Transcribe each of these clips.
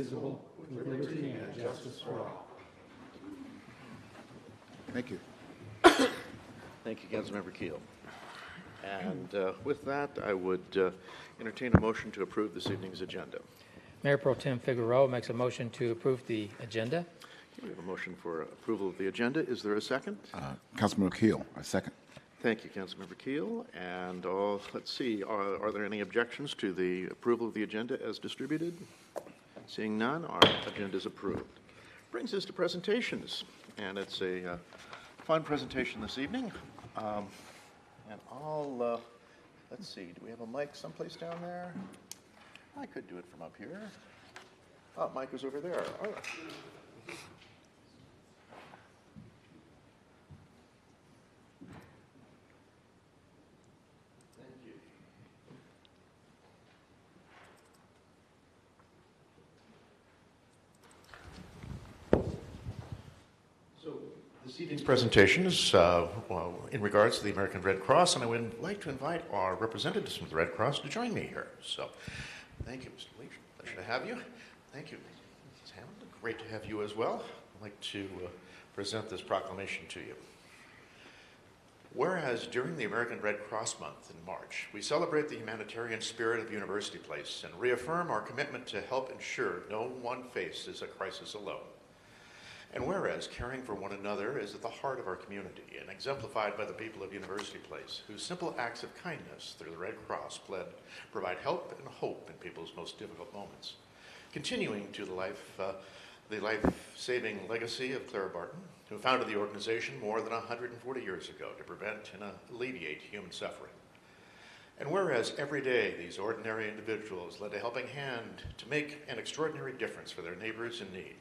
indivisible, with liberty and justice for all. Thank you. Thank you, Councilmember Keel. And with that, I would entertain a motion to approve this evening's agenda. Mayor Pro Tem Figueroa makes a motion to approve the agenda. We have a motion for approval of the agenda. Is there a second? Councilmember Keel, a second. Thank you, Councilmember Keel. And let's see, are there any objections to the approval of the agenda as distributed? Seeing none, our agenda is approved. Brings us to presentations, and it's a fun presentation this evening. And let's see, do we have a mic someplace down there? I could do it from up here. Oh, mic is over there. All right. This evening's presentation is in regards to the American Red Cross, and I would like to invite our representatives from the Red Cross to join me here. So, thank you, Mr. Leach. Pleasure to have you. Thank you, Mrs. Hammond. Great to have you as well. I'd like to present this proclamation to you. Whereas during the American Red Cross Month in March, we celebrate the humanitarian spirit of University Place and reaffirm our commitment to help ensure no one faces a crisis alone. And whereas caring for one another is at the heart of our community and exemplified by the people of University Place, whose simple acts of kindness through the Red Cross provide help and hope in people's most difficult moments. Continuing to the life-saving legacy of Clara Barton, who founded the organization more than 140 years ago to prevent and alleviate human suffering. And whereas every day these ordinary individuals lend a helping hand to make an extraordinary difference for their neighbors in need,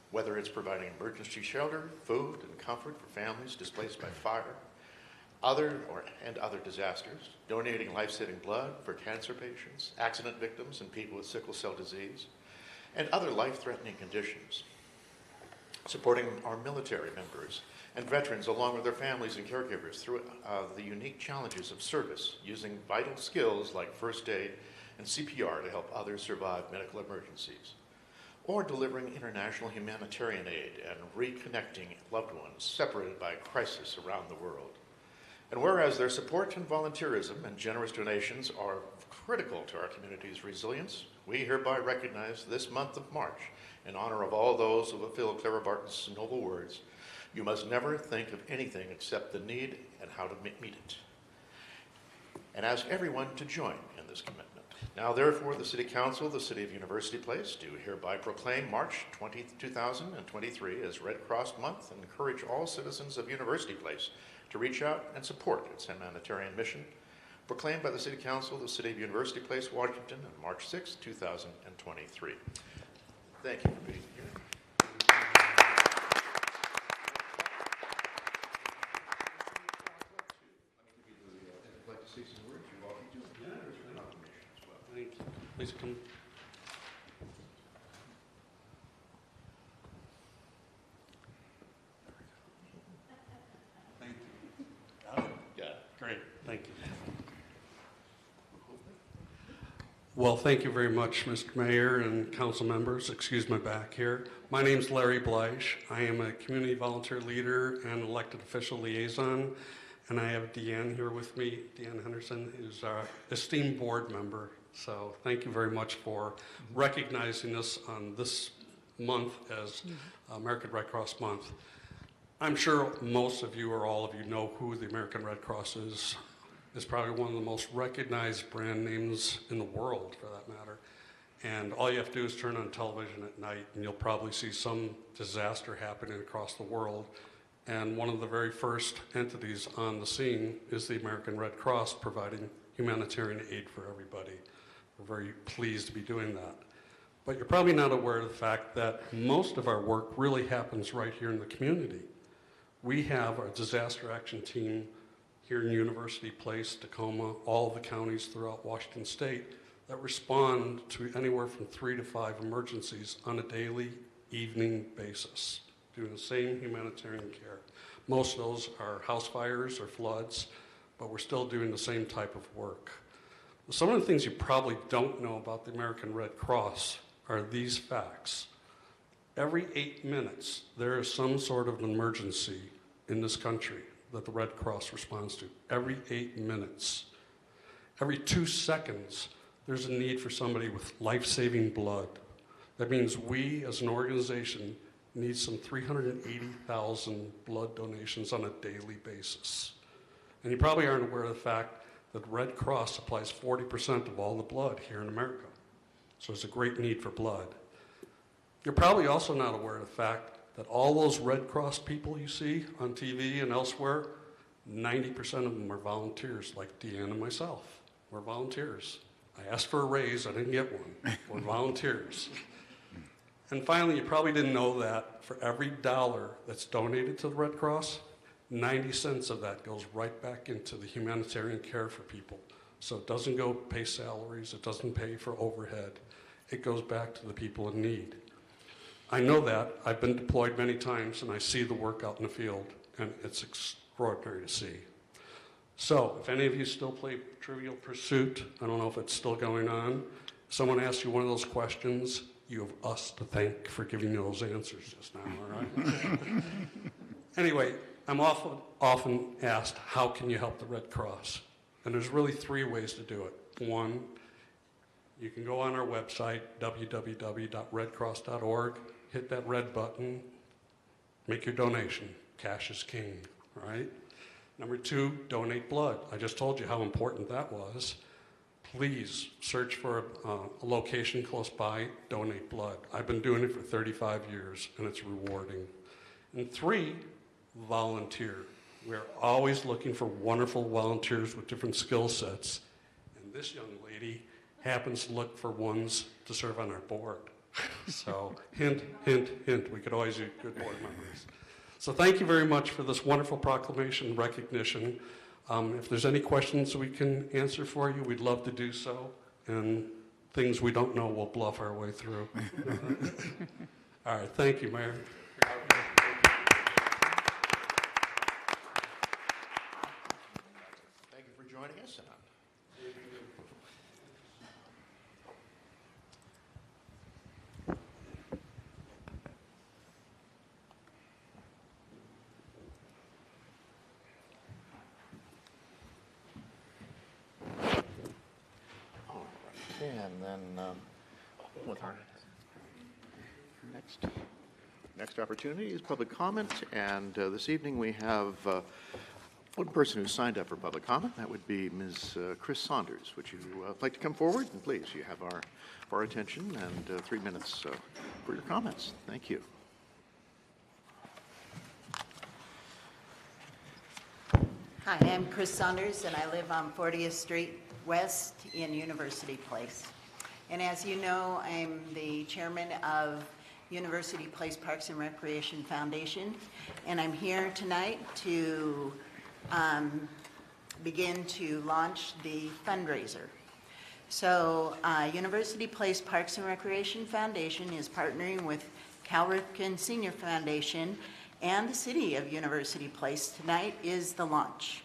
whether it's providing emergency shelter, food, and comfort for families displaced by fire, other disasters, donating life-saving blood for cancer patients, accident victims, and people with sickle cell disease, and other life-threatening conditions, supporting our military members and veterans along with their families and caregivers through the unique challenges of service, using vital skills like first aid and CPR to help others survive medical emergencies, or delivering international humanitarian aid and reconnecting loved ones separated by crisis around the world. And whereas their support and volunteerism and generous donations are critical to our community's resilience, we hereby recognize this month of March in honor of all those who fulfill Clara Barton's noble words, "You must never think of anything except the need and how to meet it," and ask everyone to join in this commitment. Now, therefore, the City Council of the City of University Place do hereby proclaim March 20th, 2023 as Red Cross Month and encourage all citizens of University Place to reach out and support its humanitarian mission, proclaimed by the City Council of the City of University Place, Washington, on March 6, 2023. Thank you for being here. I'd like to say some words. You're welcome to. Thank you. Please come. Thank you. Got it? Yeah. Great. Thank you. Well, thank you very much, Mr. Mayor and council members. Excuse my back here. My name is Larry Bleish. I am a community volunteer leader and elected official liaison. And I have Deanne here with me. Deanne Henderson is our esteemed board member. So thank you very much for recognizing us on this month as American Red Cross Month. I'm sure most of you or all of you know who the American Red Cross is. It's probably one of the most recognized brand names in the world, for that matter. And all you have to do is turn on television at night and you'll probably see some disaster happening across the world. And one of the very first entities on the scene is the American Red Cross, providing humanitarian aid for everybody. We're very pleased to be doing that. But you're probably not aware of the fact that most of our work really happens right here in the community. We have our disaster action team here in University Place, Tacoma, all of the counties throughout Washington State that respond to anywhere from 3 to 5 emergencies on a daily, evening basis, doing the same humanitarian care. Most of those are house fires or floods, but we're still doing the same type of work. Some of the things you probably don't know about the American Red Cross are these facts. Every 8 minutes, there is some sort of an emergency in this country that the Red Cross responds to. Every 8 minutes. Every 2 seconds, there's a need for somebody with life-saving blood. That means we, as an organization, need some 380,000 blood donations on a daily basis. And you probably aren't aware of the fact that Red Cross supplies 40% of all the blood here in America. So there's a great need for blood. You're probably also not aware of the fact that all those Red Cross people you see on TV and elsewhere, 90% of them are volunteers, like Deanne and myself. We're volunteers. I asked for a raise, I didn't get one. We're volunteers. And finally, you probably didn't know that for every dollar that's donated to the Red Cross, 90 cents of that goes right back into the humanitarian care for people. So it doesn't go pay salaries, it doesn't pay for overhead. It goes back to the people in need. I know that. I've been deployed many times, and I see the work out in the field, and it's extraordinary to see. So if any of you still play Trivial Pursuit, I don't know if it's still going on, someone asks you one of those questions, you have us to thank for giving you those answers just now, all right? Anyway, I'm often asked, how can you help the Red Cross? And there's really 3 ways to do it. One, you can go on our website, www.redcross.org, hit that red button, make your donation. Cash is king, all right? Number 2, donate blood. I just told you how important that was. Please search for a location close by, donate blood. I've been doing it for 35 years, and it's rewarding. And 3, volunteer. We're always looking for wonderful volunteers with different skill sets. And this young lady happens to look for ones to serve on our board. So hint, hint, hint, we could always use good board members. So thank you very much for this wonderful proclamation and recognition. If there's any questions we can answer for you, we'd love to do so. And things we don't know, we'll bluff our way through. All right, thank you, Mayor. Thank you for joining us. And then with our next opportunity is public comment, and this evening we have one person who signed up for public comment. That would be Ms. Chris Saunders. Would you like to come forward? And please, you have our attention and 3 minutes for your comments. Thank you. Hi, I'm Chris Saunders, and I live on 40th Street West in University Place. And as you know, I'm the chairman of University Place Parks and Recreation Foundation, and I'm here tonight to begin to launch the fundraiser. So University Place Parks and Recreation Foundation is partnering with Cal Ripken Senior Foundation and the City of University Place. Tonight is the launch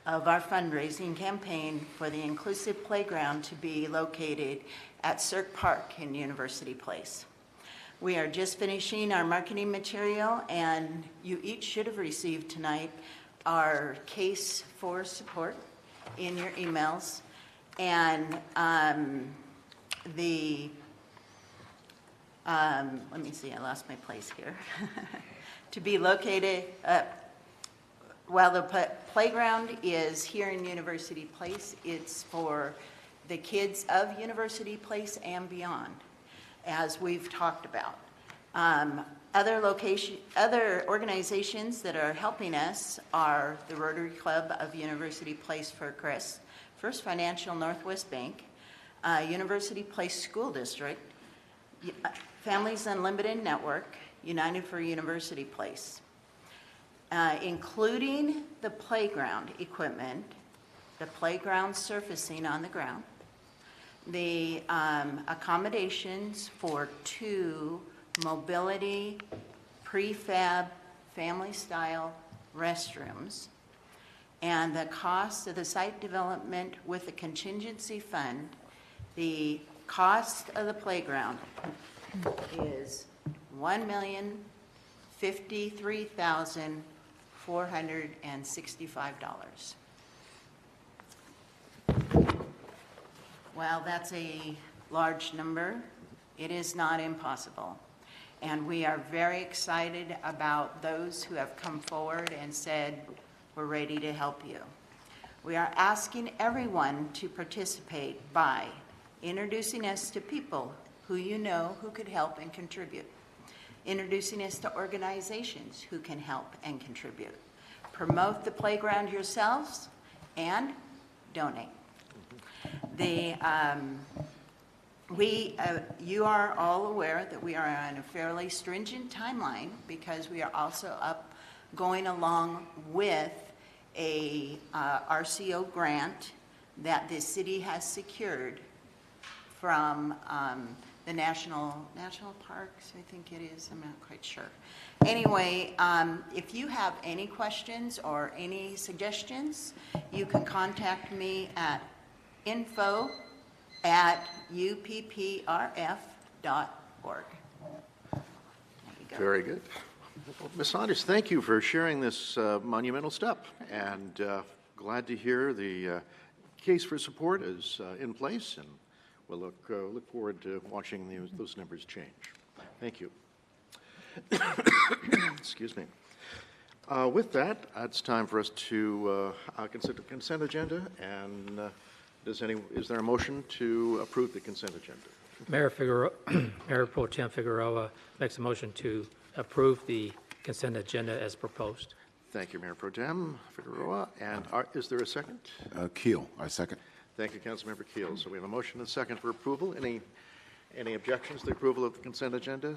of our fundraising campaign for the inclusive playground to be located at Cirque Park in University Place. We are just finishing our marketing material, and you each should have received tonight our case for support in your emails. And let me see, I lost my place here. To be located, while the playground is here in University Place, it's for the kids of University Place and beyond, as we've talked about. Other organizations that are helping us are the Rotary Club of University Place for Chris, First Financial Northwest Bank, University Place School District, Families Unlimited Network, United for University Place. Including the playground equipment, the playground surfacing on the ground, the accommodations for 2 mobility prefab family-style restrooms, and the cost of the site development with the contingency fund, the cost of the playground is $1,053,465. While that's a large number, it is not impossible. And we are very excited about those who have come forward and said, we're ready to help you. We are asking everyone to participate by introducing us to people who you know who could help and contribute, introducing us to organizations who can help and contribute, promote the playground yourselves, and donate. You are all aware that we are on a fairly stringent timeline because we are also going along with a RCO grant that the city has secured from the national parks, I think it is, I'm not quite sure. Anyway, if you have any questions or any suggestions, you can contact me at info@upprf.org. Very good. Well, Ms. Saunders, thank you for sharing this monumental step, and glad to hear the case for support is in place, and we'll look forward to watching those numbers change. Thank you. Excuse me. With that, it's time for us to consider the consent agenda, and is there a motion to approve the consent agenda? Mayor Pro Tem Figueroa makes a motion to approve the consent agenda as proposed. Thank you, Mayor Pro Tem Figueroa. And is there a second? Keel, I second. Thank you, Councilmember Keel. So we have a motion and a second for approval. Any objections to the approval of the consent agenda?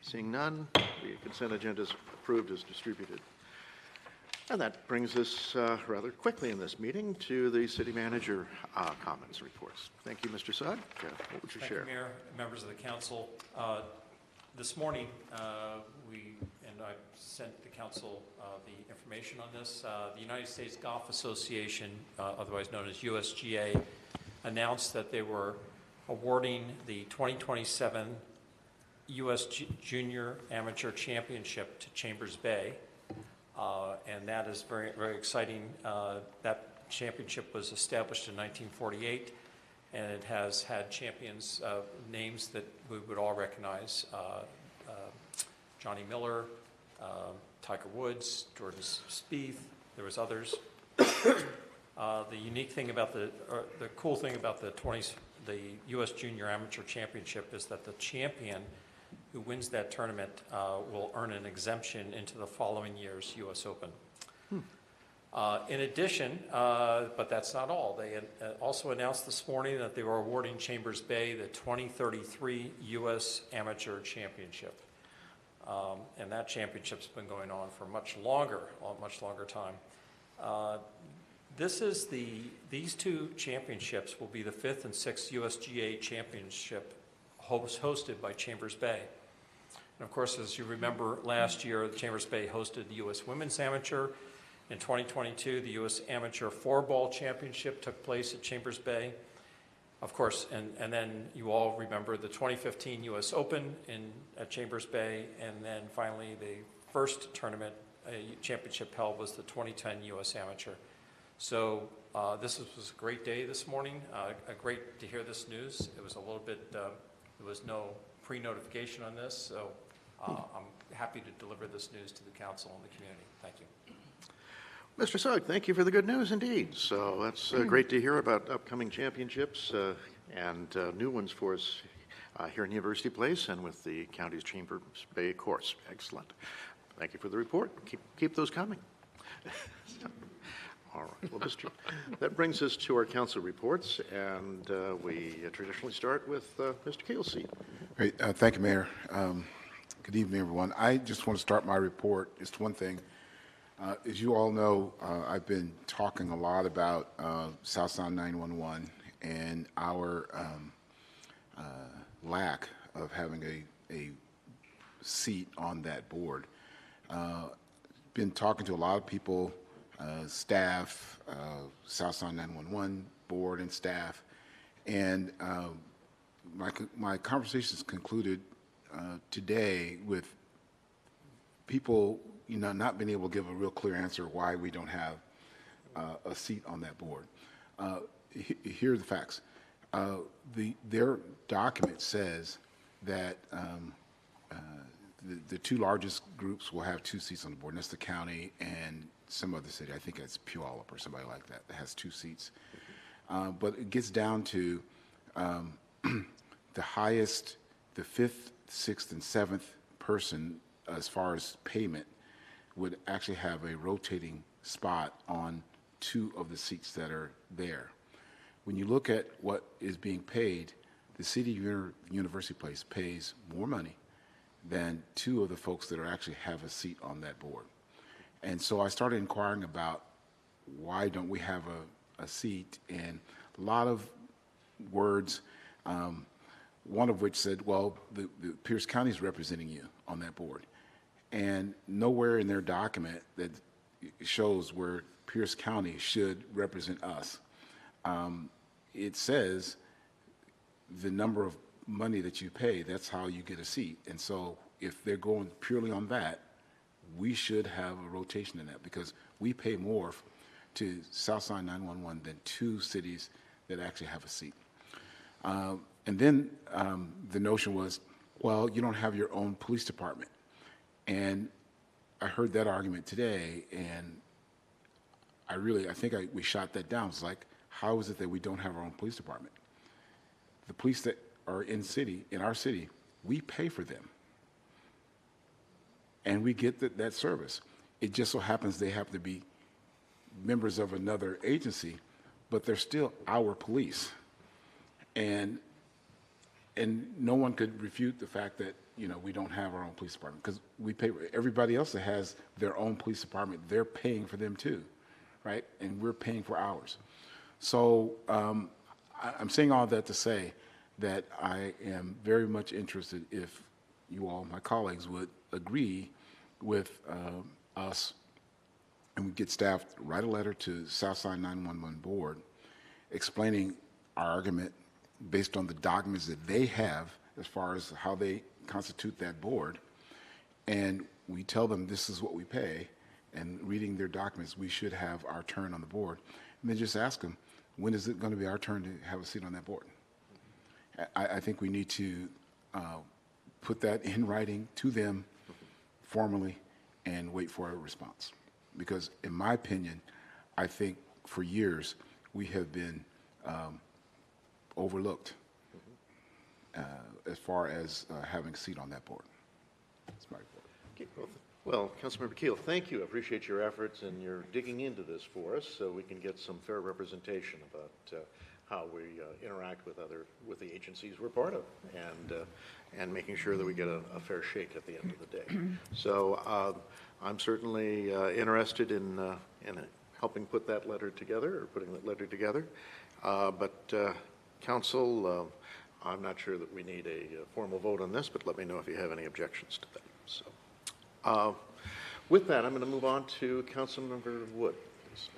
Seeing none, the consent agenda is approved as distributed. And that brings us rather quickly in this meeting to the city manager comments and reports. Thank you, Mr. Saad. What would you share? Thank you, Mayor, members of the council. This morning, I sent the council the information on this. The United States Golf Association, otherwise known as USGA, announced that they were awarding the 2027 U.S. Junior Amateur Championship to Chambers Bay. And that is very, very exciting. That championship was established in 1948, and it has had champions, names that we would all recognize. Johnny Miller, Tiger Woods, Jordan Spieth, there was others. The unique thing about the cool thing about the U.S. Junior Amateur Championship is that the champion who wins that tournament will earn an exemption into the following year's U.S. Open. In addition, but that's not all, they also announced this morning that they were awarding Chambers Bay the 2033 U.S. Amateur Championship. And that championship's been going on for much longer time. These two championships will be the 5th and 6th USGA championship hosted by Chambers Bay. And of course, as you remember, last year, the Chambers Bay hosted the U.S. Women's Amateur. In 2022, the U.S. Amateur Four-Ball Championship took place at Chambers Bay. Of course, and then you all remember the 2015 U.S. Open at Chambers Bay, and then finally the first tournament championship held was the 2010 U.S. Amateur. So this was a great day this morning. Great to hear this news. It was a little bit, there was no pre-notification on this, so I'm happy to deliver this news to the council and the community. Thank you. Mr. Sugg, thank you for the good news indeed. So that's great to hear about upcoming championships and new ones for us here in University Place and with the county's Chambers Bay course. Excellent. Thank you for the report. Keep those coming. All right. Well, that brings us to our council reports, and we traditionally start with Mr. Kelsey. Great. Thank you, Mayor. Good evening, everyone. I just want to start my report. Just one thing. As you all know, I've been talking a lot about South Sound 911 and our lack of having a seat on that board. Been talking to a lot of people, staff, South Sound 911 board and staff, and my conversations concluded today with people, not being able to give a real clear answer why we don't have a seat on that board. Here are the facts. Their document says that the two largest groups will have 2 seats on the board, and that's the county and some other city. I think it's Puyallup or somebody like that has 2 seats. But it gets down to the highest, the 5th, 6th, and 7th person, as far as payment, would actually have a rotating spot on 2 of the seats that are there. When you look at what is being paid, the City of University Place pays more money than 2 of the folks that actually have a seat on that board. And so I started inquiring about why don't we have a seat, and a lot of words, one of which said, well, the Pierce County is representing you on that board. And nowhere in their document that shows where Pierce County should represent us. It says the number of money that you pay, that's how you get a seat. And so if they're going purely on that, we should have a rotation in that, because we pay more to Southside 911 than 2 cities that actually have a seat. And then the notion was, well, you don't have your own police department. And I heard that argument today, and I think we shot that down. It's like, how is it that we don't have our own police department? The police that are in our city, we pay for them. And we get that service. It just so happens they have to be members of another agency, but they're still our police. And no one could refute the fact that, we don't have our own police department, because we pay. Everybody else that has their own police department, they're paying for them too, right? And we're paying for ours. So I'm saying all that to say that I am very much interested if you all, my colleagues, would agree with us, and we get staff to write a letter to Southside 911 Board explaining our argument based on the documents that they have as far as how they constitute that board, and we tell them this is what we pay, and reading their documents, we should have our turn on the board, and then just ask them, when is it going to be our turn to have a seat on that board? I think we need to put that in writing to them formally and wait for a response. Because in my opinion, I think for years we have been overlooked as far as having a seat on that board. That's my report. Okay, well, Councilmember Keel, thank you. I appreciate your efforts and your digging into this for us so we can get some fair representation about how we interact with the agencies we're part of, and making sure that we get a fair shake at the end of the day. So I'm certainly interested in helping put that letter together, or putting that letter together. But Council, I'm not sure that we need a formal vote on this, but let me know if you have any objections to that. So with that, I'm going to move on to Councilmember Wood, please.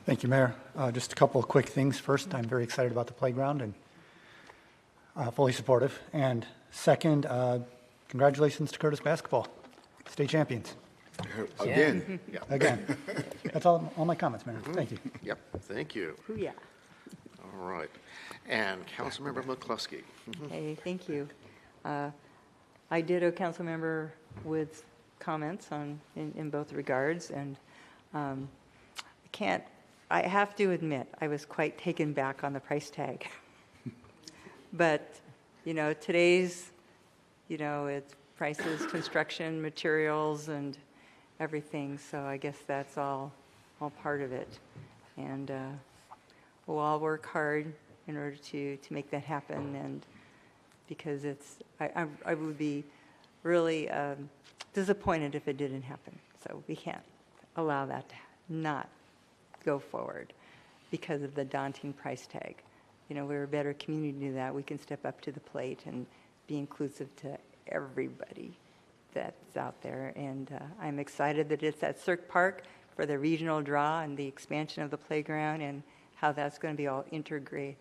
Thank you, Mayor. Just a couple of quick things. First, I'm very excited about the playground and fully supportive. And second, congratulations to Curtis basketball, state champions. Again. Yeah. Again. That's all my comments, Mayor. Thank you. Yep. Thank you. Yeah. All right. And Councilmember McCluskey. Hey, thank you. I ditto Councilmember Wood's comments in both regards, and I have to admit, I was quite taken back on the price tag. But, today's, it's prices, construction, materials, and everything, so I guess that's all part of it. And we'll all work hard in order to make that happen, and because I would be really disappointed if it didn't happen. So we can't allow that to not go forward because of the daunting price tag. We're a better community to do that. We can step up to the plate and be inclusive to everybody that's out there. And I'm excited that it's at Cirque Park for the regional draw and the expansion of the playground, and how that's going to be all integrated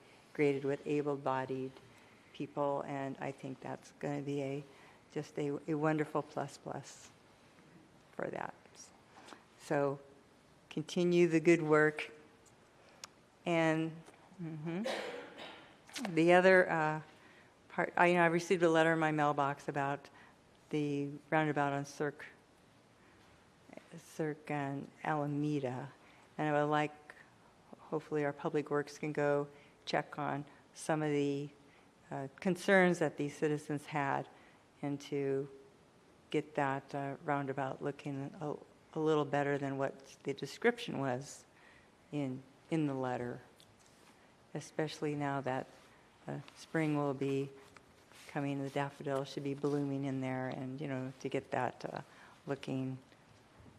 with able-bodied people, and I think that's going to be just a wonderful plus for that. So continue the good work. And the other part, I received a letter in my mailbox about the roundabout on Cirque and Alameda, and I would like, hopefully our Public Works can go check on some of the concerns that these citizens had, and to get that roundabout looking a little better than what the description was in the letter, especially now that spring will be coming, the daffodils should be blooming in there, and, to get that looking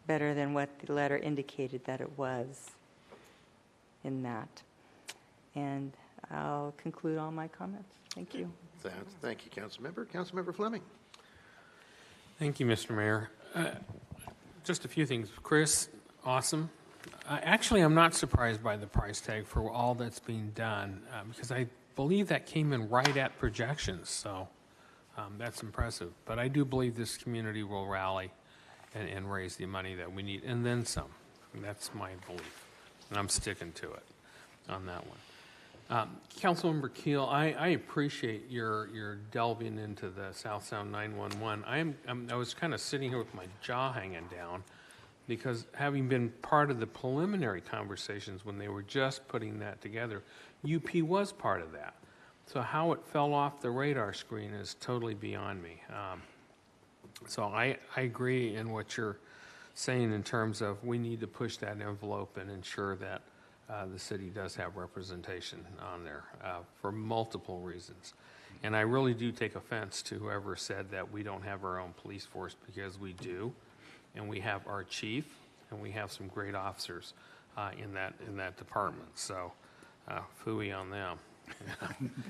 better than what the letter indicated that it was in that. And I'll conclude all my comments. Thank you. Thank you, Councilmember. Councilmember Fleming. Thank you, Mr. Mayor. Just a few things. Chris, awesome. Actually, I'm not surprised by the price tag for all that's being done, because I believe that came in right at projections, so that's impressive. But I do believe this community will rally and raise the money that we need, and then some. And that's my belief, and I'm sticking to it on that one. Councilmember Keel, I appreciate your delving into the South Sound 911. I was kind of sitting here with my jaw hanging down, because having been part of the preliminary conversations when they were just putting that together, UP was part of that. So how it fell off the radar screen is totally beyond me. So I agree in what you're saying in terms of we need to push that envelope and ensure that the city does have representation on there for multiple reasons. And I really do take offense to whoever said that we don't have our own police force, because we do. And we have our chief, and we have some great officers in that department. So, phooey on them.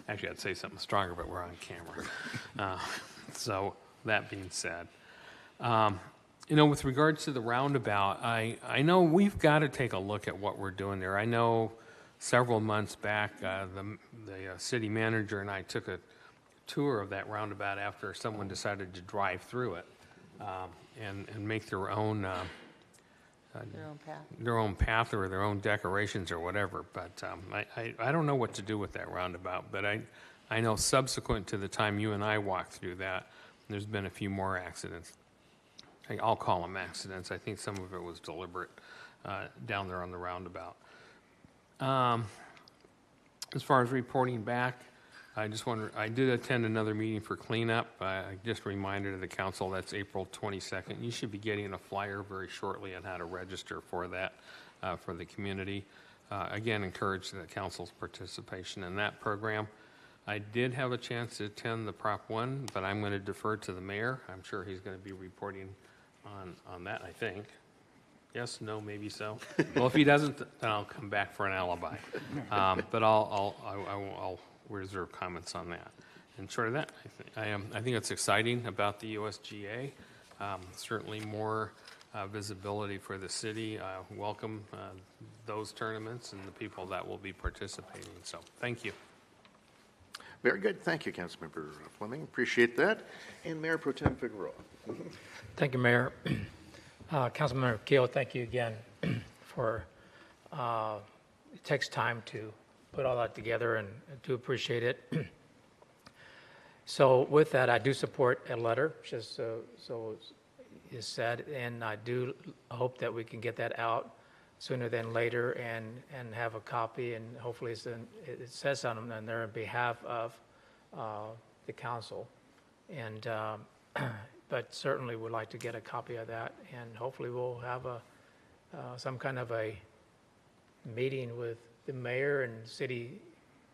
Actually, I'd say something stronger, but we're on camera. So, that being said, with regards to the roundabout, I know we've got to take a look at what we're doing there. I know several months back, the city manager and I took a tour of that roundabout after someone decided to drive through it. And make their own path or their own decorations or whatever. But I don't know what to do with that roundabout. But I know subsequent to the time you and I walked through that, there's been a few more accidents. I'll call them accidents. I think some of it was deliberate down there on the roundabout. As far as reporting back, I did attend another meeting for cleanup. I just reminded the council that's April 22nd. You should be getting a flyer very shortly on how to register for that for the community. Again, encourage the council's participation in that program. I did have a chance to attend the Prop 1, but I'm going to defer to the mayor. I'm sure he's going to be reporting on that, I think. Yes, no, maybe so. Well, if he doesn't, then I'll come back for an alibi. But I'll reserve comments on that. And short of that, I think it's exciting about the USGA. Certainly more visibility for the city. Welcome those tournaments and the people that will be participating. So thank you. Very good. Thank you, Councilmember Fleming. Appreciate that. And Mayor Pro Tem Figueroa. Thank you, Mayor. Councilmember Keel, thank you again for, it takes time to put all that together, and I do appreciate it. So with that, I do support a letter, just so is said, and I do hope that we can get that out sooner than later and have a copy, and hopefully it says something on there on behalf of the council. And but certainly would like to get a copy of that, and hopefully we'll have some kind of a meeting with the mayor and city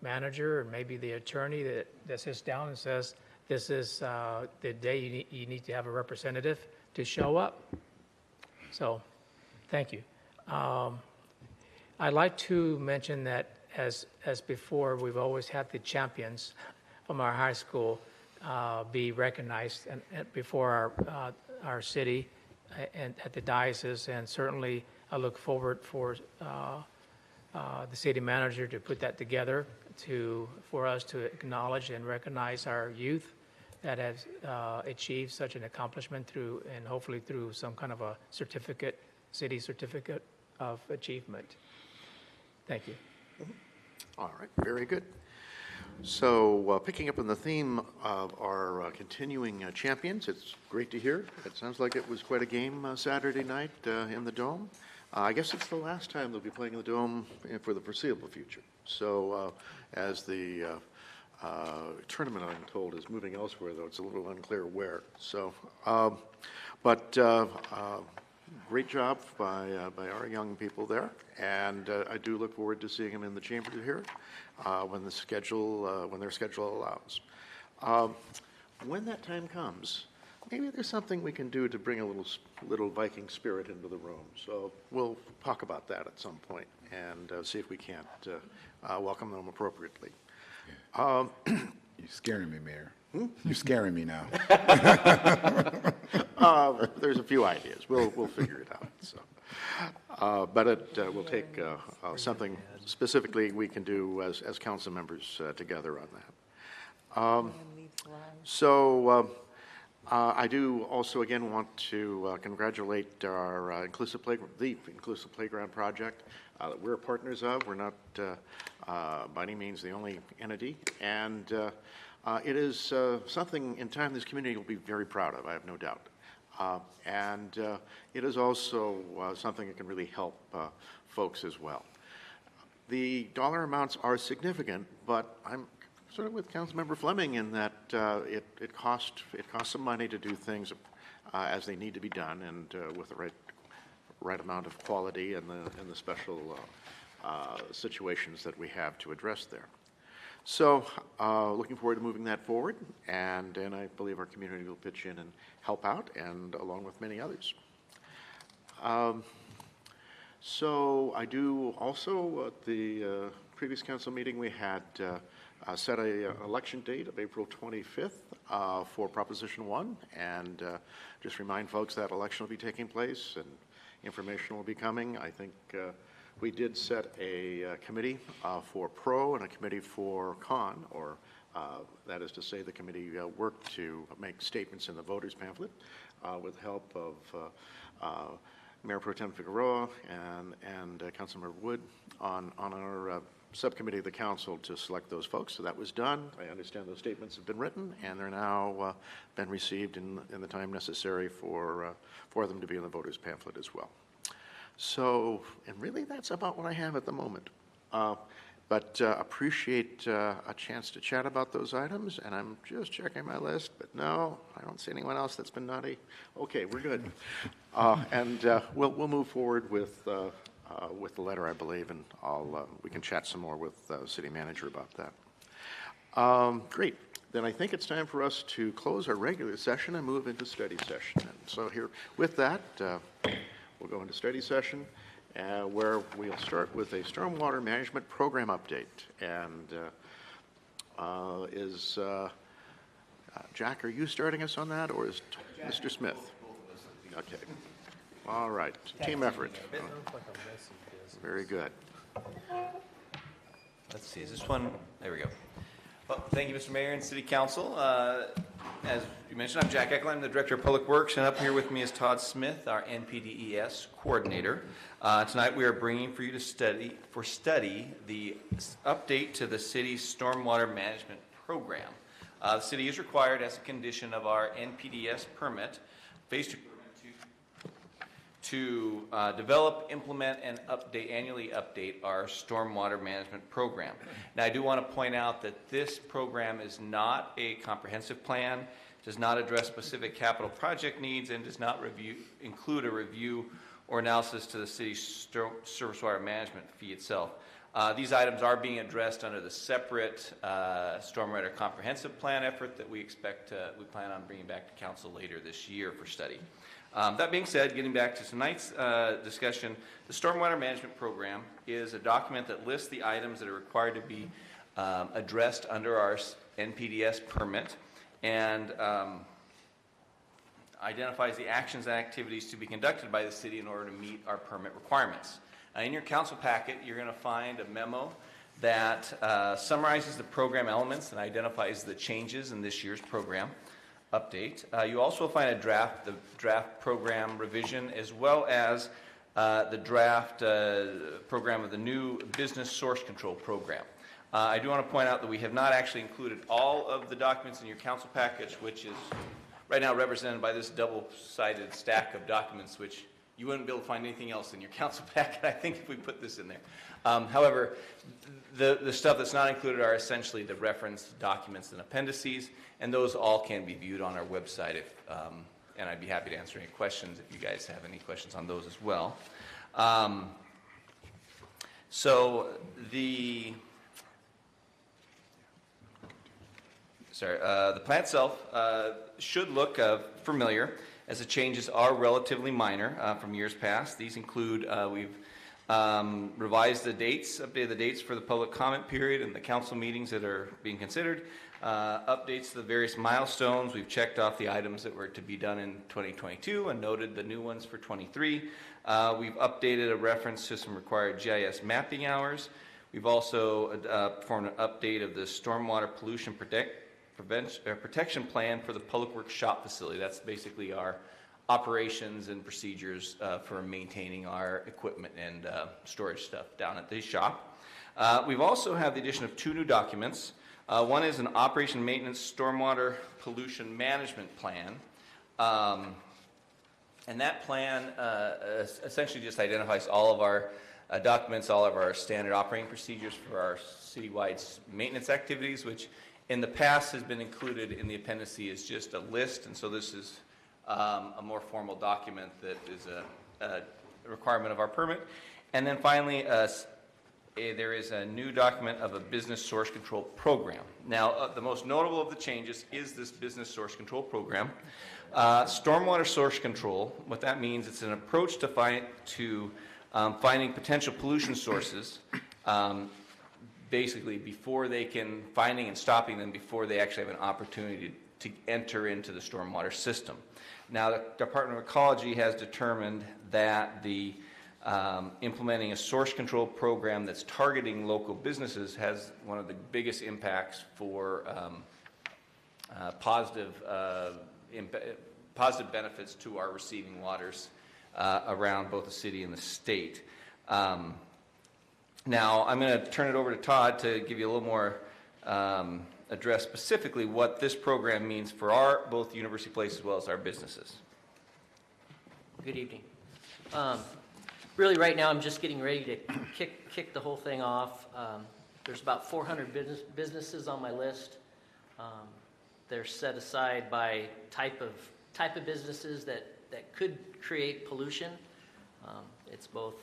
manager, and maybe the attorney that sits down and says, this is the day you need to have a representative to show up. So, thank you. I'd like to mention that as before, we've always had the champions from our high school be recognized and before our city and at the diocese, and certainly I look forward for the city manager to put that together for us to acknowledge and recognize our youth that has achieved such an accomplishment through, and hopefully through some kind of a certificate, city certificate of achievement. Thank you. All right, very good. So picking up on the theme of our continuing champions, it's great to hear. It sounds like it was quite a game Saturday night in the Dome. I guess it's the last time they'll be playing in the Dome for the foreseeable future. So as the tournament, I'm told, is moving elsewhere, though it's a little unclear where. So, great job by our young people there, and I do look forward to seeing them in the chamber here when their schedule allows. When that time comes, maybe there's something we can do to bring a little Viking spirit into the room. So we'll talk about that at some point and see if we can't welcome them appropriately. You're scaring me, Mayor. You're scaring me now. There's a few ideas. We'll figure it out. So, but it will take something specifically we can do as council members together on that. I do also again want to congratulate our Inclusive Playground project that we're partners of. We're not by any means the only entity, and it is something in time this community will be very proud of, I have no doubt. And it is also something that can really help folks as well. The dollar amounts are significant, but I'm sort of with Councilmember Fleming in that it costs some money to do things as they need to be done, and with the right amount of quality and the special situations that we have to address there. So looking forward to moving that forward, and I believe our community will pitch in and help out, and along with many others. So I do also, at the previous council meeting, we had set an election date of April 25th for Proposition 1, and just remind folks that election will be taking place and information will be coming. I think we did set a committee for pro and a committee for con, or that is to say the committee worked to make statements in the voters pamphlet with the help of Mayor Pro Tem Figueroa and Councilmember Wood on our subcommittee of the council to select those folks. So that was done. I understand those statements have been written, and they're now been received in the time necessary for them to be in the voters pamphlet as well. So, and really that's about what I have at the moment. But appreciate a chance to chat about those items, and I'm just checking my list, but no, I don't see anyone else that's been naughty. Okay, we're good. And we'll move forward with the letter, I believe, and we can chat some more with the city manager about that. Great. Then I think it's time for us to close our regular session and move into study session. And so here, with that, we'll go into study session, where we'll start with a stormwater management program update. And Jack, are you starting us on that, or is Mr. Smith? Okay. All right. Team effort. Very good. Let's see, is this one? There we go. Well, thank you, Mr. Mayor and City Council. As you mentioned, I'm Jack Eckel. I'm the Director of Public Works, and up here with me is Todd Smith, our NPDES Coordinator. Tonight we are bringing for you to study the update to the city's stormwater management program. The city is required, as a condition of our NPDES permit, phase 2 to develop, implement, and annually update our stormwater management program. Now, I do want to point out that this program is not a comprehensive plan, does not address specific capital project needs, and does not include a review or analysis to the city's surface water management fee itself. These items are being addressed under the separate stormwater comprehensive plan effort that we plan on bringing back to council later this year for study. That being said, getting back to tonight's discussion, the Stormwater Management Program is a document that lists the items that are required to be addressed under our NPDES permit. And identifies the actions and activities to be conducted by the city in order to meet our permit requirements. In your council packet, you're going to find a memo that summarizes the program elements and identifies the changes in this year's program update. You also find the draft program revision, as well as the draft program of the new business source control program. I do want to point out that we have not actually included all of the documents in your council package, which is right now represented by this double-sided stack of documents, which you wouldn't be able to find anything else in your council packet, I think, if we put this in there. However, the stuff that's not included are essentially the reference documents and appendices, and those all can be viewed on our website, and I'd be happy to answer any questions if you guys have any questions on those as well. The plan itself should look familiar, as the changes are relatively minor from years past. These include, we've revised the dates, updated the dates for the public comment period and the council meetings that are being considered, updates to the various milestones. We've checked off the items that were to be done in 2022 and noted the new ones for 23. We've updated a reference to some required GIS mapping hours. We've also performed an update of the stormwater pollution protection plan for the Public Works shop facility. That's basically our operations and procedures for maintaining our equipment and storage stuff down at the shop. We've also had the addition of 2 new documents. One is an operation maintenance stormwater pollution management plan. And that plan essentially just identifies all of our documents, all of our standard operating procedures for our citywide maintenance activities, which in the past has been included in the appendice as just a list, and so this is a more formal document that is a requirement of our permit. And then finally, there is a new document of a business source control program. Now, the most notable of the changes is this business source control program. Stormwater source control, what that means, it's an approach to finding potential pollution sources, basically finding and stopping them before they actually have an opportunity to enter into the stormwater system. Now, the Department of Ecology has determined that implementing a source control program that's targeting local businesses has one of the biggest impacts for positive benefits to our receiving waters around both the city and the state. Now, I'm going to turn it over to Todd to give you a little more address specifically what this program means for both University Place as well as our businesses. Good evening. Really, right now, I'm just getting ready to kick the whole thing off. There's about 400 businesses on my list. They're set aside by type of businesses that could create pollution. It's both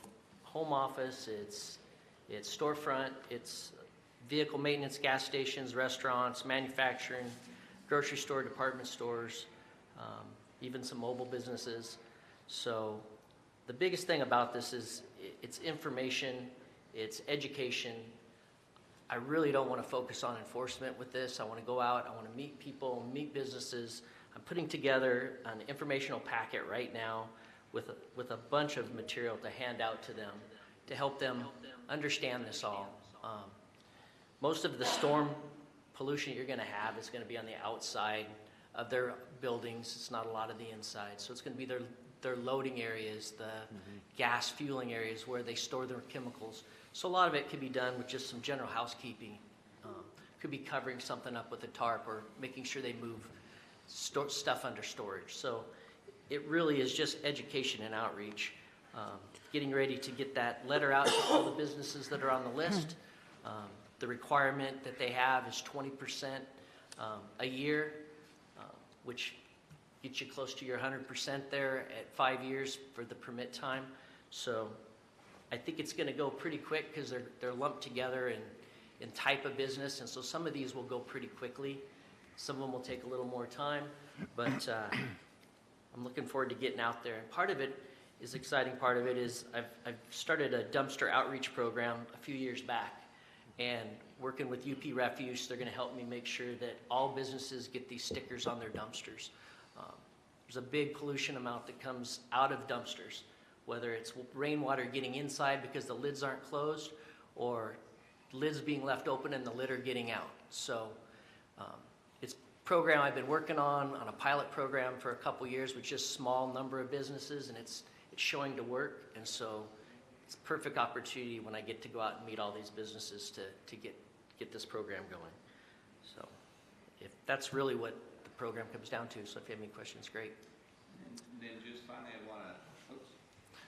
home office, it's storefront, it's vehicle maintenance, gas stations, restaurants, manufacturing, grocery store, department stores, even some mobile businesses. So the biggest thing about this is it's information, it's education. I really don't want to focus on enforcement with this. I want to go out, I want to meet people, meet businesses. I'm putting together an informational packet right now with a bunch of material to hand out to them to help them understand this all. Most of the storm pollution you're going to have is going to be on the outside of their buildings. It's not a lot of the inside. So it's going to be their loading areas, the gas fueling areas where they store their chemicals. So a lot of it can be done with just some general housekeeping. Could be covering something up with a tarp or making sure they move stuff under storage. So it really is just education and outreach. Getting ready to get that letter out to all the businesses that are on the list. The requirement that they have is 20% a year, which gets you close to your 100% there at 5 years for the permit time. So I think it's going to go pretty quick because they're lumped together in type of business, and so some of these will go pretty quickly. Some of them will take a little more time, but I'm looking forward to getting out there. And part of it is exciting. Part of it is I've started a dumpster outreach program a few years back, and working with UP Refuse, they're going to help me make sure that all businesses get these stickers on their dumpsters. There's a big pollution amount that comes out of dumpsters, whether it's rainwater getting inside because the lids aren't closed, or lids being left open and the litter getting out. So it's a program I've been working on a pilot program for a couple years with just small number of businesses, and it's showing to work. And so it's a perfect opportunity when I get to go out and meet all these businesses to get this program going. So if that's really what the program comes down to. So if you have any questions, great. And then just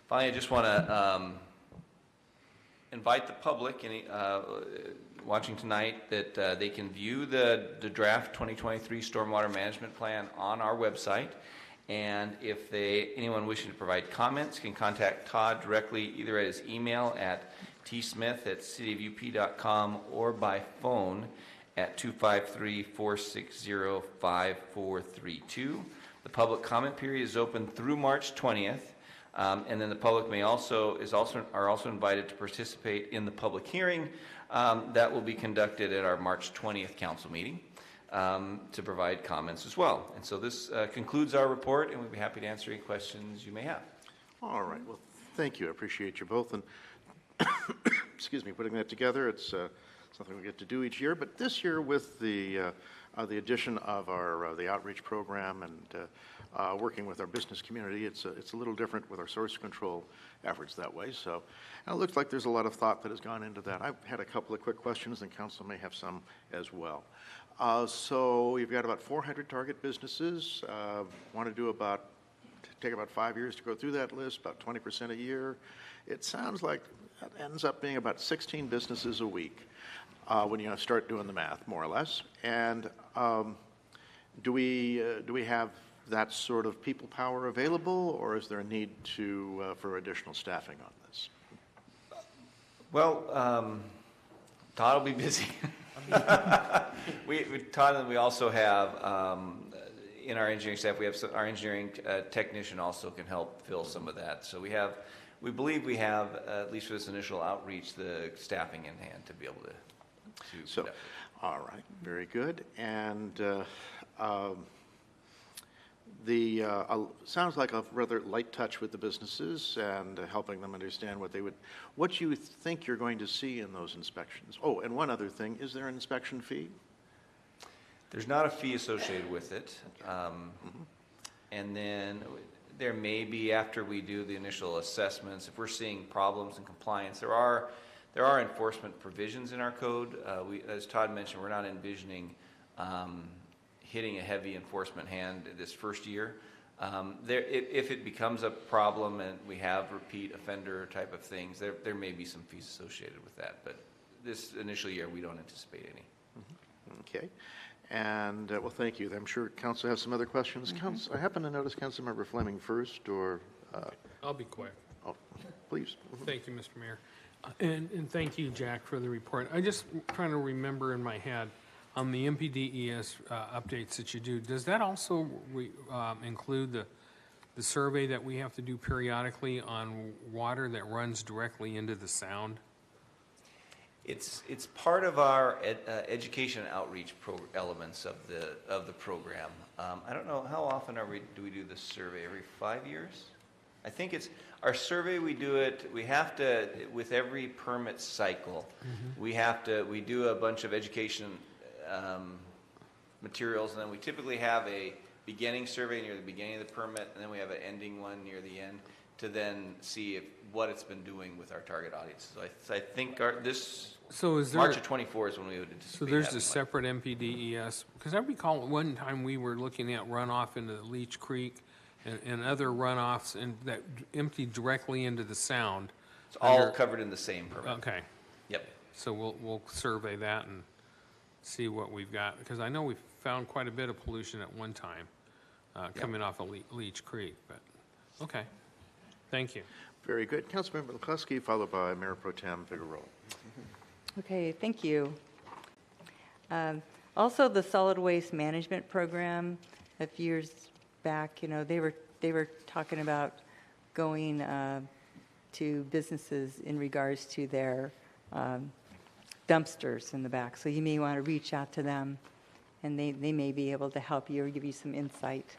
finally, I just want to invite the public watching tonight that they can view the draft 2023 Stormwater Management Plan on our website. And if anyone wishing to provide comments can contact Todd directly, either at his email at tsmith@cityofUP.com or by phone at 253-460-5432. The public comment period is open through March 20th. And then the public are also invited to participate in the public hearing that will be conducted at our March 20th council meeting to provide comments as well. And so this concludes our report, and we'd be happy to answer any questions you may have. All right. Well, thank you. I appreciate you both. And excuse me, putting that together. It's something we get to do each year. But this year, with the addition of the outreach program and working with our business community, it's a little different with our source control efforts that way. So, and it looks like there's a lot of thought that has gone into that. I've had a couple of quick questions, and council may have some as well. So you've got about 400 target businesses. Want to take about 5 years to go through that list, about 20% a year. It sounds like that ends up being about 16 businesses a week when you start doing the math, more or less. And do we have that sort of people power available, or is there a need for additional staffing on this? Well, Todd will be busy. Todd, and we also have in our engineering staff, our engineering technician also can help fill some of that. So we believe we have, at least for this initial outreach, the staffing in hand to be able to So, all right, very good. And sounds like a rather light touch with the businesses and helping them understand what you think you're going to see in those inspections. Oh, and one other thing, is there an inspection fee? There's not a fee associated with it. And then there may be, after we do the initial assessments, if we're seeing problems in compliance, there are enforcement provisions in our code. As Todd mentioned, we're not envisioning hitting a heavy enforcement hand this first year. If it becomes a problem and we have repeat offender type of things, there may be some fees associated with that. But this initial year, we don't anticipate any. Okay. And, well, thank you. I'm sure Council has some other questions. Council, I happen to notice Councilmember Fleming first, or? I'll be quick. Oh, please. Thank you, Mr. Mayor. And thank you, Jack, for the report. I just trying to remember in my head on the MPDES updates that you do. Does that also include the survey that we have to do periodically on water that runs directly into the sound? It's part of our education and outreach elements of the program. I don't know, how often do we do the survey? Every 5 years? I think it's our survey. We have to, with every permit cycle, we do a bunch of education materials, and then we typically have a beginning survey near the beginning of the permit, and then we have an ending one near the end to then see what it's been doing with our target audience. So I think March of 24 is when we would anticipate. So there's a separate MPDES, because I recall one time we were looking at runoff into the Leech Creek and other runoffs that empty directly into the sound. It's all covered in the same permit. Okay. Yep. So we'll survey that and see what we've got, because I know we found quite a bit of pollution at one time coming off of Leech Creek. But okay, thank you. Very good. Councilmember McCluskey, followed by Mayor Pro Tem Figueroa. Okay, thank you. Also, the solid waste management program, a few years back, they were talking about going to businesses in regards to their dumpsters in the back. So you may want to reach out to them, and they may be able to help you or give you some insight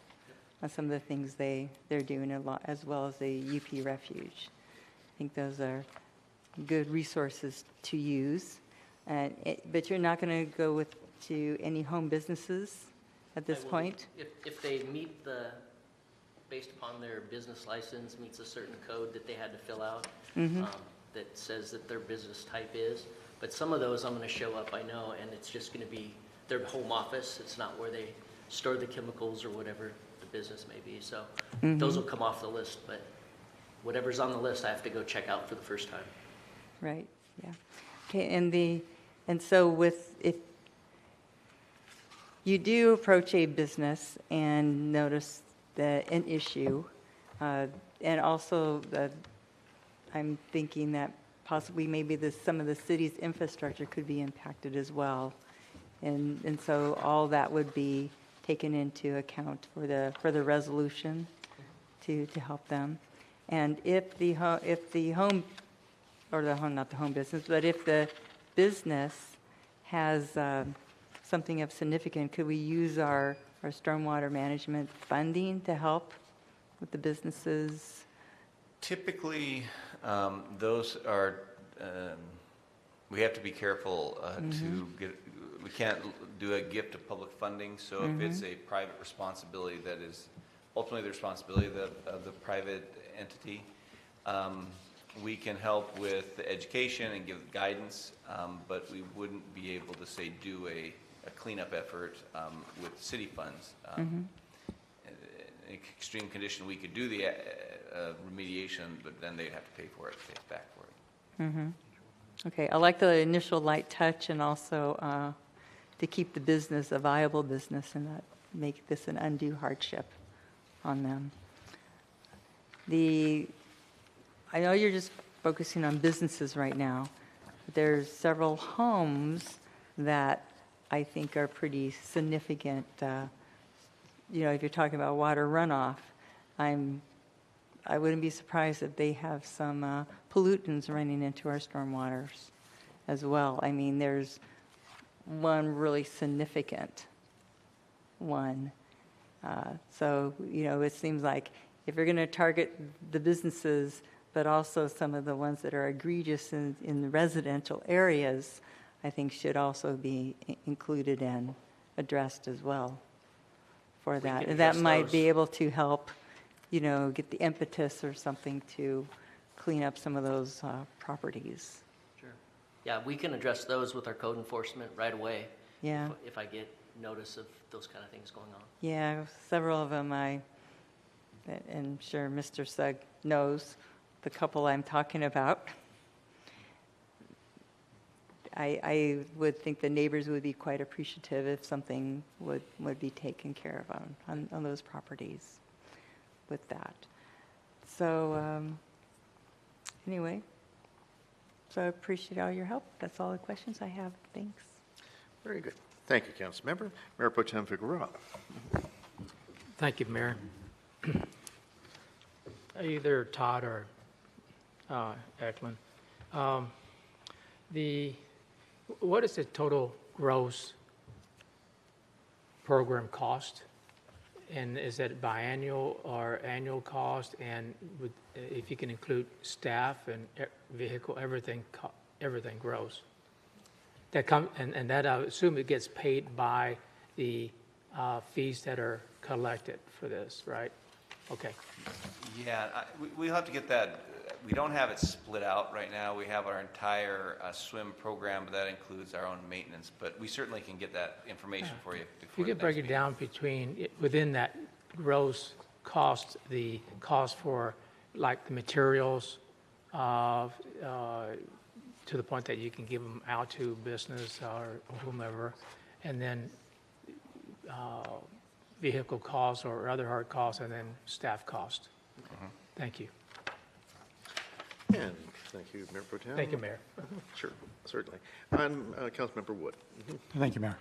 on some of the things they're doing a lot, as well as the UP Refuge. I think those are good resources to use. But you're not going to go to any home businesses at this I will- point? If they meet based upon their business license, meets a certain code that they had to fill out, that says that their business type is. But some of those I'm going to show up, I know, and it's just going to be their home office. It's not where they store the chemicals or whatever the business may be. So those will come off the list, but whatever's on the list, I have to go check out for the first time. Right, yeah. Okay, and so if you do approach a business and notice an issue, and also I'm thinking that possibly maybe some of the city's infrastructure could be impacted as well. And so all that would be taken into account for the resolution to help them. And if the home, or not the home business, but if the business has something of significance, could we use our stormwater management funding to help with the businesses? Typically, those are, we have to be careful we can't do a gift of public funding, so if it's a private responsibility that is ultimately the responsibility of the private entity, we can help with the education and give guidance, but we wouldn't be able to, say, do a cleanup effort with city funds. In extreme condition, we could do the remediation, but then they'd have to pay for it, pay us back for it. Okay, I like the initial light touch, and also to keep the business a viable business and not make this an undue hardship on them. I know you're just focusing on businesses right now, but there's several homes that I think are pretty significant. If you're talking about water runoff, I wouldn't be surprised if they have some pollutants running into our stormwaters as well. I mean, there's one really significant one. So, it seems like if you're going to target the businesses, but also some of the ones that are egregious in the residential areas, I think should also be included and addressed as well for that. can And that address might those. be able to help, get the impetus or something to clean up some of those properties. Sure. Yeah, we can address those with our code enforcement right away. Yeah. If I get notice of those kind of things going on. Yeah, several of them and sure Mr. Sugg knows the couple I'm talking about. I would think the neighbors would be quite appreciative if something would be taken care of on those properties with that. So anyway, so I appreciate all your help. That's all the questions I have. Thanks. Very good. Thank you, Councilmember. Mayor Pro Tem Figueroa. Thank you, Mayor. Either Todd or Eklund. What is the total gross program cost? And is it biannual or annual cost? And if you can include staff and vehicle, everything gross. And that I assume it gets paid by the fees that are collected for this, right? Okay. Yeah, we'll have to get that. We don't have it split out right now. We have our entire swim program, but that includes our own maintenance. But we certainly can get that information for you. If you could break it down within that gross cost, the cost for like the materials, to the point that you can give them out to business or whomever, and then vehicle costs or other hard costs, and then staff cost. Thank you. And thank you, Mayor Pro Tem. Thank you, Mayor. Sure, certainly. And Councilmember Wood. Thank you, Mayor.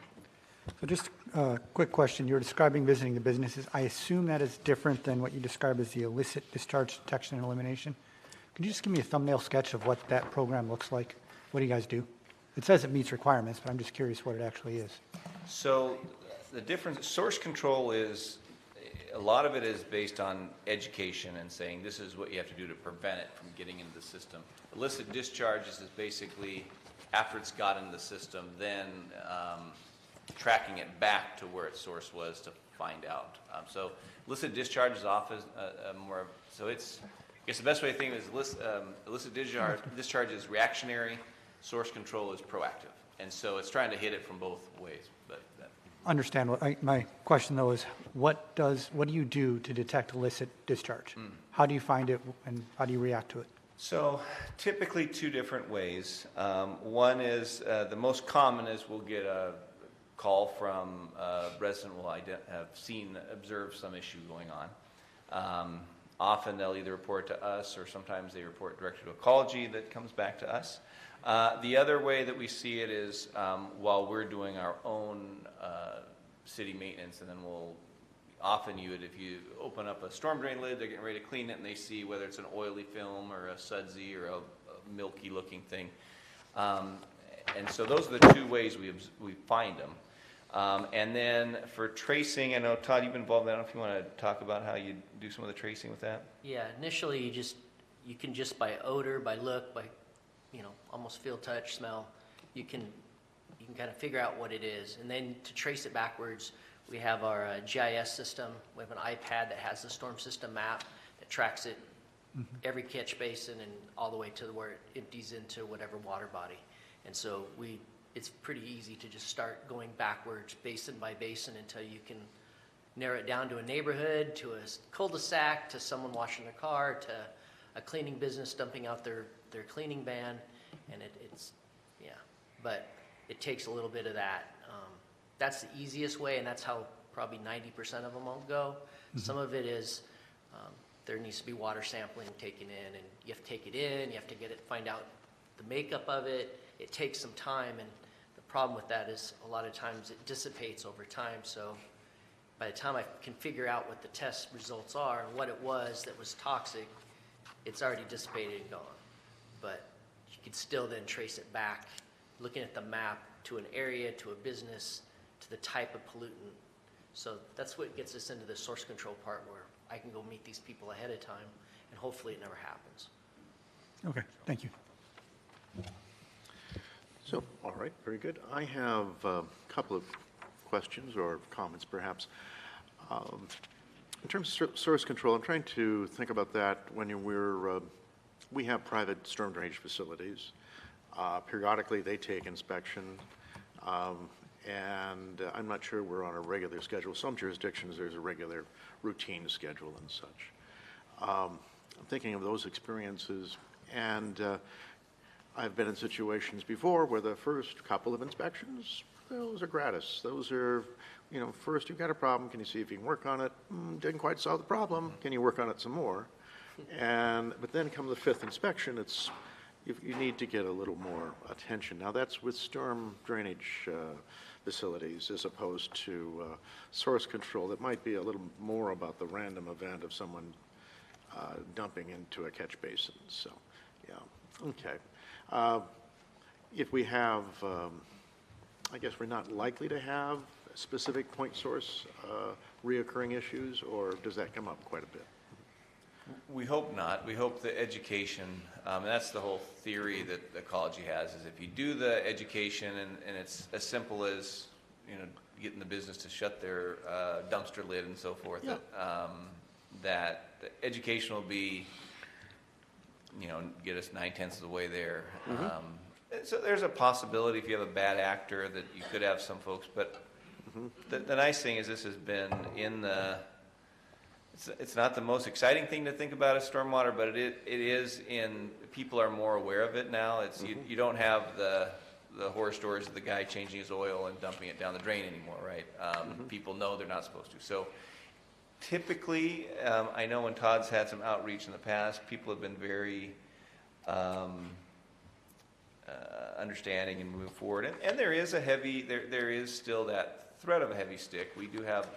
So just a quick question. You're describing visiting the businesses. I assume that is different than what you describe as the illicit discharge detection and elimination. Could you just give me a thumbnail sketch of what that program looks like? What do you guys do? It says it meets requirements, but I'm just curious what it actually is. So the difference, source control is a lot of it is based on education and saying this is what you have to do to prevent it from getting into the system. Illicit discharges is basically after it's got into the system, then tracking it back to where its source was to find out. So illicit discharge is often more, so it's, I guess the best way to think of it is illicit discharge is reactionary, source control is proactive. And so it's trying to hit it from both ways. But Understand what my question though is what do you do to detect illicit discharge? How do you find it and how do you react to it? so typically two different ways. One is, the most common is we'll get a call from a resident will observe some issue going on. Often they'll either report to us or sometimes they report directly to Ecology that comes back to us. The other way that we see it is while we're doing our own city maintenance, and then if you open up a storm drain lid, they're getting ready to clean it, and they see whether it's an oily film or a sudsy or a milky looking thing. And so those are the two ways we find them. And then for tracing, I know, Todd, you've been involved in that. I don't know if you want to talk about how you do some of the tracing with that. Yeah, initially you can just by odor, by look, by almost feel, touch, smell, you can kind of figure out what it is. And then to trace it backwards, we have our GIS system. We have an iPad that has the storm system map that tracks it every catch basin and all the way to where it empties into whatever water body. And so it's pretty easy to just start going backwards basin by basin until you can narrow it down to a neighborhood, to a cul-de-sac, to someone washing their car, to a cleaning business dumping out their cleaning ban. And but it takes a little bit of that. That's the easiest way, and that's how probably 90% of them won't go. Some of it is there needs to be water sampling taken in, and you have to take it in, you have to find out the makeup of it. It takes some time, and the problem with that is a lot of times it dissipates over time. So by the time I can figure out what the test results are and what it was that was toxic, it's already dissipated and gone. But you could still then trace it back, looking at the map, to an area, to a business, to the type of pollutant. So that's what gets us into the source control part, where I can go meet these people ahead of time, and hopefully it never happens. Okay, thank you. So, all right, very good. I have a couple of questions or comments, perhaps. In terms of source control, I'm trying to think about that when we have private storm drainage facilities. Periodically, they take inspection, and I'm not sure we're on a regular schedule. Some jurisdictions, there's a regular routine schedule and such. I'm thinking of those experiences, and I've been in situations before where the first couple of inspections, those are gratis. Those are, first you've got a problem, can you see if you can work on it? Didn't quite solve the problem, can you work on it some more? But then come the fifth inspection, you need to get a little more attention. Now that's with storm drainage facilities as opposed to source control. That might be a little more about the random event of someone dumping into a catch basin. So, yeah, okay. If we have, I guess we're not likely to have specific point source reoccurring issues, or does that come up quite a bit? We hope not. We hope the education, and that's the whole theory that Ecology has, is if you do the education and it's as simple as, getting the business to shut their dumpster lid and so forth, yeah. That the education will be, get us 9/10 of the way there. So there's a possibility if you have a bad actor that you could have some folks, but the nice thing is this has been in it's not the most exciting thing to think about as stormwater, but it is people are more aware of it now. It's you don't have the horror stories of the guy changing his oil and dumping it down the drain anymore, right? People know they're not supposed to. So typically, I know when Todd's had some outreach in the past, people have been very understanding and move forward. And there is there is still that threat of a heavy stick. We do have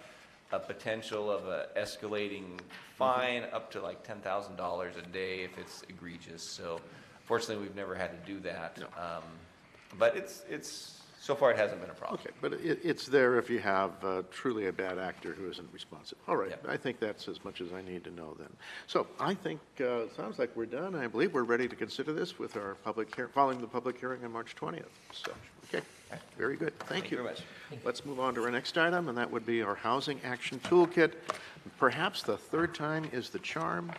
a potential of a escalating fine up to like $10,000 a day if it's egregious. So fortunately, we've never had to do that. No. But it's So far, it hasn't been a problem. Okay, but it's there if you have truly a bad actor who isn't responsive. All right, Yep. I think that's as much as I need to know then. So I think, it sounds like we're done. I believe we're ready to consider this with our following the public hearing on March 20th. So, okay, very good. Thank you. Very much. Let's move on to our next item, and that would be our Housing Action Toolkit. Perhaps the third time is the charm.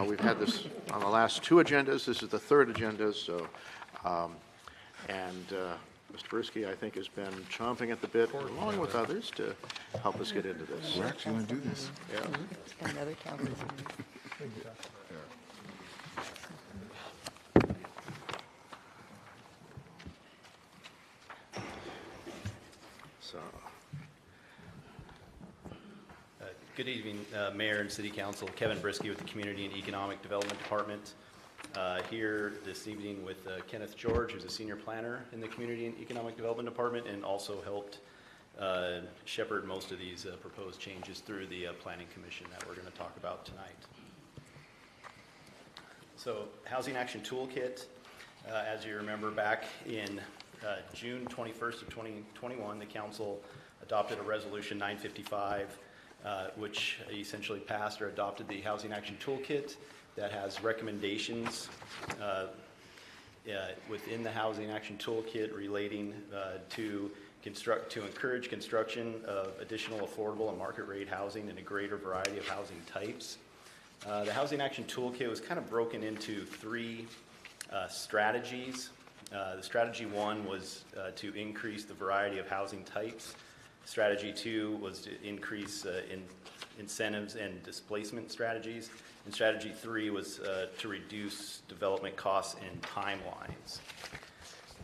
We've had this on the last two agendas. This is the third agenda, so, Mr. Brisky, I think, has been chomping at the bit, along with others, to help us get into this. We're actually going to do this. Yeah. Another council meeting. So, Good evening, Mayor and City Council. Kevin Brisky with the Community and Economic Development Department. Here this evening with Kenneth George, who's a senior planner in the Community and Economic Development Department and also helped shepherd most of these proposed changes through the Planning Commission that we're going to talk about tonight. So, Housing Action Toolkit, as you remember, back in June 21st of 2021, the Council adopted a Resolution 955, which essentially passed or adopted the Housing Action Toolkit that has recommendations within the Housing Action Toolkit relating to encourage construction of additional affordable and market rate housing in a greater variety of housing types. The Housing Action Toolkit was kind of broken into three strategies. The strategy one was to increase the variety of housing types. Strategy two was to increase incentives and displacement strategies. And strategy three was to reduce development costs and timelines.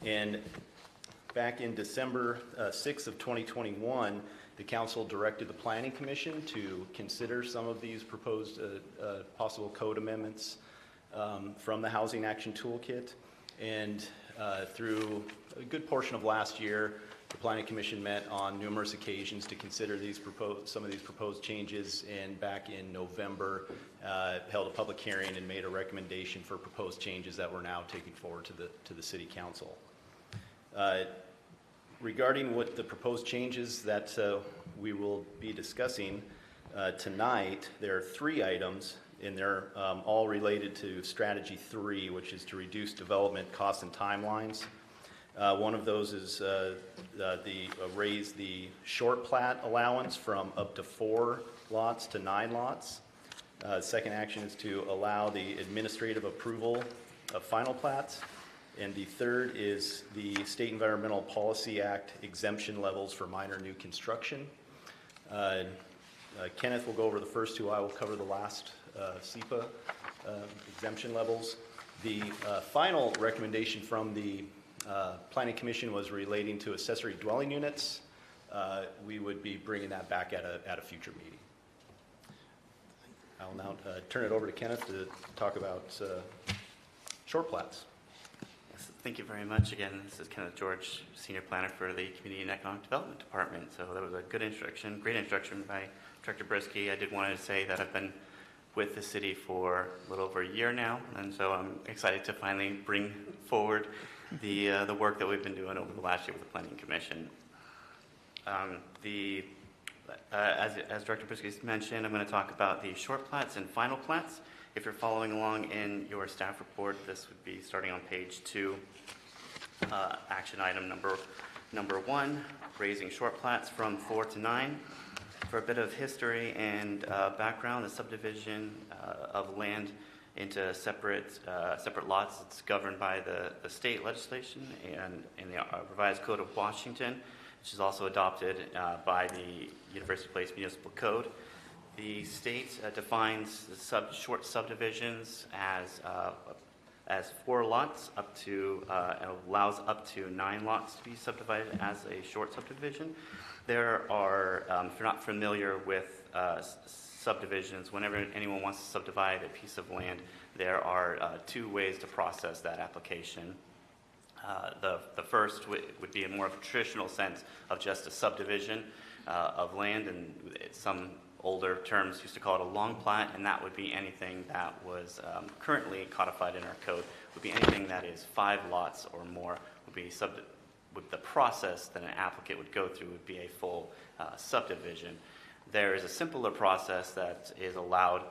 And back in December 6th of 2021, the Council directed the Planning Commission to consider some of these proposed possible code amendments from the Housing Action Toolkit. And through a good portion of last year, the Planning Commission met on numerous occasions to consider some of these proposed changes, and back in November held a public hearing and made a recommendation for proposed changes that we're now taking forward to the City Council. Regarding what the proposed changes that we will be discussing tonight, there are three items, and they're all related to Strategy 3, which is to reduce development costs and timelines. One of those is raise the short plat allowance from up to 4 lots to 9 lots. Second action is to allow the administrative approval of final plats. And the third is the State Environmental Policy Act exemption levels for minor new construction. Kenneth will go over the first two. I will cover the last SEPA exemption levels. The final recommendation from the Planning Commission was relating to accessory dwelling units. We would be bringing that back at a future meeting. I'll now turn it over to Kenneth to talk about short plats. Yes, thank you very much. Again, this is Kenneth George, Senior Planner for the Community and Economic Development Department. So that was a good introduction, great introduction by Director Brisky. I did want to say that I've been with the city for a little over a year now, and so I'm excited to finally bring forward the work that we've been doing over the last year with the Planning Commission. As Director Brisky mentioned, I'm going to talk about the short plats and final plats. If you're following along in your staff report, this would be starting on page 2. Action item number 1, raising short plats from 4 to 9. For a bit of history and background, the subdivision of land into separate lots, it's governed by the state legislation and in the revised Code of Washington, which is also adopted by the University Place Municipal Code. The state defines the short subdivisions as 4 lots up to and allows up to 9 lots to be subdivided as a short subdivision. There are, if you're not familiar with subdivisions, whenever anyone wants to subdivide a piece of land, there are 2 ways to process that application. The first would be in more of a traditional sense of just a subdivision of land, and some older terms used to call it a long plat, and that would be anything that was currently codified in our code, would be anything that is 5 lots or more would be the process that an applicant would go through would be a full subdivision. There is a simpler process that is allowed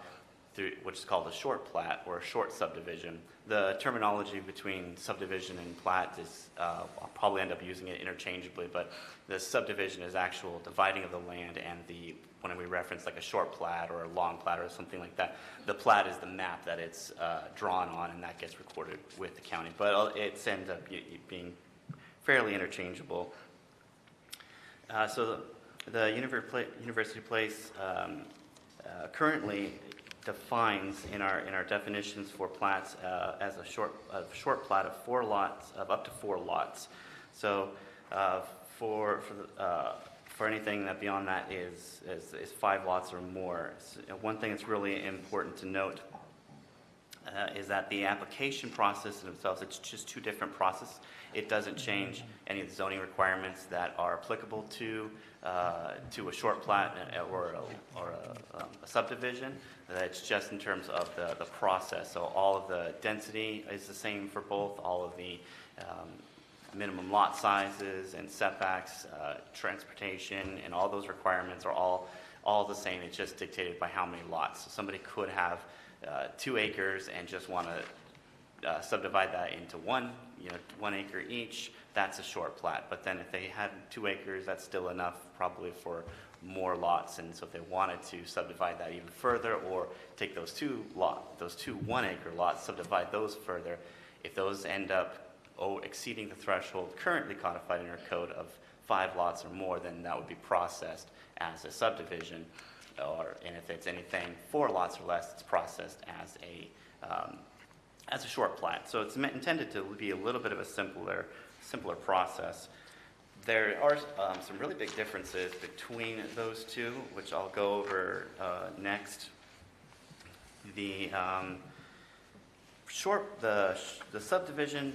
through, which is called a short plat or a short subdivision. The terminology between subdivision and plat is, I'll probably end up using it interchangeably, but the subdivision is actual dividing of the land, and when we reference like a short plat or a long plat or something like that, the plat is the map that it's drawn on, and that gets recorded with the county. But it ends up being fairly interchangeable. So the University Place currently defines in our definitions for plats as a short plat of 4 lots, of up to 4 lots. So for anything that beyond that is 5 lots or more. So one thing that's really important to note is that the application process in itself, it's just 2 different processes. It doesn't change any of the zoning requirements that are applicable to a short plat or a subdivision. It's just in terms of the process. So all of the density is the same for both. All of the minimum lot sizes and setbacks, transportation, and all those requirements are all the same. It's just dictated by how many lots. So somebody could have 2 acres and just want to subdivide that into 1 acre each. That's a short plat. But then if they had 2 acres, that's still enough probably for more lots. And so if they wanted to subdivide that even further, or take those 2 1-acre lots, subdivide those further, if those end up exceeding the threshold currently codified in our code of 5 lots or more, then that would be processed as a subdivision. And if it's anything 4 lots or less, it's processed as a short plat. So it's intended to be a little bit of a simpler process. There are some really big differences between those 2, which I'll go over next. The short subdivision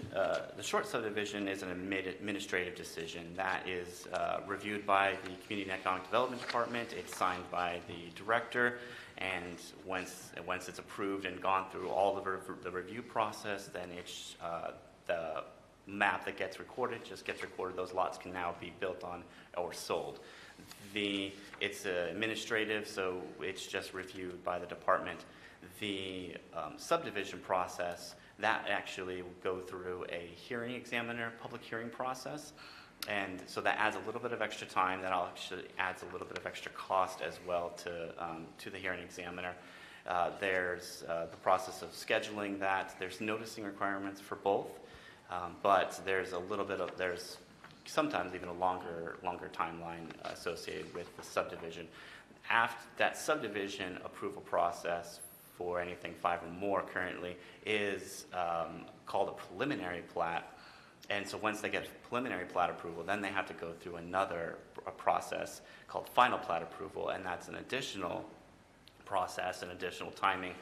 is an administrative decision that is reviewed by the Community and Economic Development Department. It's signed by the director, and once it's approved and gone through all the review process, then it's the map that gets recorded just gets recorded. Those lots can now be built on or sold. It's administrative, so it's just reviewed by the department. The subdivision process, that actually will go through a hearing examiner, public hearing process. And so that adds a little bit of extra time. That actually adds a little bit of extra cost as well to the hearing examiner. There's the process of scheduling that. There's noticing requirements for both, but there's sometimes even a longer timeline associated with the subdivision. After that subdivision approval process for anything 5 or more currently is called a preliminary plat. And so once they get preliminary plat approval, then they have to go through another process called final plat approval, and that's an additional process and additional timing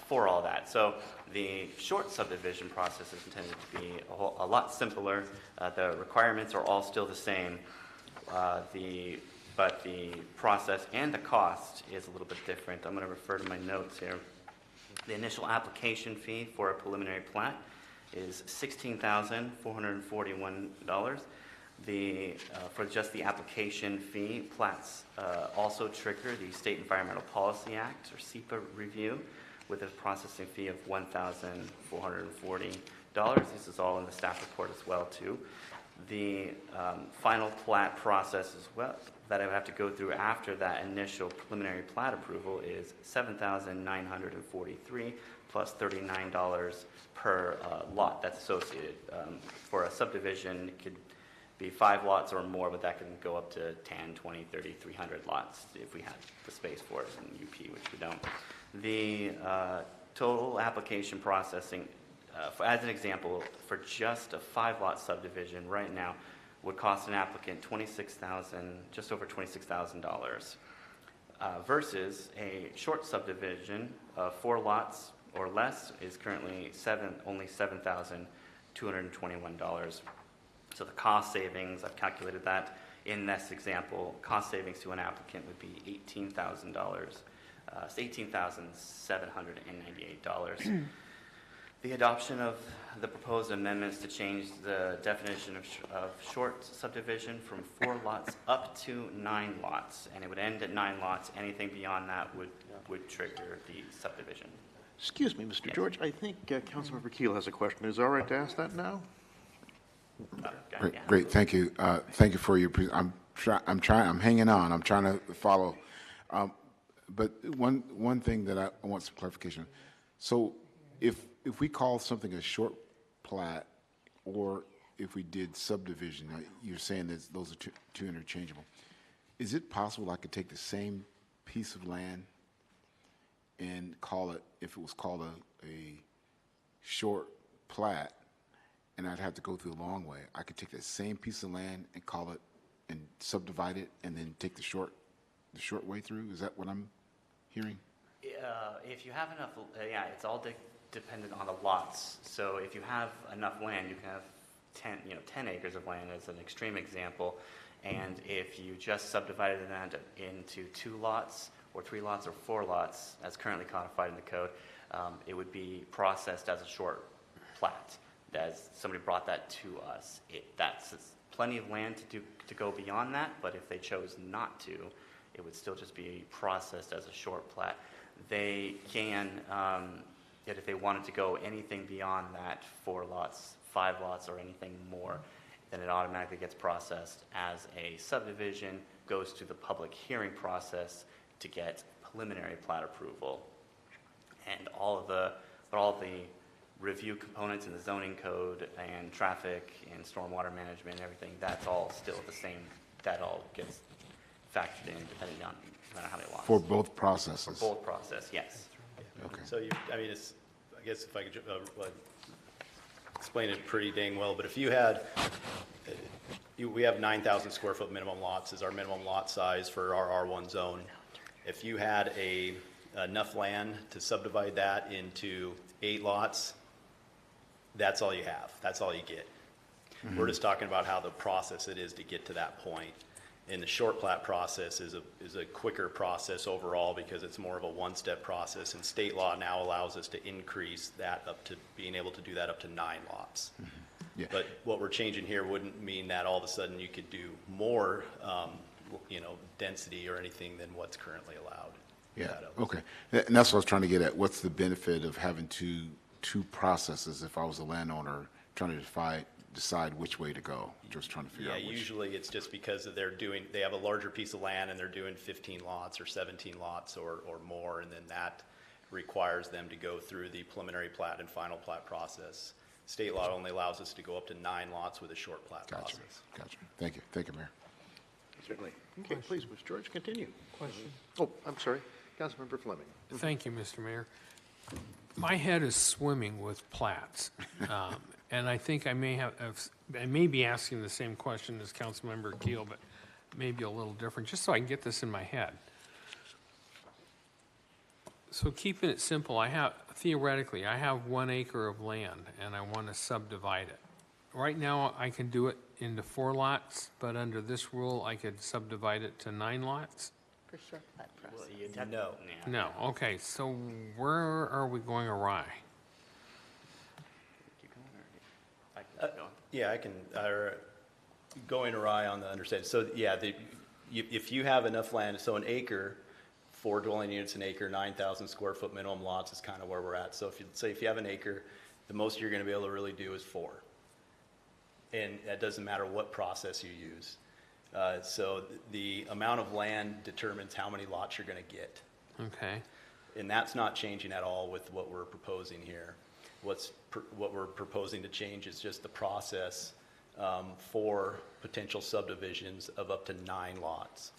for all that. So the short subdivision process is intended to be a lot simpler. The requirements are all still the same, but the process and the cost is a little bit different. I'm going to refer to my notes here. The initial application fee for a preliminary plat is $16,441. For just the application fee, plats also trigger the State Environmental Policy Act, or SEPA review, with a processing fee of $1,440. This is all in the staff report as well, too. The final plat process as well that I would have to go through after that initial preliminary plat approval is $7,943 plus $39 per lot that's associated. For a subdivision, it could be 5 lots or more, but that can go up to 10, 20, 30, 300 lots if we had the space for it in UP, which we don't. The total application processing, as an example, for just a 5-lot subdivision right now would cost an applicant just over $26,000, versus a short subdivision of 4 lots or less is currently only $7,221. So the cost savings, I've calculated that in this example, cost savings to an applicant would be $18,000. It's $18,798. The adoption of the proposed amendments to change the definition of short subdivision from 4 lots up to 9 lots, and it would end at 9 lots. Anything beyond that would trigger the subdivision. Excuse me, Mr. George, I think Councilmember Keel has a question. Is it all right to ask that now? Great, thank you. Thank you for your, I'm hanging on, I'm trying to follow. But one thing that I want some clarification. So if we call something a short plat, or if we did subdivision, you're saying that those are two interchangeable. Is it possible I could take the same piece of land and call it, if it was called a short plat, and I'd have to go through the long way, I could take that same piece of land and call it, and subdivide it, and then take the short way through? Is that what I'm hearing? If you have enough, yeah, it's all dependent on the lots. So if you have enough land, you can have 10 acres of land as an extreme example. And if you just subdivided the land into 2 lots or 3 lots or 4 lots, as currently codified in the code, it would be processed as a short plat. As somebody brought that to us, that's plenty of land to go beyond that, but if they chose not to, it would still just be processed as a short plat. They can, if they wanted to go anything beyond that, 4 lots, 5 lots, or anything more, then it automatically gets processed as a subdivision, goes through the public hearing process to get preliminary plat approval. And all the review components in the zoning code and traffic and stormwater management and everything, that's all still the same. That all gets factored in depending on no matter how many lots. For both processes? For both process, yes. Okay. So I mean, I guess if I could explain it pretty dang well, but if you had, we have 9,000 square foot minimum lots is our minimum lot size for our R1 zone. If you had enough land to subdivide that into 8 lots, that's all you have. That's all you get. Mm-hmm. We're just talking about how the process it is to get to that point. And the short plat process is a quicker process overall because it's more of a one-step process, and state law now allows us to increase that up to being able to do that up to 9 lots. Mm-hmm. Yeah. But what we're changing here wouldn't mean that all of a sudden you could do more, density or anything than what's currently allowed. Yeah, okay. And that's what I was trying to get at. What's the benefit of having two processes if I was a landowner trying to decide which way to go? Just trying to figure out which. Yeah, usually it's just because they have a larger piece of land and they're doing 15 lots or 17 lots or more, and then that requires them to go through the preliminary plat and final plat process. State law only allows us to go up to 9 lots with a short plat process. Gotcha. Thank you, Mayor. Certainly. Okay, please, Mr. George, continue. Question. Oh, I'm sorry. Councilmember Fleming. Thank you, Mr. Mayor. My head is swimming with plats, and I think I may be asking the same question as Councilmember Keel, but maybe a little different, just so I can get this in my head. So keeping it simple, theoretically, I have 1 acre of land, and I want to subdivide it. Right now, I can do it into 4 lots, but under this rule, I could subdivide it to 9 lots? For short plat process. No. No, okay, so where are we going awry? Keep going, or I can keep going. Yeah, I can, going awry on the understanding. So yeah, if you have enough land, so an acre, 4 dwelling units an acre, 9,000 square foot minimum lots is kind of where we're at. So if you have an acre, the most you're going to be able to really do is 4. And that doesn't matter what process you use. So the amount of land determines how many lots you're going to get. Okay. And that's not changing at all with what we're proposing here. What we're proposing to change is just the process for potential subdivisions of up to 9 lots.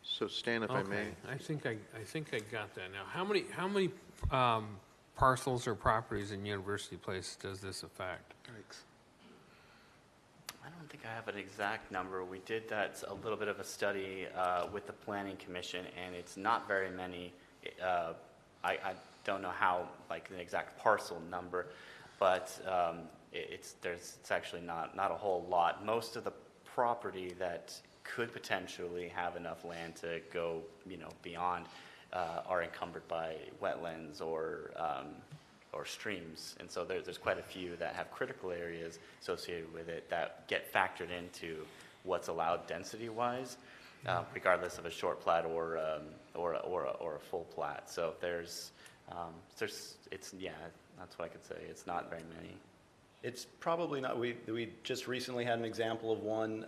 So Stan, if I may. I think I got that now. How many parcels or properties in University Place does this affect? Thanks. I don't think I have an exact number. We did that a little bit of a study with the Planning Commission, and it's not very many. I don't know how, like, an exact parcel number, but it's actually not a whole lot. Most of the property that could potentially have enough land to go, beyond, are encumbered by wetlands or or streams. And so there's quite a few that have critical areas associated with it that get factored into what's allowed density-wise, regardless of a short plat or a full plat. So yeah, that's what I could say. It's not very many. It's probably not. We just recently had an example of one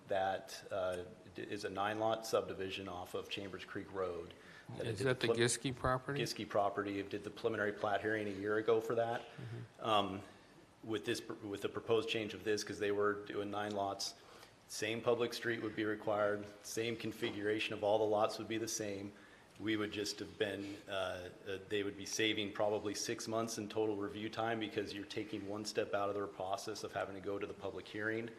that is a 9-lot subdivision off of Chambers Creek Road. Is that the Giske property? Giske property. Did the preliminary plat hearing a year ago for that. With the proposed change of this, because they were doing 9 lots, same public street would be required, same configuration of all the lots would be the same. We would just have been, they would be saving probably 6 months in total review time, because you're taking one step out of their process of having to go to the public hearing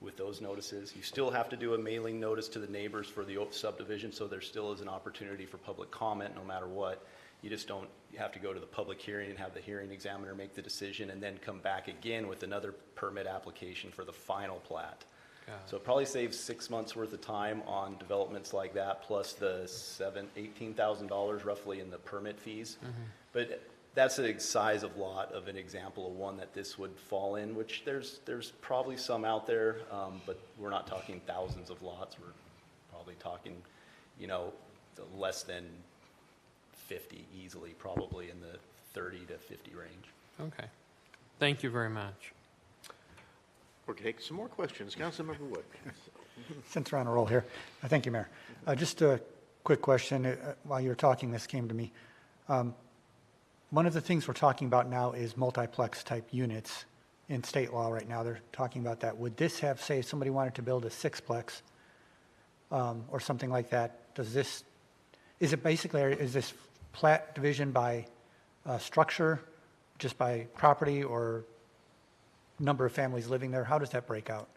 with those notices. You still have to do a mailing notice to the neighbors for the subdivision, so there still is an opportunity for public comment no matter what. You just don't have to go to the public hearing and have the hearing examiner make the decision and then come back again with another permit application for the final plat. So it probably saves 6 months worth of time on developments like that, plus the $18,000 roughly in the permit fees. But that's the size of lot of an example of one that this would fall in, which there's probably some out there, but we're not talking thousands of lots. We're probably talking, less than 50 easily, probably in the 30 to 50 range. Okay. Thank you very much. We're going to take some more questions. Councilmember Wood. Since we're on a roll here, thank you, Mayor. Just a quick question. While you were talking, this came to me. One of the things we're talking about now is multiplex type units in state law right now. They're talking about that. Would this have, say, if somebody wanted to build a 6-plex or something like that, is it basically, is this plat division by structure, just by property, or number of families living there? How does that break out?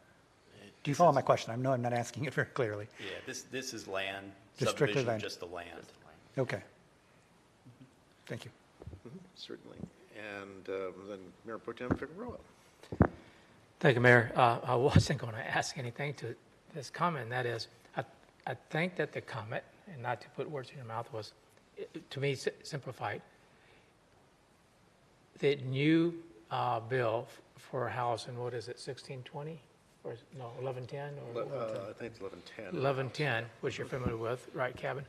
Do you follow my question? I know I'm not asking it very clearly. Yeah, this is land, Just strictly subdivision, land. just the land. Okay. Thank you. Certainly. And then Mayor Pro Tem Figueroa. Thank you, Mayor. I wasn't going to ask anything to this comment, and that is, I think that the comment, and not to put words in your mouth, was, to me, simplified. The new bill for a house in, what is it, 1620? Or, no, 1110? Or I think it's 1110. 1110, which you're familiar with, right, Kevin?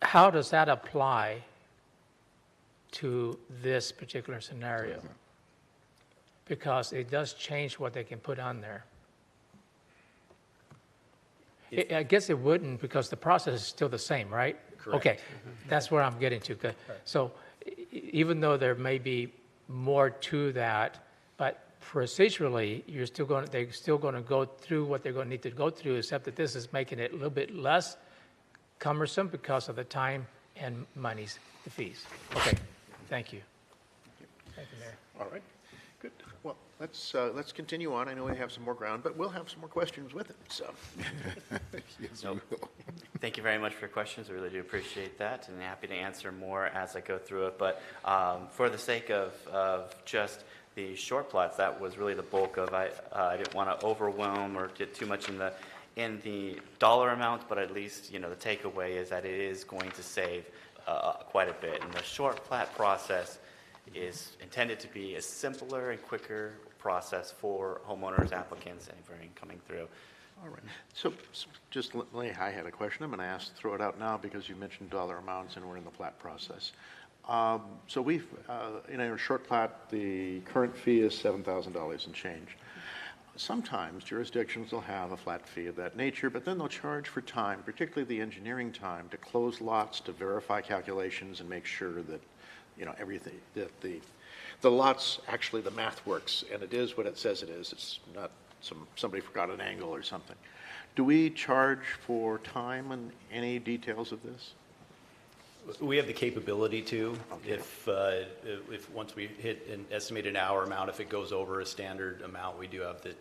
How does that apply to this particular scenario? Because it does change what they can put on there. I guess it wouldn't, because the process is still the same, right? Correct. Okay, that's where I'm getting to. Good. So even though there may be more to that, but procedurally, they're still going to go through what they're going to need to go through, except that this is making it a little bit less cumbersome because of the time and monies, the fees. Okay, thank you. Thank you, Mayor. All right. Good. Well, let's continue on. I know we have some more ground, but we'll have some more questions with it. So, Yes, Nope. we will. Thank you very much for your questions. I really do appreciate that, and happy to answer more as I go through it. But for the sake of just the short plots, that was really the bulk of. I didn't want to overwhelm or get too much in the dollar amount, but at least the takeaway is that it is going to save quite a bit. And the short plat process is intended to be a simpler and quicker process for homeowners, applicants, and everything coming through. all right. So just I had a question. I'm going to throw it out now because you mentioned dollar amounts and we're in the plat process. So we've, in our short plat, the current fee is $7,000 and change. Sometimes jurisdictions will have a flat fee of that nature, but then they'll charge for time, particularly the engineering time, to close lots, to verify calculations and make sure that, everything, that the lots, actually the math works and it is what it says it is. It's not somebody forgot an angle or something. Do we charge for time and any details of this? We have the capability to, Okay. if once we hit an estimated hour amount, if it goes over a standard amount, we do have the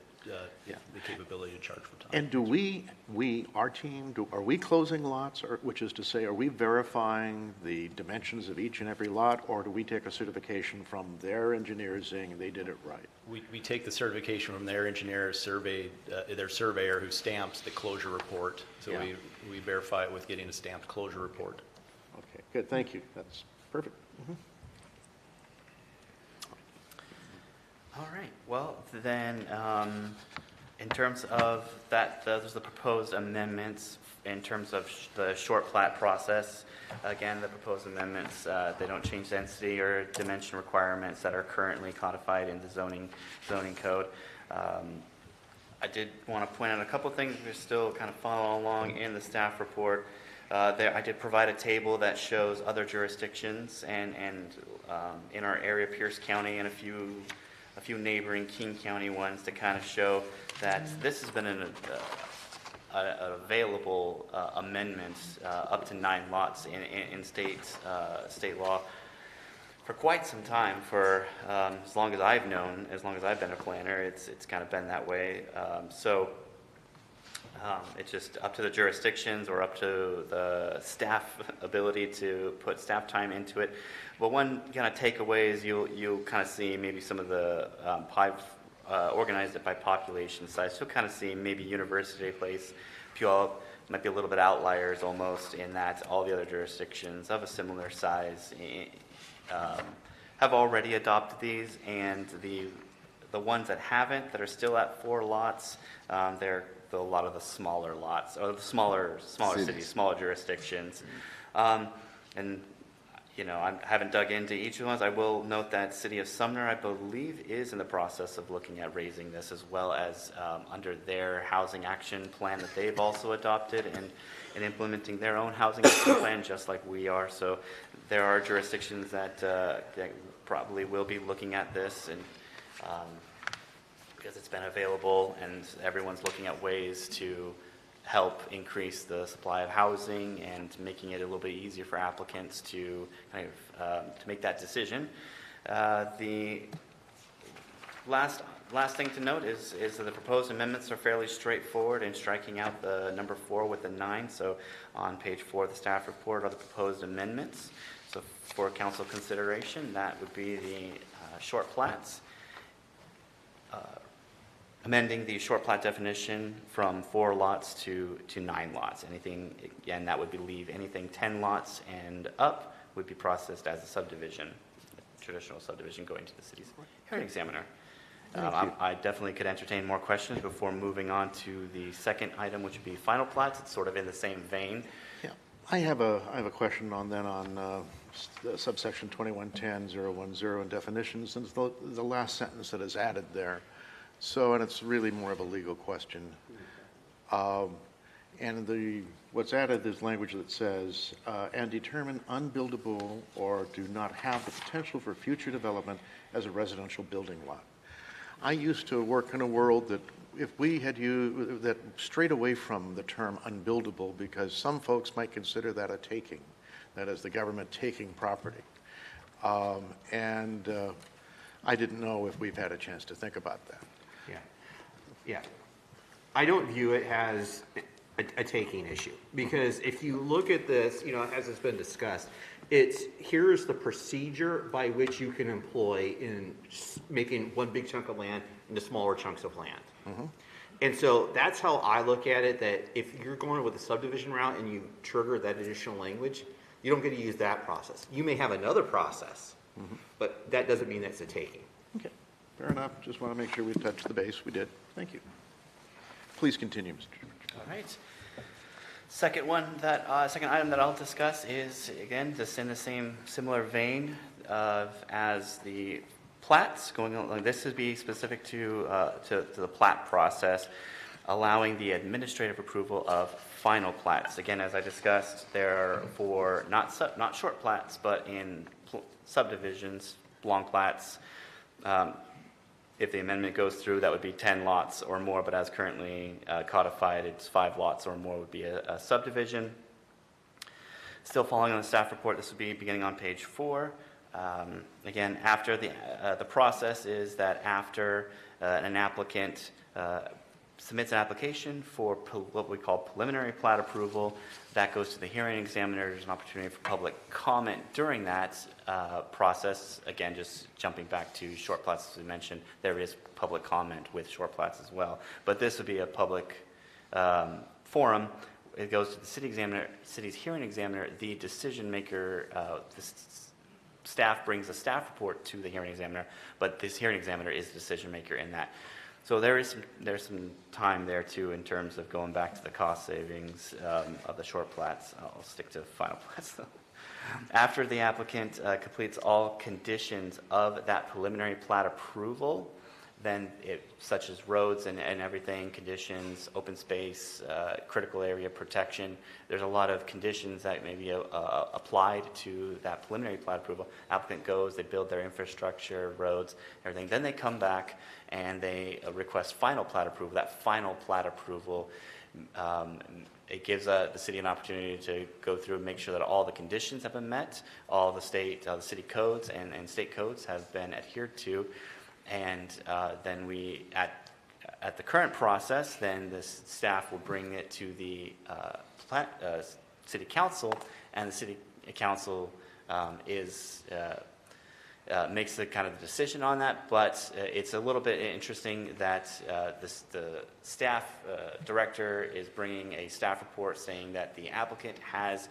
capability to charge for time. And do our team, are we closing lots, or, which is to say, are we verifying the dimensions of each and every lot, or do we take a certification from their engineers saying they did it right? We take the certification from their engineer, their surveyor who stamps the closure report. So Yeah. we verify it with getting a stamped closure report. Okay, good, thank you. That's perfect. All right, well, then, in terms of that, those are the proposed amendments. In terms of the short plat process, again, the proposed amendments, they don't change density or dimension requirements that are currently codified in the zoning code. I did want to point out a couple of things we're still kind of following along in the staff report. I did provide a table that shows other jurisdictions and in our area, Pierce County, and a few neighboring King County ones to kind of show that this has been an available amendment up to 9 lots in state law for quite some time. For as long as I've known, as long as I've been a planner, it's kind of been that way. It's just up to the jurisdictions or up to the staff ability to put staff time into it. But one kind of takeaway is you'll kind of see maybe some of the organized it by population size. You'll kind of see maybe University Place, Puyallup might be a little bit outliers almost in that all the other jurisdictions of a similar size have already adopted these, and the ones that haven't, that are still at 4 lots, they're a lot of the smaller lots, or the smaller cities, smaller jurisdictions. And, you know, I haven't dug into each of the ones. I will note that City of Sumner, I believe, is in the process of looking at raising this, as well as under their housing action plan that they've also adopted, and implementing their own housing action plan, just like we are. So there are jurisdictions that probably will be looking at this, and because it's been available, and everyone's looking at ways to help increase the supply of housing and making it a little bit easier for applicants to kind of to make that decision. The last thing to note is that the proposed amendments are fairly straightforward in striking out the number 4 with the 9. So on page 4 of the staff report are the proposed amendments. So for council consideration, that would be the short plats. Amending the short plat definition from 4 lots to 9 lots. Anything, again, that would leave anything 10 lots and up would be processed as a subdivision, a traditional subdivision going to the city's hearing examiner. I definitely could entertain more questions before moving on to the second item, which would be final plats. It's sort of in the same vein. Yeah, I have a question on subsection 2110.010 and definitions, and the last sentence that is added there. So, and it's really more of a legal question. And what's added is language that says, and determine unbuildable or do not have the potential for future development as a residential building lot. I used to work in a world that if we had used that straight away from the term unbuildable, because some folks might consider that a taking, that is the government taking property. And I didn't know if we've had a chance to think about that. Yeah. I don't view it as a taking issue, because if you look at this, you know, as it's been discussed, here's the procedure by which you can employ in making one big chunk of land into smaller chunks of land. Mm-hmm. And so that's how I look at it, that if you're going with a subdivision route and you trigger that additional language, you don't get to use that process. You may have another process, mm-hmm. but that doesn't mean that's a taking. Okay. Fair enough. Just want to make sure we touched the base. We did. Thank you. Please continue, Mr. Chairman. All right. Second item that I'll discuss is, again, just in the similar vein as the plats going on. This would be specific to the plat process, allowing the administrative approval of final plats. Again, as I discussed, they're for not short plats, but in subdivisions, long plats. If the amendment goes through, that would be 10 lots or more, but as currently codified, it's 5 lots or more would be a subdivision. Still following on the staff report, this would be beginning on page 4. Again, after the process is that after an applicant submits an application for what we call preliminary plat approval, that goes to the hearing examiner. There's an opportunity for public comment during that process. Again, just jumping back to short plats, as we mentioned, there is public comment with short plats as well. But this would be a public forum. It goes to the city's hearing examiner, the decision maker, staff brings a staff report to the hearing examiner, but this hearing examiner is the decision maker in that. So there's some time there too in terms of going back to the cost savings of the short plats. I'll stick to final plats though. After the applicant completes all conditions of that preliminary plat approval, then such as roads and everything, conditions, open space, critical area protection, there's a lot of conditions that may be applied to that preliminary plat approval. Applicant goes, they build their infrastructure, roads, everything. Then they come back and they request final plat approval. That final plat approval, it gives the city an opportunity to go through and make sure that all the conditions have been met, all the city codes and state codes have been adhered to. And then we, at the current process, then the staff will bring it to the city council, and the city council makes the kind of decision on that. But it's a little bit interesting that the staff director is bringing a staff report saying that the applicant has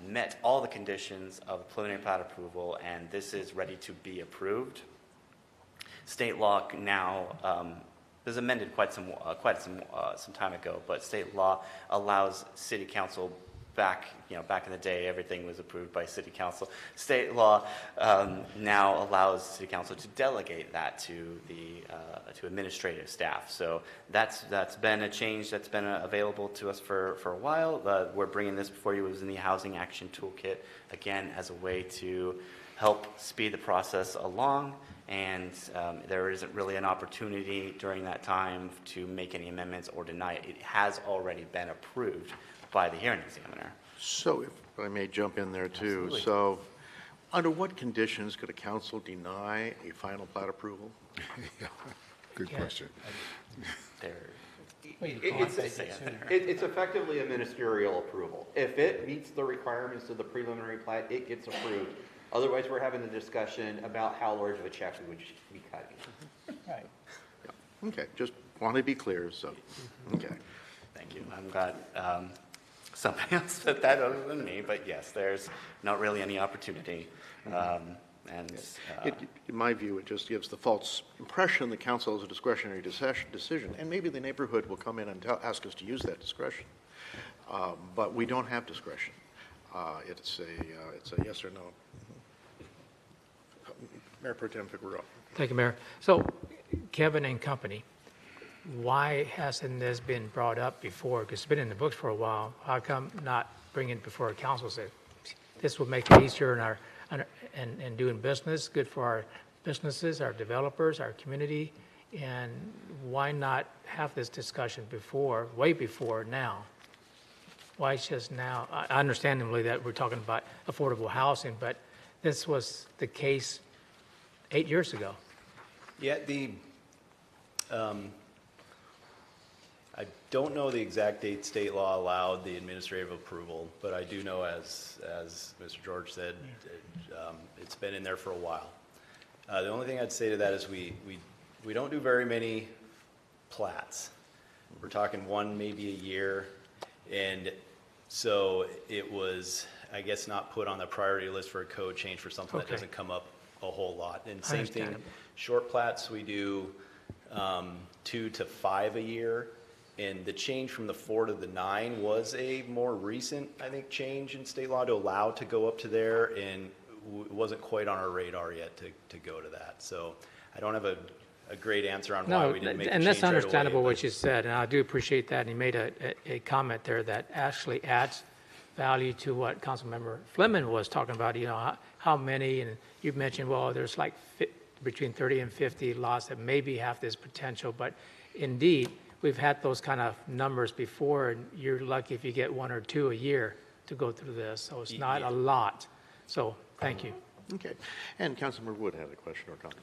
met all the conditions of the preliminary plat approval, and this is ready to be approved. State law now was amended quite some time ago, but state law allows city council back in the day, everything was approved by city council. State law now allows city council to delegate that to to administrative staff. So that's been a change that's been available to us for a while. We're bringing this before you. It was in the Housing Action Toolkit, again, as a way to help speed the process along. And there isn't really an opportunity during that time to make any amendments or deny it. It has already been approved by the hearing examiner. So if I may jump in there too. Absolutely. So under what conditions could a council deny a final plat approval? Good question. It's effectively a ministerial approval. If it meets the requirements of the preliminary plat, it gets approved. Otherwise, we're having a discussion about how large of a check we would be cutting. Right. Yeah. Okay, just want to be clear, so, okay. Thank you. I'm glad somebody else said that other than me, but yes, there's not really any opportunity. In my view, it just gives the false impression the council has a discretionary decision, and maybe the neighborhood will come in and ask us to use that discretion. But we don't have discretion. It's a yes or no. Mayor Pro Tem Figueroa. Thank you, Mayor. So Kevin and company, why hasn't this been brought up before? Because it's been in the books for a while. How come not bring it before a council? Say this will make it easier in doing business, good for our businesses, our developers, our community, and why not have this discussion before, way before now? Why just now? Understandably that we're talking about affordable housing, but this was the case 8 years ago. Yeah, I don't know the exact date state law allowed the administrative approval, but I do know, as Mr. George said, it's been in there for a while. The only thing I'd say to that is we don't do very many plats. We're talking one maybe a year, and so it was, I guess, not put on the priority list for a code change for something that doesn't come up a whole lot. And same thing, short plats, we do 2 to 5 a year. And the change from the 4 to the 9 was a more recent, I think, change in state law to allow to go up to there, and it wasn't quite on our radar yet to go to that. So I don't have a great answer on why we didn't make the change. And that's right understandable away, what you said, and I do appreciate that. And you made a comment there that actually adds value to what Councilmember Fleming was talking about. You know, how many, and you mentioned, well, there's like between 30 and 50 lots that maybe have this potential, but indeed, we've had those kind of numbers before, and you're lucky if you get 1 or 2 a year to go through this, so it's not a lot. So, thank you. Okay. And Councilmember Wood had a question or comment.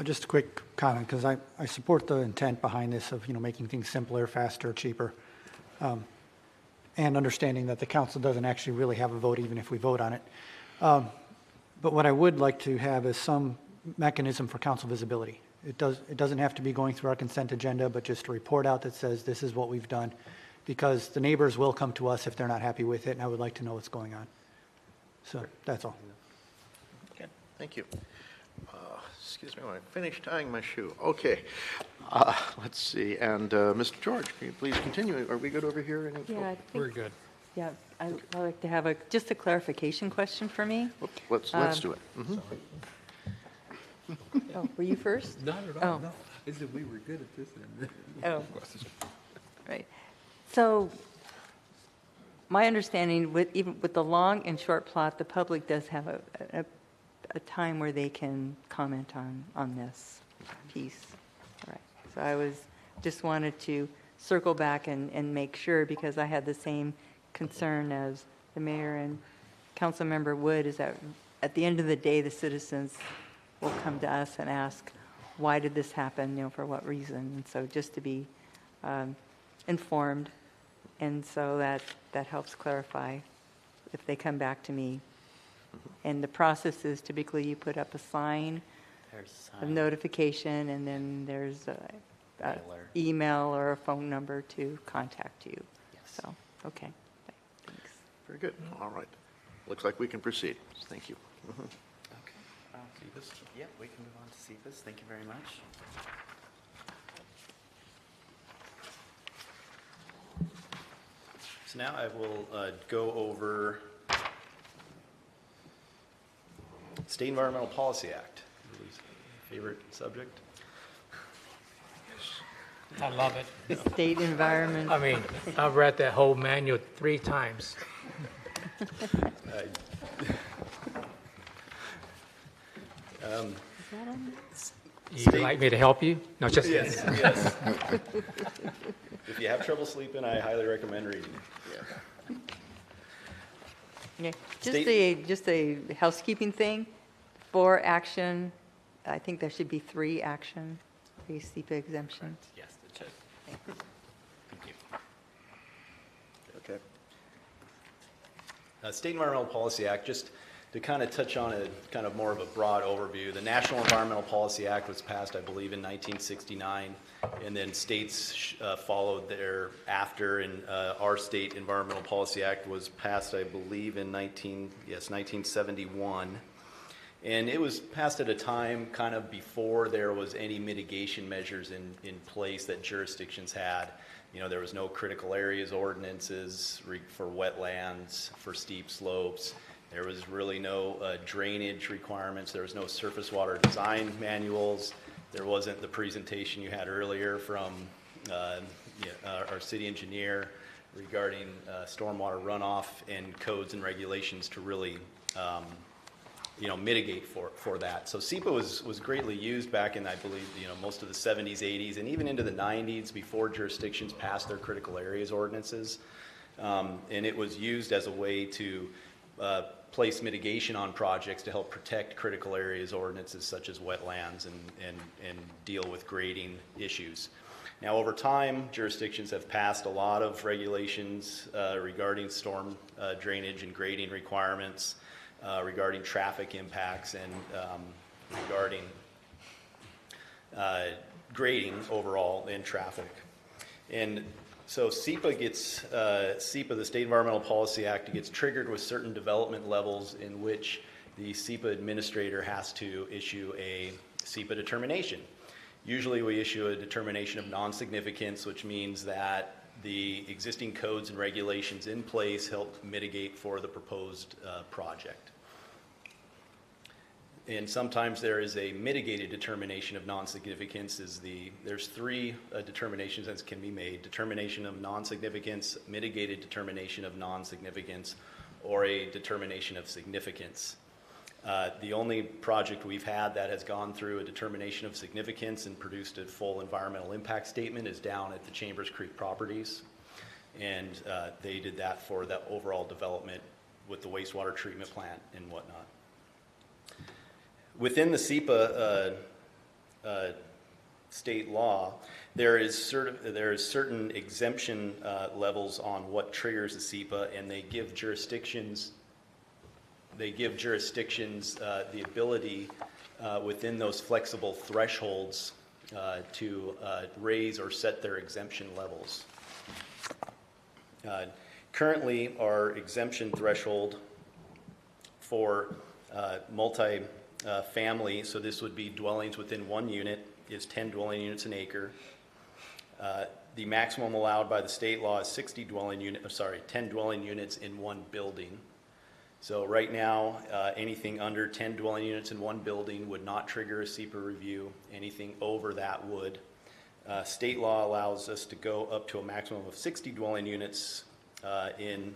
Just a quick comment, because I support the intent behind this of, making things simpler, faster, cheaper, and understanding that the council doesn't actually really have a vote even if we vote on it. But what I would like to have is some mechanism for council visibility. It doesn't have to be going through our consent agenda, but just a report out that says this is what we've done, because the neighbors will come to us if they're not happy with it, and I would like to know what's going on. So that's all. Okay. Thank you. Excuse me, when I finish tying my shoe. Okay. Let's see. And Mr. George, can you please continue? Are we good over here? Yeah, I think, We're good. yeah, I'd like to have just a clarification question for me. Let's do it. Mhm. Oh, were you first? Not at all, no. I said we were good at this end. Oh, right. So my understanding, even with the long and short plot, the public does have a time where they can comment on this piece. All right. So I just wanted to circle back and make sure, because I had the same concern as the mayor and Councilmember Wood, is that at the end of the day, the citizens will come to us and ask, why did this happen, for what reason? And so just to be informed, and so that helps clarify if they come back to me. And the process is typically you put up a sign of notification, and then there's a email or a phone number to contact you. So, okay, thanks. Very good. All right. Looks like we can proceed. Thank you. Mhm. CEPAS? Yeah, we can move on to CEPAS. Thank you very much. So now I will go over State Environmental Policy Act. Everybody's favorite subject. I love it. The state environment. I mean, I've read that whole manual 3 times. You'd like me to help you? No, just yes, yes. If you have trouble sleeping, I highly recommend reading. Okay. State- Just a housekeeping thing. For action, I think there should be 3 action, 3 SEPA exemptions. Yes, it should. Thank you. Okay. State Environmental Policy Act, just to kind of touch on a kind of more of a broad overview. The National Environmental Policy Act was passed, I believe, in 1969, and then states followed thereafter, and our State Environmental Policy Act was passed, I believe, in 1971. And it was passed at a time kind of before there was any mitigation measures in place that jurisdictions had. There was no critical areas ordinances for wetlands, for steep slopes. There was really no drainage requirements. There was no surface water design manuals. There wasn't the presentation you had earlier from our city engineer regarding stormwater runoff and codes and regulations to really mitigate for that. So SEPA was greatly used back in, I believe, most of the 70s, 80s, and even into the 90s before jurisdictions passed their critical areas ordinances. And it was used as a way to place mitigation on projects to help protect critical areas ordinances such as wetlands and deal with grading issues. Now, over time, jurisdictions have passed a lot of regulations regarding storm drainage and grading requirements, regarding traffic impacts, and regarding grading overall in traffic. And so SEPA, the State Environmental Policy Act, gets triggered with certain development levels in which the SEPA administrator has to issue a SEPA determination. Usually we issue a determination of non-significance, which means that the existing codes and regulations in place help mitigate for the proposed project. And sometimes there is a mitigated determination of non-significance. There's 3 determinations that can be made: determination of non-significance, mitigated determination of non-significance, or a determination of significance. The only project we've had that has gone through a determination of significance and produced a full environmental impact statement is down at the Chambers Creek Properties. And they did that for the overall development with the wastewater treatment plant and whatnot. Within the SEPA state law, there is certain exemption levels on what triggers a SEPA, and they give jurisdictions the ability within those flexible thresholds to raise or set their exemption levels. Currently, our exemption threshold for family, so this would be dwellings within one unit, is 10 dwelling units an acre. The maximum allowed by the state law is 10 dwelling units in one building. So right now, anything under 10 dwelling units in one building would not trigger a SEPA review. Anything over that would. State law allows us to go up to a maximum of 60 dwelling units in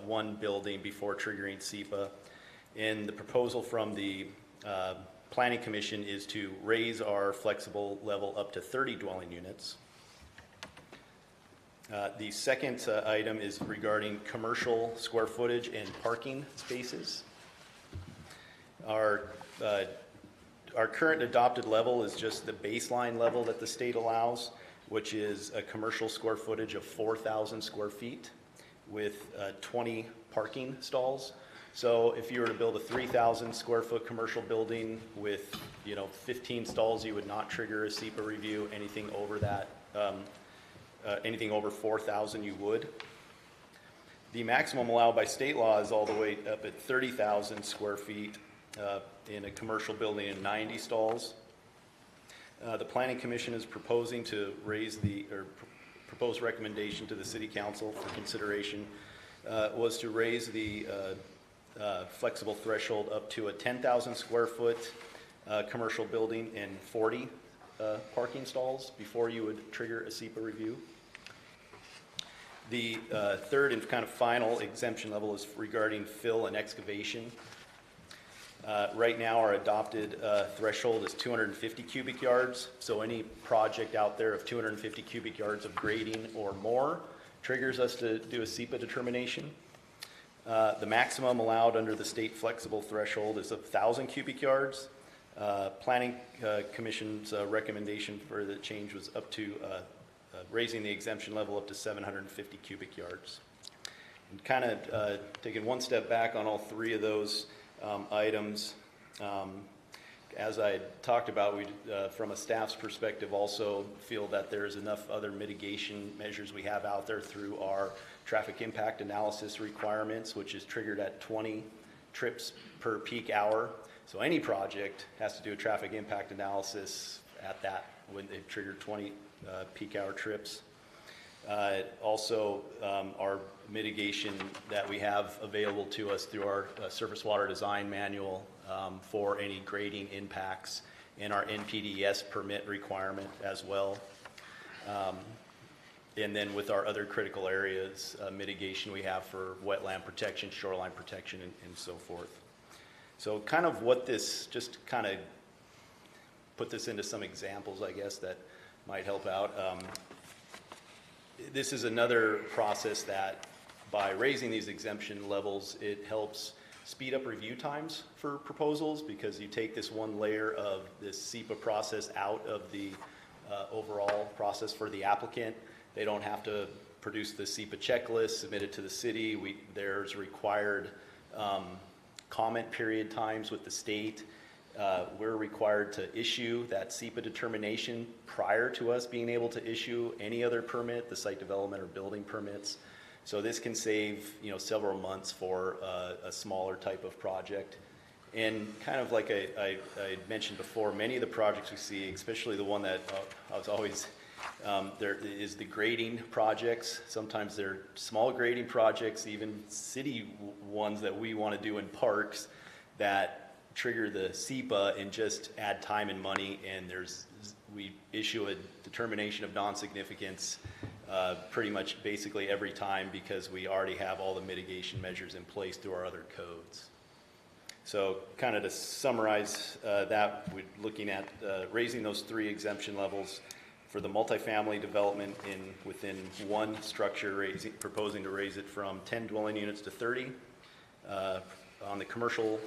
one building before triggering SEPA. And the proposal from the Planning Commission is to raise our flexible level up to 30 dwelling units. The second item is regarding commercial square footage and parking spaces. Our current adopted level is just the baseline level that the state allows, which is a commercial square footage of 4,000 square feet with 20 parking stalls. So if you were to build a 3,000 square foot commercial building with 15 stalls, you would not trigger a SEPA review. Anything over that, anything over 4,000 you would. The maximum allowed by state law is all the way up at 30,000 square feet in a commercial building and 90 stalls. The Planning Commission is proposing to raise proposed recommendation to the City Council for consideration was to raise the flexible threshold up to a 10,000 square foot commercial building and 40 parking stalls before you would trigger a SEPA review. The third and kind of final exemption level is regarding fill and excavation. Right now, our adopted threshold is 250 cubic yards. So any project out there of 250 cubic yards of grading or more triggers us to do a SEPA determination. The maximum allowed under the state flexible threshold is 1,000 cubic yards. Planning Commission's recommendation for the change was up to raising the exemption level up to 750 cubic yards. And kind of taking one step back on all three of those items, as I talked about, we, from a staff's perspective, also feel that there's enough other mitigation measures we have out there through our traffic impact analysis requirements, which is triggered at 20 trips per peak hour. So any project has to do a traffic impact analysis at that when they've triggered 20 peak hour trips. Also, our mitigation that we have available to us through our surface water design manual for any grading impacts and our NPDES permit requirement as well. And then with our other critical areas, mitigation we have for wetland protection, shoreline protection, and so forth. So kind of what this, just kind of put this into some examples, I guess, that might help out. This is another process that by raising these exemption levels, it helps speed up review times for proposals because you take this one layer of this SEPA process out of the overall process for the applicant. They don't have to produce the SEPA checklist, submit it to the city. There's required comment period times with the state. We're required to issue that SEPA determination prior to us being able to issue any other permit, the site development or building permits. So this can save, several months for a smaller type of project. And kind of like I mentioned before, many of the projects we see, especially the one that I was always, there is the grading projects. Sometimes they're small grading projects, even city ones that we want to do in parks that trigger the SEPA and just add time and money, and we issue a determination of non-significance pretty much basically every time because we already have all the mitigation measures in place through our other codes. So kind of to summarize that, we're looking at raising those three exemption levels for the multifamily development within one structure, proposing to raise it from 10 dwelling units to 30. On the commercial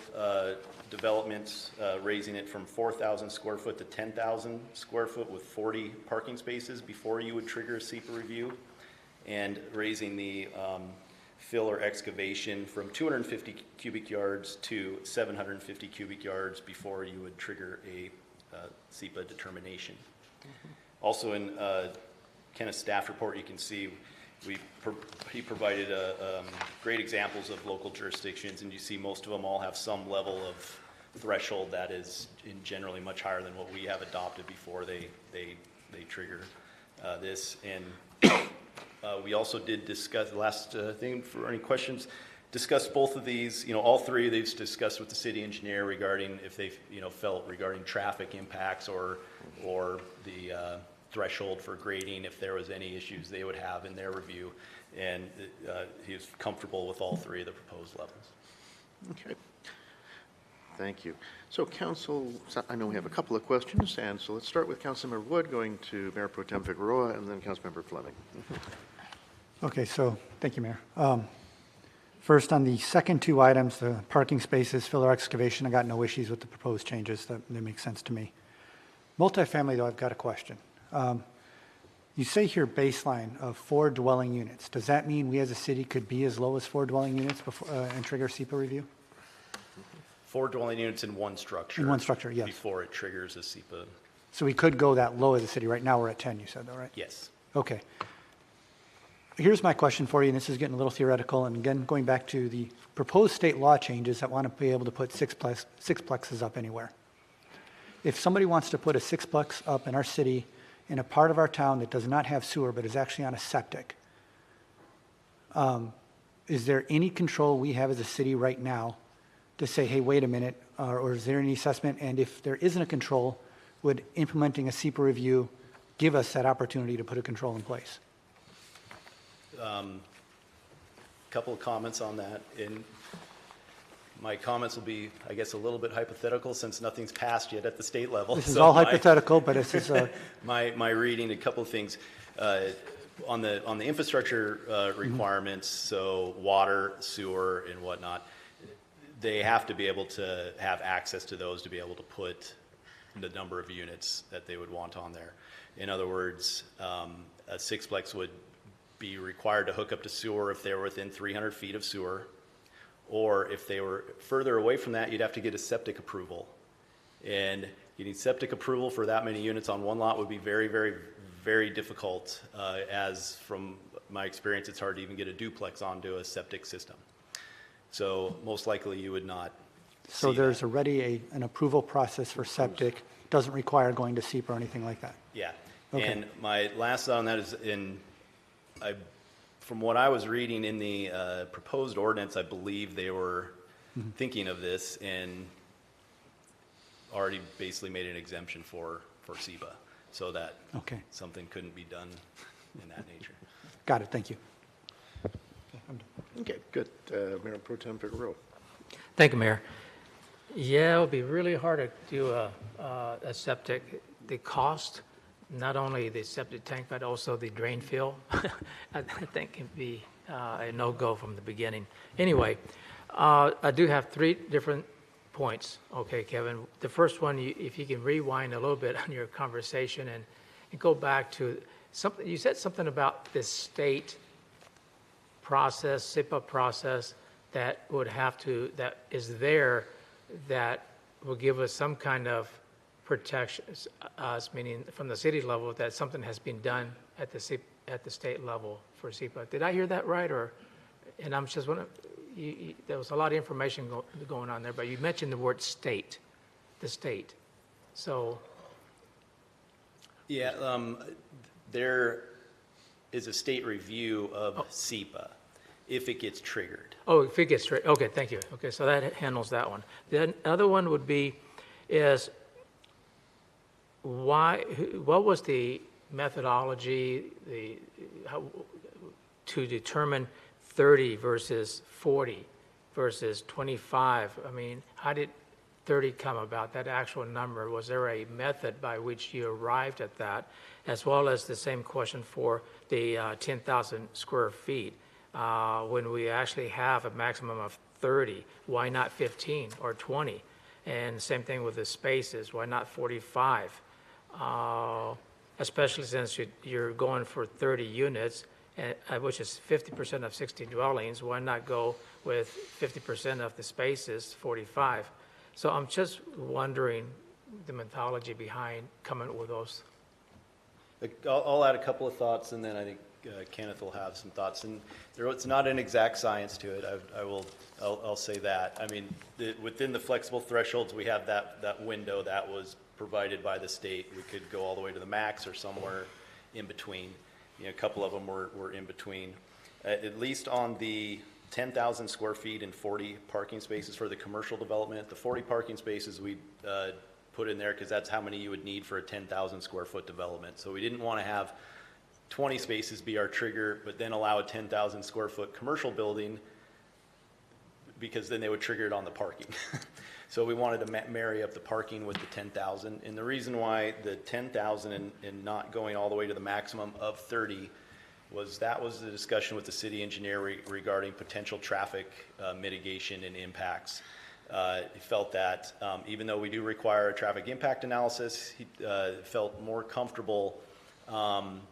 developments, raising it from 4,000 square foot to 10,000 square foot with 40 parking spaces before you would trigger a SEPA review, and raising the fill or excavation from 250 cubic yards to 750 cubic yards before you would trigger a SEPA determination. Mm-hmm. Also in Kenneth's staff report, you can see he provided great examples of local jurisdictions, and you see most of them all have some level of threshold that is generally much higher than what we have adopted before they trigger this. And we also did discuss, the last thing for any questions, discussed both of these, all three of these discussed with the city engineer regarding if they, felt regarding traffic impacts or the threshold for grading, if there was any issues they would have in their review. And he was comfortable with all three of the proposed levels. Okay. Thank you. So council, I know we have a couple of questions, and so let's start with Councilmember Wood, going to Mayor Pro Tem Figueroa, and then Councilmember Fleming. Okay, so thank you, Mayor. First, on the second two items, the parking spaces, filler excavation, I got no issues with the proposed changes. They make sense to me. Multifamily, though, I've got a question. You say here baseline of 4 dwelling units. Does that mean we as a city could be as low as 4 dwelling units before and trigger SEPA review? 4 dwelling units in one structure. In one structure, yes. Before it triggers a SEPA. So we could go that low as a city. Right now we're at 10, you said, though, right? Yes. Okay. Here's my question for you, and this is getting a little theoretical, and again, going back to the proposed state law changes that want to be able to put sixplexes up anywhere. If somebody wants to put a sixplex up in our city in a part of our town that does not have sewer but is actually on a septic, is there any control we have as a city right now to say, hey, wait a minute, or is there any assessment? And if there isn't a control, would implementing a SEPA review give us that opportunity to put a control in place? Couple of comments on that. And my comments will be, I guess, a little bit hypothetical since nothing's passed yet at the state level. This is all hypothetical, but this is my reading. A couple of things on the infrastructure requirements. So water, sewer, and whatnot. They have to be able to have access to those to be able to put the number of units that they would want on there. In other words, a sixplex would be required to hook up to sewer if they were within 300 feet of sewer, or if they were further away from that, you'd have to get a septic approval. And getting septic approval for that many units on one lot would be very, very, very difficult, as from my experience, it's hard to even get a duplex onto a septic system. So most likely you would not. So there's already an approval process for septic, doesn't require going to SEPA or anything like that? Yeah. Okay. And my last thought on that is from what I was reading in the proposed ordinance, I believe they were thinking of this and already basically made an exemption for SEPA so that something couldn't be done in that nature. Got it. Thank you. Okay, good. Mayor Pro Tem Figueroa. Thank you, Mayor. Yeah, it would be really hard to do a septic. The cost, not only the septic tank, but also the drain field, I think can be a no-go from the beginning. Anyway, I do have 3 different points, okay, Kevin. The first one, if you can rewind a little bit on your conversation and go back to something, you said something about this state process, SEPA process, that is there, that will give us some kind of protection, meaning from the city level, that something has been done at the state level for SEPA. Did I hear that right? And I'm just wondering, there was a lot of information going on there, but you mentioned the word state, the state. So. Yeah, there is a state review of SEPA if it gets triggered. Oh, if it gets triggered. Okay, thank you. Okay, so that handles that one. The other one would be, what was the methodology to determine 30 versus 40 versus 25? I mean, how did 30 come about, that actual number? Was there a method by which you arrived at that? As well as the same question for the 10,000 square feet. When we actually have a maximum of 30, why not 15 or 20? And same thing with the spaces, why not 45? Especially since you're going for 30 units, which is 50% of 60 dwellings, why not go with 50% of the spaces, 45? So I'm just wondering the methodology behind coming up with those. I'll add a couple of thoughts, and then I think Kenneth will have some thoughts. And it's not an exact science to it. I'll say that. I mean, within the flexible thresholds, we have that window that was provided by the state. We could go all the way to the max or somewhere in between. A couple of them were in between. At least on the 10,000 square feet and 40 parking spaces for the commercial development. The 40 parking spaces we put in there because that's how many you would need for a 10,000 square foot development. So we didn't want to have 20 spaces be our trigger, but then allow a 10,000 square foot commercial building because then they would trigger it on the parking. So we wanted to marry up the parking with the 10,000. And the reason why the 10,000 and not going all the way to the maximum of 30 was the discussion with the city engineer regarding potential traffic mitigation and impacts. He felt that even though we do require a traffic impact analysis, he felt more comfortable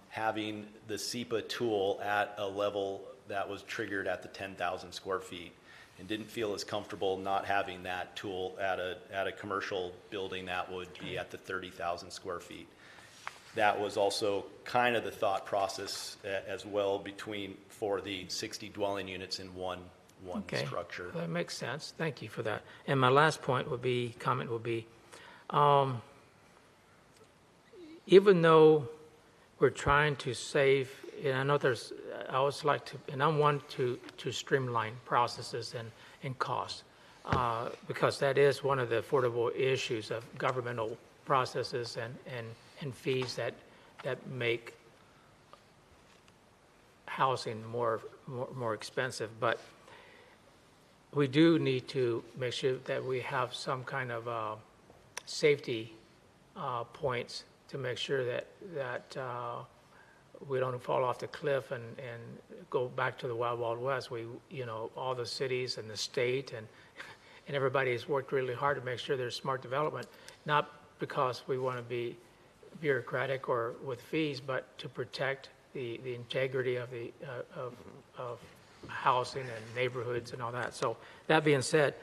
having the SEPA tool at a level that was triggered at the 10,000 square feet, and didn't feel as comfortable not having that tool at a commercial building that would be at the 30,000 square feet. That was also kind of the thought process as well for the 60 dwelling units in one structure. That makes sense. Thank you for that. And my last comment would be, even though we're trying to save, and I know I always like to, and I want to streamline processes and costs, because that is one of the affordable issues of governmental processes and fees that make housing more expensive. But we do need to make sure that we have some kind of safety points to make sure that we don't fall off the cliff and go back to the Wild West. All the cities and the state and everybody has worked really hard to make sure there's smart development, not because we want to be bureaucratic or with fees, but to protect the integrity of housing and neighborhoods and all that. So that being said,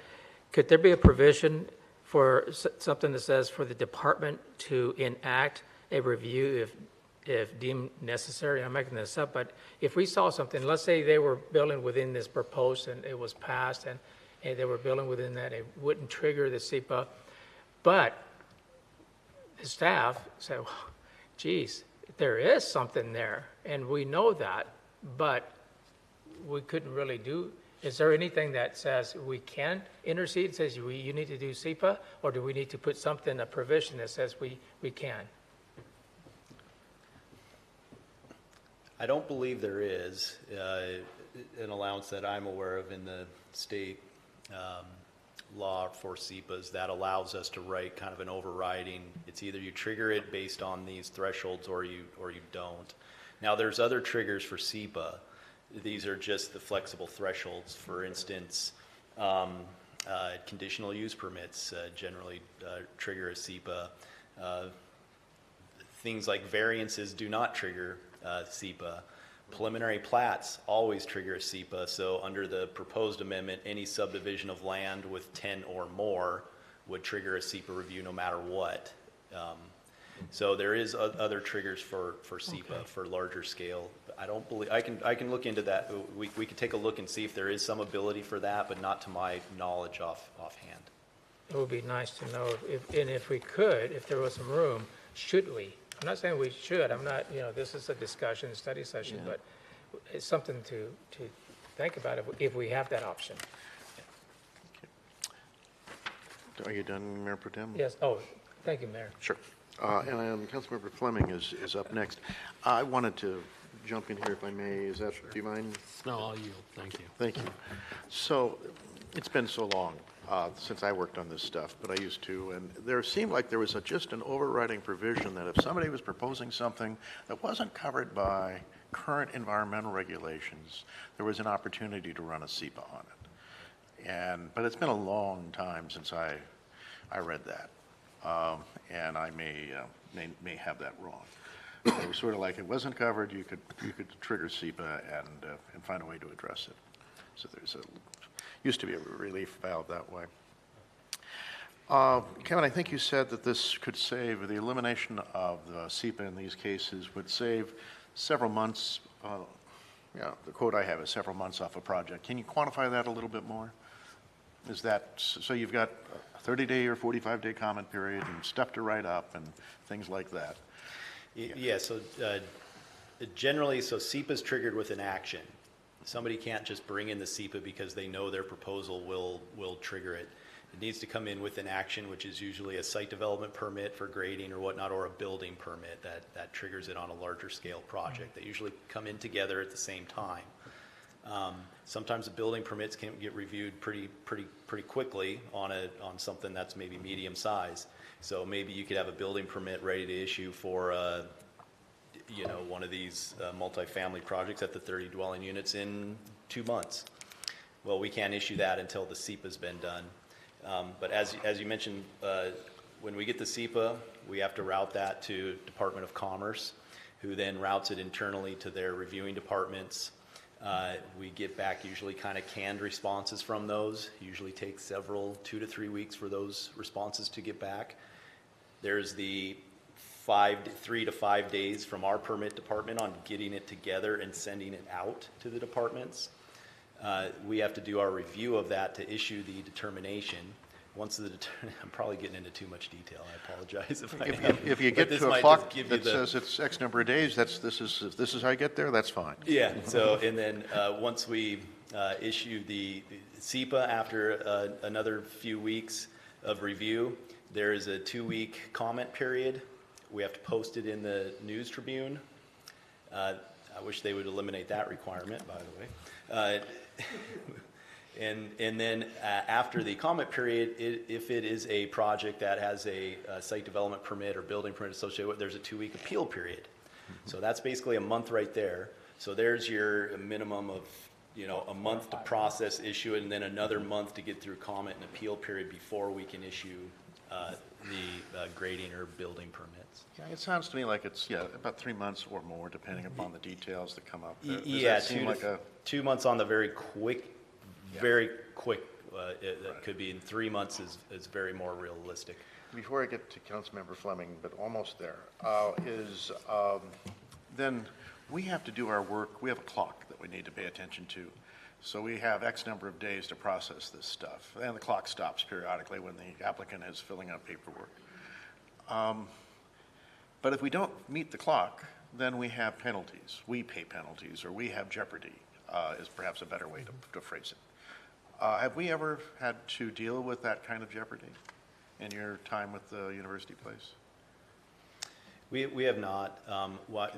could there be a provision for something that says for the department to enact a review if deemed necessary? I'm making this up, but if we saw something, let's say they were building within this proposed and it was passed and they were building within that, it wouldn't trigger the SEPA, but the staff said, well, geez, there is something there, and we know that, but we couldn't really do. Is there anything that says we can intercede, says you need to do SEPA, or do we need to put something, a provision that says we can? I don't believe there is an allowance that I'm aware of in the state law for SEPAs that allows us to write kind of an overriding. It's either you trigger it based on these thresholds or you don't. Now there's other triggers for SEPA. These are just the flexible thresholds. For instance, conditional use permits generally trigger a SEPA. Things like variances do not trigger SEPA. Preliminary plats always trigger a SEPA, so under the proposed amendment, any subdivision of land with 10 or more would trigger a SEPA review no matter what. So there is other triggers for SEPA for larger scale. I don't believe, I can look into that. We could take a look and see if there is some ability for that, but not to my knowledge offhand. It would be nice to know if we could, if there was some room, should we? I'm not saying we should. I'm not, this is a discussion, study session, but it's something to think about if we have that option. Are you done, Mayor Pro Tem? Yes. Oh, thank you, Mayor. Sure. And Councilmember Fleming is up next. I wanted to jump in here if I may. Do you mind? No, I'll yield. Thank you. Thank you. So it's been so long since I worked on this stuff, but I used to, and there seemed like there was just an overriding provision that if somebody was proposing something that wasn't covered by current environmental regulations, there was an opportunity to run a SEPA on it. But it's been a long time since I read that, and I may have that wrong. It was sort of like it wasn't covered, you could trigger SEPA and find a way to address it. So used to be a relief valve that way. Kevin, I think you said that this could save, the elimination of the SEPA in these cases would save several months the quote I have is several months off a project. Can you quantify that a little bit more? Is that, so you've got a 30-day or 45-day comment period and stuff to write up and things like that? Yeah, so generally, so SEPA is triggered with an action. Somebody can't just bring in the SEPA because they know their proposal will trigger it. It needs to come in with an action, which is usually a site development permit for grading or whatnot, or a building permit that triggers it on a larger scale project. They usually come in together at the same time. Sometimes the building permits can get reviewed pretty quickly on something that's maybe medium size. So maybe you could have a building permit ready to issue for one of these multifamily projects at the 30 dwelling units in 2 months. Well, we can't issue that until the SEPA's been done. But as you mentioned, when we get the SEPA, we have to route that to Department of Commerce, who then routes it internally to their reviewing departments. We get back usually kind of canned responses from those. Usually takes 2 to 3 weeks for those responses to get back. There's the 3 to 5 days from our permit department on getting it together and sending it out to the departments. We have to do our review of that to issue the determination. Once I'm probably getting into too much detail. I apologize if I am. If you get to a clock that says it's X number of days, if this is how I get there, that's fine. Yeah. So and then once we issue the SEPA after another few weeks of review, there is a 2-week comment period. We have to post it in the News Tribune. I wish they would eliminate that requirement, by the way. And then after the comment period, if it is a project that has a site development permit or building permit associated with it, there's a 2-week appeal period. So that's basically a month right there. So there's your minimum of a month to process, issue it, and then another month to get through comment and appeal period before we can issue the grading or building permits. Yeah, it sounds to me like it's about 3 months or more, depending upon the details that come up. Yeah, 2 months on the very quick. It could be in 3 months is very more realistic. Before I get to Councilmember Fleming, but almost there, then we have to do our work. We have a clock that we need to pay attention to. So we have X number of days to process this stuff. And the clock stops periodically when the applicant is filling out paperwork. But if we don't meet the clock, then we have penalties. We pay penalties, or we have jeopardy, is perhaps a better way to phrase it. Have we ever had to deal with that kind of jeopardy in your time with the University Place? We have not.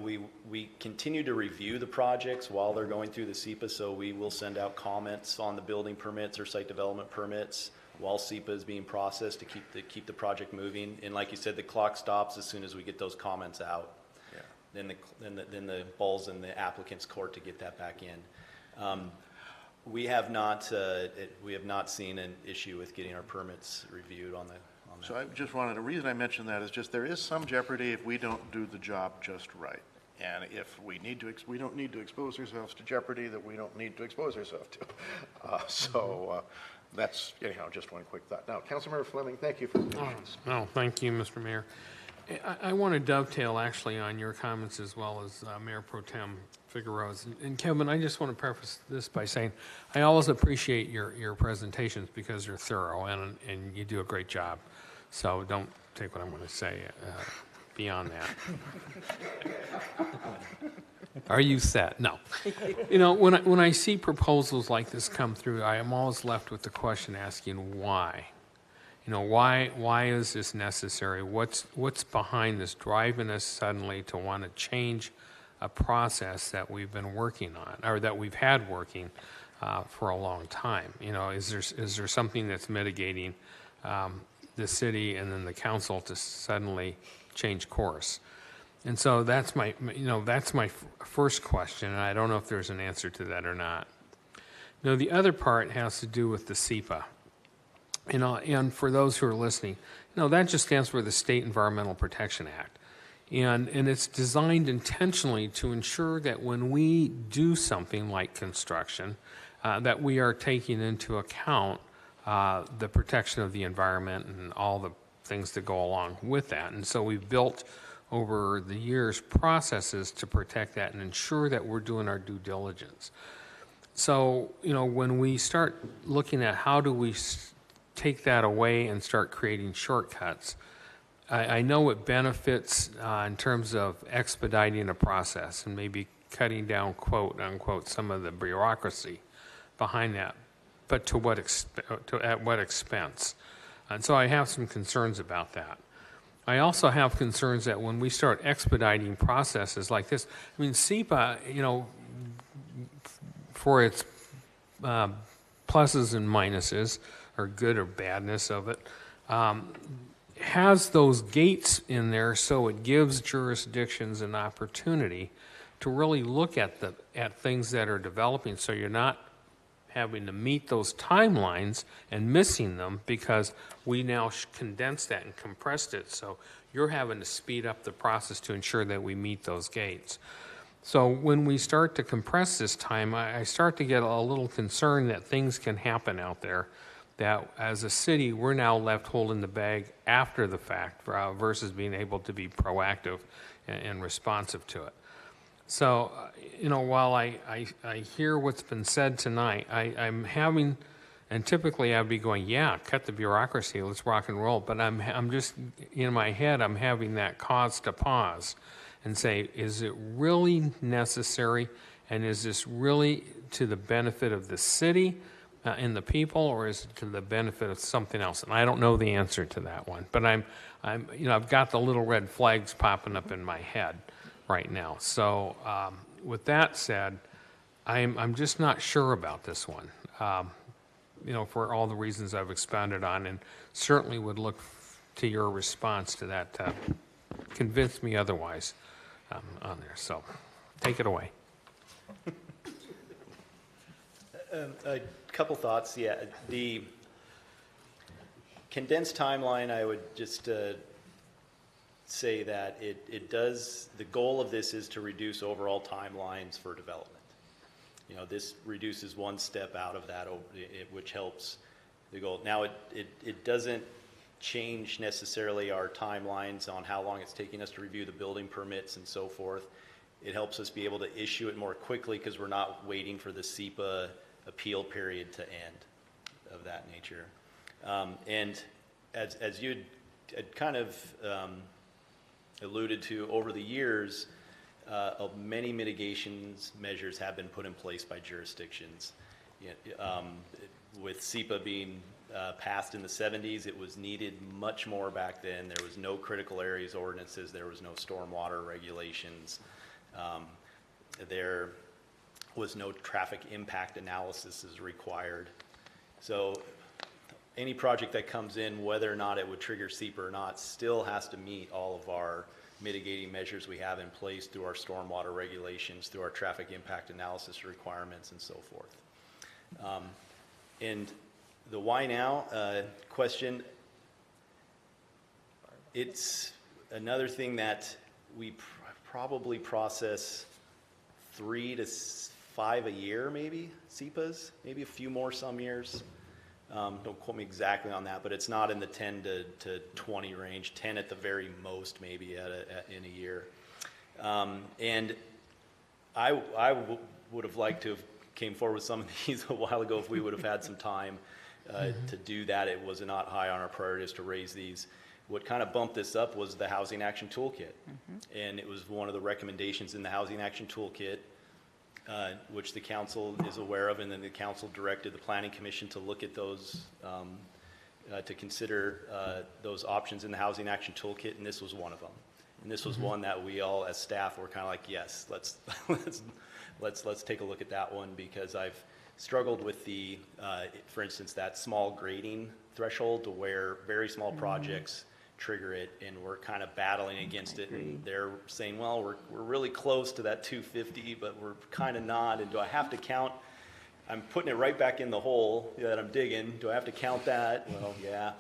We continue to review the projects while they're going through the SEPA, so we will send out comments on the building permits or site development permits while SEPA is being processed to keep the project moving. And like you said, the clock stops as soon as we get those comments out. Yeah. Then the ball's in the applicant's court to get that back in. We have not seen an issue with getting our permits reviewed on that. So I just wanted, the reason I mentioned that is just there is some jeopardy if we don't do the job just right. And if we don't need to expose ourselves to jeopardy that we don't need to expose ourselves to. That's, anyhow, just one quick thought. Now, Councilmember Fleming, thank you for the patience. Oh, thank you, Mr. Mayor. I want to dovetail actually on your comments as well as Mayor Pro Tem Figueroa's. And Kevin, I just want to preface this by saying I always appreciate your presentations because they're thorough and you do a great job. So don't take what I'm going to say beyond that. Are you set? No. When I see proposals like this come through, I am always left with the question asking why. Why is this necessary? What's behind this driving us suddenly to want to change a process that we've been working on or that we've had working for a long time? Is there something that's mitigating the city and then the council to suddenly change course? And so that's my first question, and I don't know if there's an answer to that or not. The other part has to do with the SEPA. And for those who are listening, that just stands for the State Environmental Protection Act. And it's designed intentionally to ensure that when we do something like construction, that we are taking into account the protection of the environment and all the things that go along with that. And so we've built over the years processes to protect that and ensure that we're doing our due diligence. So, when we start looking at how do we take that away and start creating shortcuts, I know it benefits in terms of expediting a process and maybe cutting down, quote unquote, some of the bureaucracy behind that, but at what expense? And so I have some concerns about that. I also have concerns that when we start expediting processes like this, I mean, SEPA, for its pluses and minuses, or good or badness of it, has those gates in there so it gives jurisdictions an opportunity to really look at things that are developing, so you're not having to meet those timelines and missing them because we now condensed that and compressed it, so you're having to speed up the process to ensure that we meet those gates. So when we start to compress this time, I start to get a little concerned that things can happen out there that as a city, we're now left holding the bag after the fact versus being able to be proactive and responsive to it. So, while I hear what's been said tonight, I'm having, and typically I'd be going, yeah, cut the bureaucracy, let's rock and roll. But I'm just, in my head, I'm having that cause to pause and say, is it really necessary? And is this really to the benefit of the city and the people, or is it to the benefit of something else? And I don't know the answer to that one. But I've got the little red flags popping up in my head right now. So with that said, I'm just not sure about this one, for all the reasons I've expounded on, and certainly would look to your response to that to convince me otherwise on there. So take it away. A couple thoughts. Yeah, the condensed timeline, I would just say that it does, the goal of this is to reduce overall timelines for development. This reduces one step out of that, which helps the goal. Now, it doesn't change necessarily our timelines on how long it's taking us to review the building permits and so forth. It helps us be able to issue it more quickly because we're not waiting for the SEPA appeal period to end of that nature. And as you had kind of alluded to, over the years, many mitigations measures have been put in place by jurisdictions. With SEPA being passed in the 70s, it was needed much more back then. There was no critical areas ordinances. There was no stormwater regulations. There was no traffic impact analysis is required. So any project that comes in, whether or not it would trigger SEPA or not, still has to meet all of our mitigating measures we have in place through our stormwater regulations, through our traffic impact analysis requirements, and so forth. And the why now question, it's another thing that we probably process 3 to 5 a year, maybe, SEPAs, maybe a few more some years. Don't quote me exactly on that, but it's not in the 10 to 20 range, 10 at the very most, maybe in a year. And I would have liked to have came forward with some of these a while ago if we would have had some time to do that. It was not high on our priorities to raise these. What kind of bumped this up was the Housing Action Toolkit. And it was one of the recommendations in the Housing Action Toolkit, which the council is aware of, and then the council directed the Planning Commission to look at those, to consider those options in the Housing Action Toolkit, and this was one of them. And this was one that we all, as staff, were kind of like, yes, let's take a look at that one, because I've struggled with the, for instance, that small grading threshold to where very small projects trigger it, and we're kind of battling against it, and they're saying, well, we're really close to that 250, but we're kind of not, and do I have to count? I'm putting it right back in the hole that I'm digging. Do I have to count that? Well, yeah.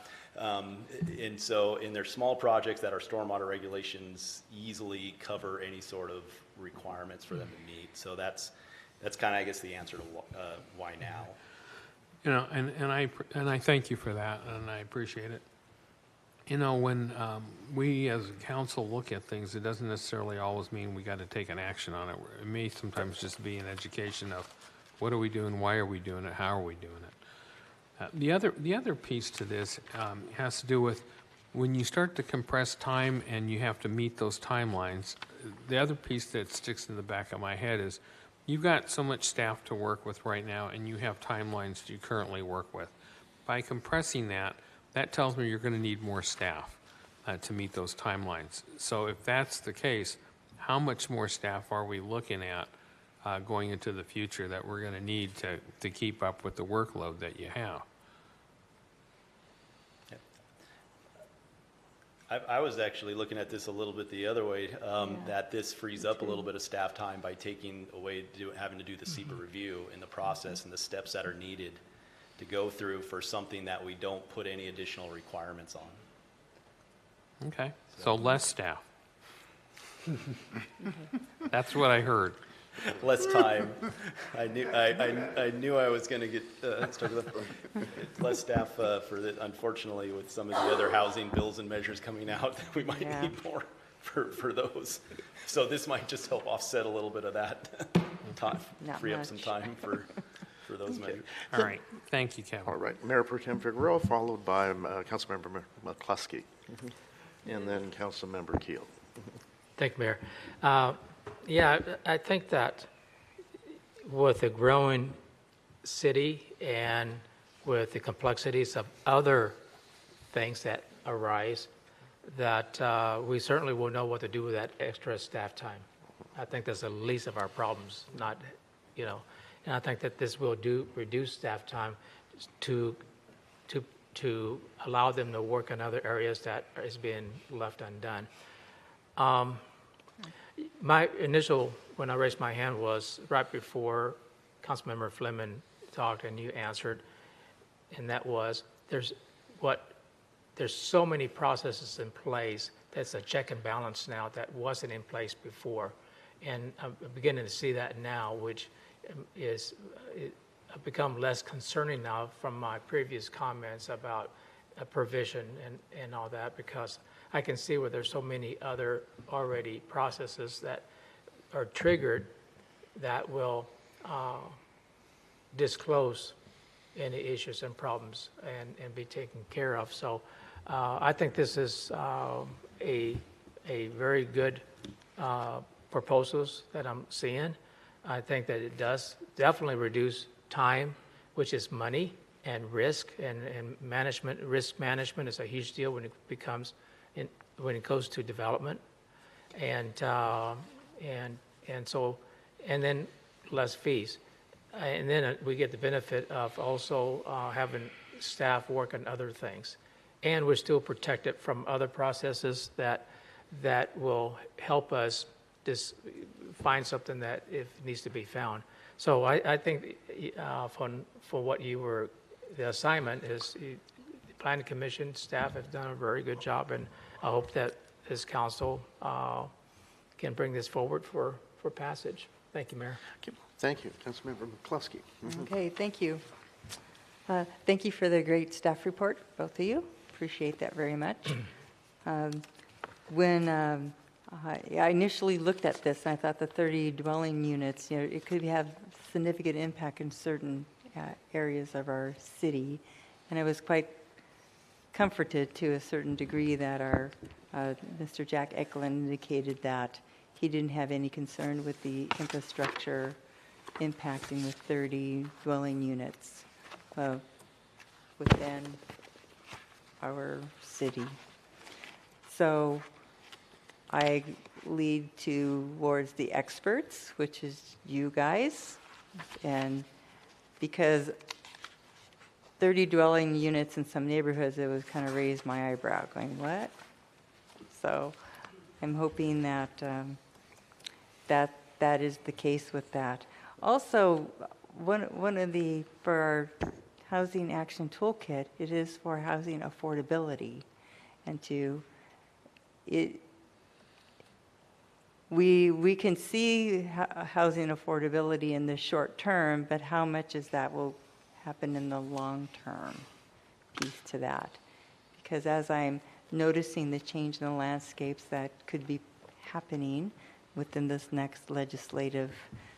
And so in their small projects that our stormwater regulations easily cover any sort of requirements for them to meet. So that's kind of, I guess, the answer to why now. And I thank you for that, and I appreciate it. You know, when we as a council look at things, it doesn't necessarily always mean we got to take an action on it. It may sometimes just be an education of what are we doing, why are we doing it, how are we doing it. The other piece to this has to do with when you start to compress time and you have to meet those timelines. The other piece that sticks in the back of my head is you've got so much staff to work with right now, and you have timelines you currently work with. By compressing that, that tells me you're going to need more staff to meet those timelines. So if that's the case, how much more staff are we looking at going into the future that we're going to need to keep up with the workload that you have? I was actually looking at this a little bit the other way, that this frees up a little bit of staff time by taking away having to do the SEPA review in the process and the steps that are needed to go through for something that we don't put any additional requirements on. Okay, so less staff. That's what I heard. Less time. I knew I was going to get started with less staff for that. Unfortunately, with some of the other housing bills and measures coming out, we might need more for those. So this might just help offset a little bit of that time, free up some time for those measures. All right, thank you, Kevin. All right, Mayor Pro Tem Figueroa, followed by Councilmember McCluskey, and then Councilmember Keel. Thank you, Mayor. Yeah, I think that with a growing city and with the complexities of other things that arise, that we certainly will know what to do with that extra staff time. I think that's the least of our problems, not, you know, and I think that this will reduce staff time to allow them to work in other areas that is being left undone. My initial, when I raised my hand, was right before Councilmember Fleming talked and you answered, and that was there's so many processes in place that's a check and balance now that wasn't in place before, and I'm beginning to see that now, which is become less concerning now from my previous comments about a provision and all that, because I can see where there's so many other already processes that are triggered that will disclose any issues and problems and be taken care of. So I think this is a very good proposals that I'm seeing. I think that it does definitely reduce time, which is money, and risk and management. Risk management is a huge deal when it becomes when it goes to development, and then less fees, and then we get the benefit of also having staff work on other things, and we're still protected from other processes that will help us just find something that if needs to be found. So I think for what you were, the assignment is the Planning Commission staff have done a very good job, and I hope that this council can bring this forward for passage. Thank you, Mayor. Thank you. Councilmember McCluskey. Okay, thank you. Thank you for the great staff report, both of you. Appreciate that very much. When I initially looked at this, I thought the 30 dwelling units, you know, it could have significant impact in certain areas of our city, and I was quite comforted to a certain degree that our Mr. Jack Eklund indicated that he didn't have any concern with the infrastructure impacting with 30 dwelling units within our city. So I lead towards the experts, which is you guys, and because 30 dwelling units in some neighborhoods, it was kind of raised my eyebrow, going, what? So I'm hoping that that is the case with that. Also, one of the, for our Housing Action Toolkit, it is for housing affordability, and we can see housing affordability in the short term, but how much is that will happen in the long term piece to that? Because as I'm noticing the change in the landscapes that could be happening within this next legislative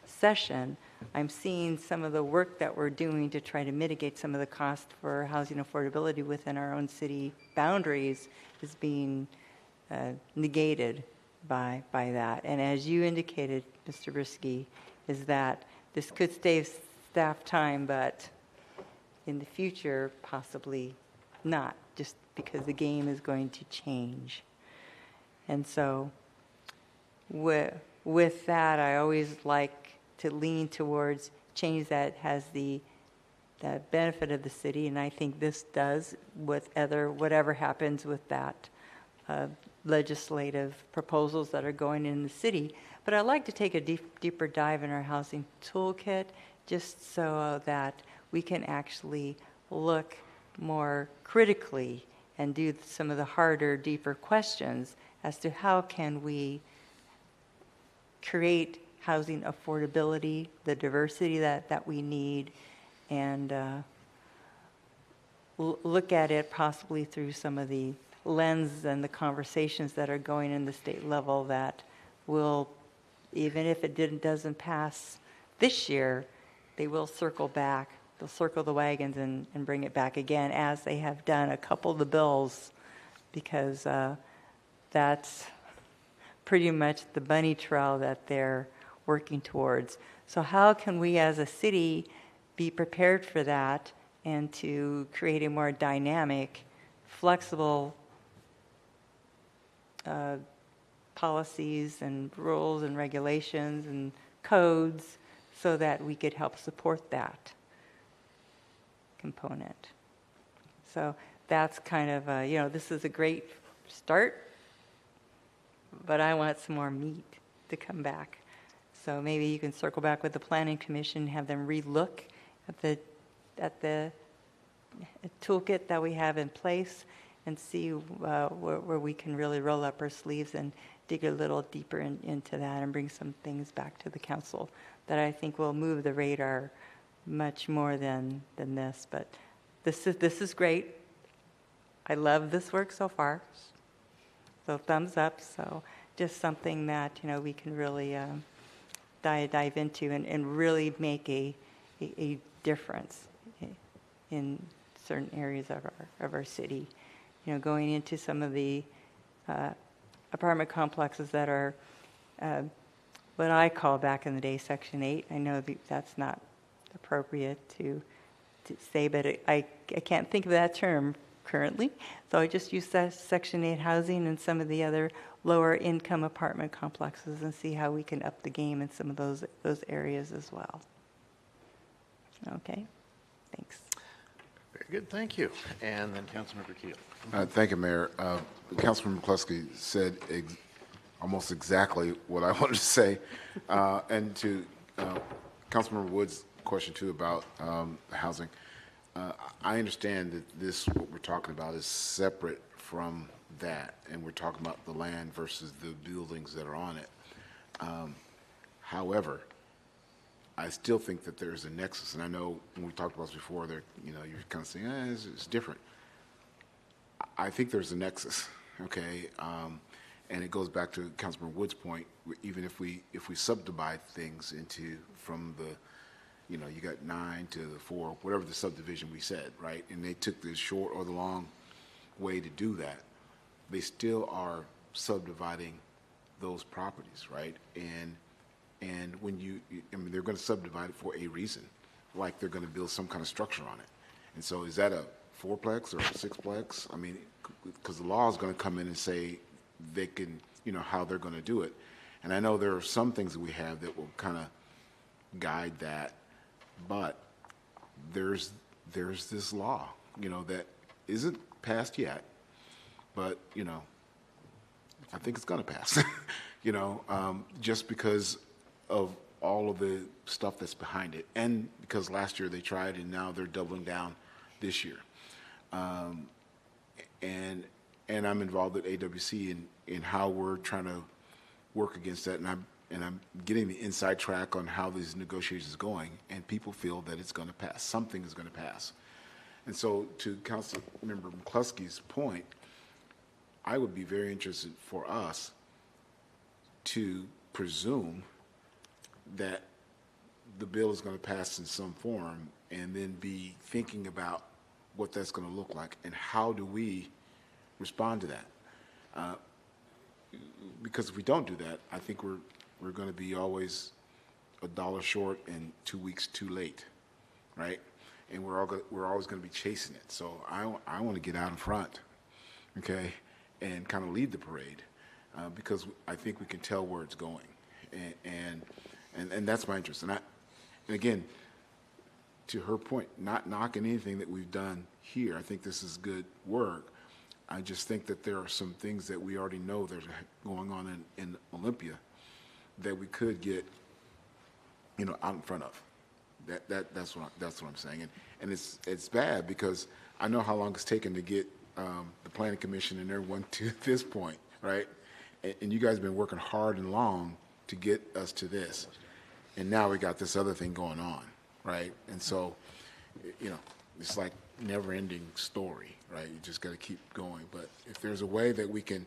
session. I'm seeing some of the work that we're doing to try to mitigate some of the cost for housing affordability within our own city boundaries is being negated by that. And as you indicated, Mr. Brisky, is that this could save staff time, but in the future, possibly not, just because the game is going to change. And so with that, I always like to lean towards change that has the benefit of the city, and I think this does with whatever happens with that legislative proposals that are going in the city. But I'd like to take a deeper dive in our housing toolkit just so that we can actually look more critically and do some of the harder, deeper questions as to how can we create housing affordability, the diversity that we need, and look at it possibly through some of the lens and the conversations that are going in the state level that will, even if it doesn't pass this year, they will circle back. They'll circle the wagons and bring it back again, as they have done a couple of the bills, because that's pretty much the bunny trail that they're working towards. So how can we as a city be prepared for that and to create a more dynamic, flexible policies and rules and regulations and codes so that we could help support that component? So that's kind of, this is a great start, but I want some more meat to come back. So maybe you can circle back with the Planning Commission, have them relook at the toolkit that we have in place and see where we can really roll up our sleeves and dig a little deeper into that and bring some things back to the council that I think will move the radar much more than this. But this is great. I love this work so far. So thumbs up. So just something that we can really dive into and really make a difference in certain areas of our city. Going into some of the apartment complexes that are what I call back in the day Section 8. I know that's not appropriate to say, but I can't think of that term currently. So I just use that Section 8 housing and some of the other lower income apartment complexes and see how we can up the game in some of those areas as well. Okay, thanks. Very good, thank you. And then Councilmember Keel. Thank you, Mayor. Councilman McCluskey said almost exactly what I wanted to say. And to Councilmember Wood's question too about housing, I understand that what we're talking about is separate from that, and we're talking about the land versus the buildings that are on it. However, I still think that there's a nexus, and I know when we talked about this before, you're kind of saying, it's different. I think there's a nexus, okay, and it goes back to Councilman Wood's point. Even if we subdivide things from the, you got 9 to the 4, whatever the subdivision we said, right? And they took the short or the long way to do that. They still are subdividing those properties, right? And when they're going to subdivide it for a reason, like they're going to build some kind of structure on it. And so is that a 4-plex or a 6-plex? I mean, because the law is going to come in and say they can, how they're going to do it. And I know there are some things that we have that will kind of guide that, but there's this law, that isn't passed yet, but, I think it's going to pass, just because of all of the stuff that's behind it. And because last year they tried and now they're doubling down this year. And I'm involved at AWC in how we're trying to work against that. And I'm getting the inside track on how these negotiations are going, and people feel that it's going to pass. Something is going to pass. And so to Councilmember McCluskey's point, I would be very interested for us to presume that the bill is going to pass in some form and then be thinking about what that's going to look like and how do we respond to that. Because if we don't do that, I think we're going to be always $1 short and 2 weeks too late, right? And we're always going to be chasing it. So I want to get out in front, okay, and kind of lead the parade because I think we can tell where it's going, and that's my interest. And again, to her point, not knocking anything that we've done here. I think this is good work. I just think that there are some things that we already know that are going on in Olympia that we could get, out in front of. That's what I'm saying, and it's bad because I know how long it's taken to get the Planning Commission and everyone to this point, right? And you guys have been working hard and long to get us to this, and now we got this other thing going on, right? And so, it's like never-ending story, right? You just got to keep going. But if there's a way that we can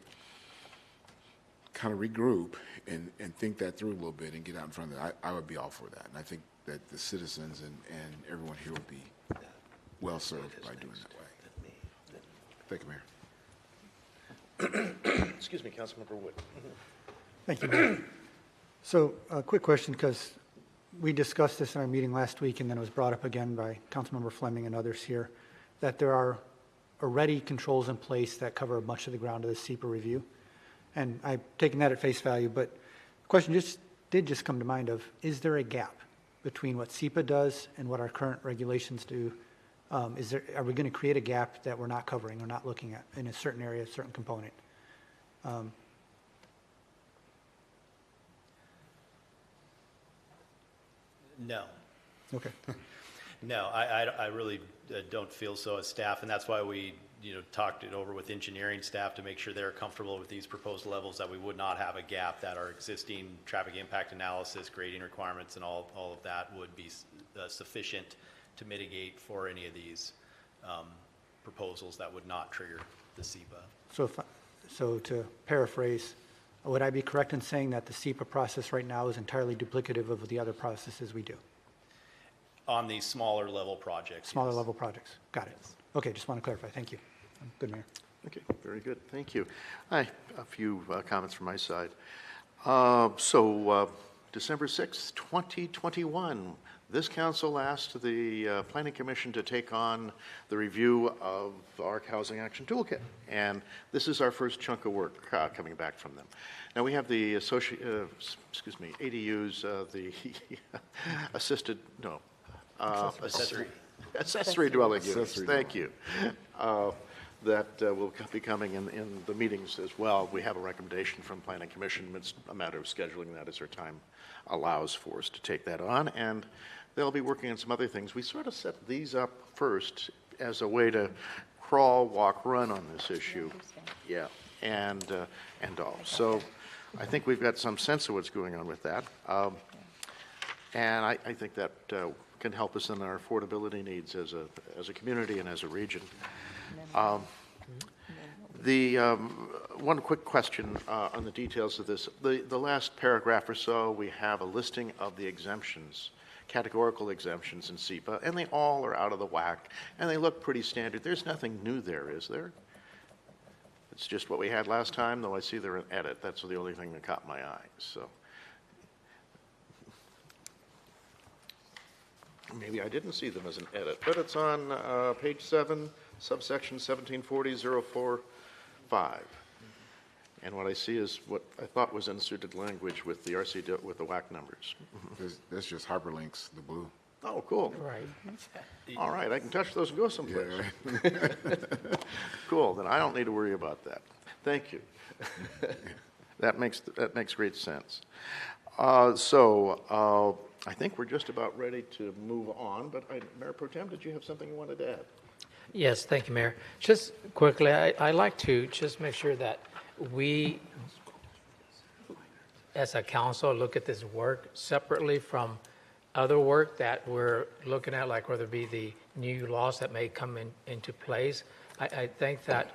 kind of regroup and think that through a little bit and get out in front of it, I would be all for that. And I think that the citizens and everyone here will be well served by doing it that way. Thank you, Mayor. Excuse me, Councilmember Wood. Thank you, Mayor. So a quick question, because we discussed this in our meeting last week, and then it was brought up again by Councilmember Fleming and others here, that there are already controls in place that cover much of the ground of the SEPA review. And I've taken that at face value, but the question did just come to mind of, is there a gap between what SEPA does and what our current regulations do? Are we going to create a gap that we're not covering or not looking at in a certain area, a certain component? No. Okay. No, I really don't feel so as staff, and that's why we talked it over with engineering staff to make sure they're comfortable with these proposed levels, that we would not have a gap, that our existing traffic impact analysis, grading requirements, and all of that would be sufficient to mitigate for any of these proposals that would not trigger the SEPA. So to paraphrase, would I be correct in saying that the SEPA process right now is entirely duplicative of the other processes we do? On these smaller level projects. Smaller level projects. Got it. Okay, just want to clarify. Thank you. Good, Mayor. Okay, very good. Thank you. A few comments from my side. December 6th, 2021, this council asked the Planning Commission to take on the review of our Housing Action Toolkit. And this is our first chunk of work coming back from them. Now we have the ADUs, the accessory dwelling units. Thank you. That will be coming in the meetings as well. We have a recommendation from Planning Commission. It's a matter of scheduling that as our time allows for us to take that on. And they'll be working on some other things. We sort of set these up first as a way to crawl, walk, run on this issue. Yeah, and all. So I think we've got some sense of what's going on with that. And I think that can help us in our affordability needs as a community and as a region. One quick question on the details of this. The last paragraph or so, we have a listing of the exemptions, categorical exemptions in SEPA, and they all are out of the whack, and they look pretty standard. There's nothing new there, is there? It's just what we had last time, though I see they're an edit. That's the only thing that caught my eye. So maybe I didn't see them as an edit, but it's on page 7, subsection 1740.045. And what I see is what I thought was inserted language with the with the WAC numbers. That's just hyperlinks, the blue. Oh, cool. Right. All right, I can touch those and go someplace. Yeah. Cool, then I don't need to worry about that. Thank you. That makes great sense. I think we're just about ready to move on, but Mayor Pro Tem, did you have something you wanted to add? Yes, thank you, Mayor. Just quickly, I'd like to just make sure that we, as a council, look at this work separately from other work that we're looking at, like whether it be the new laws that may come into place. I think that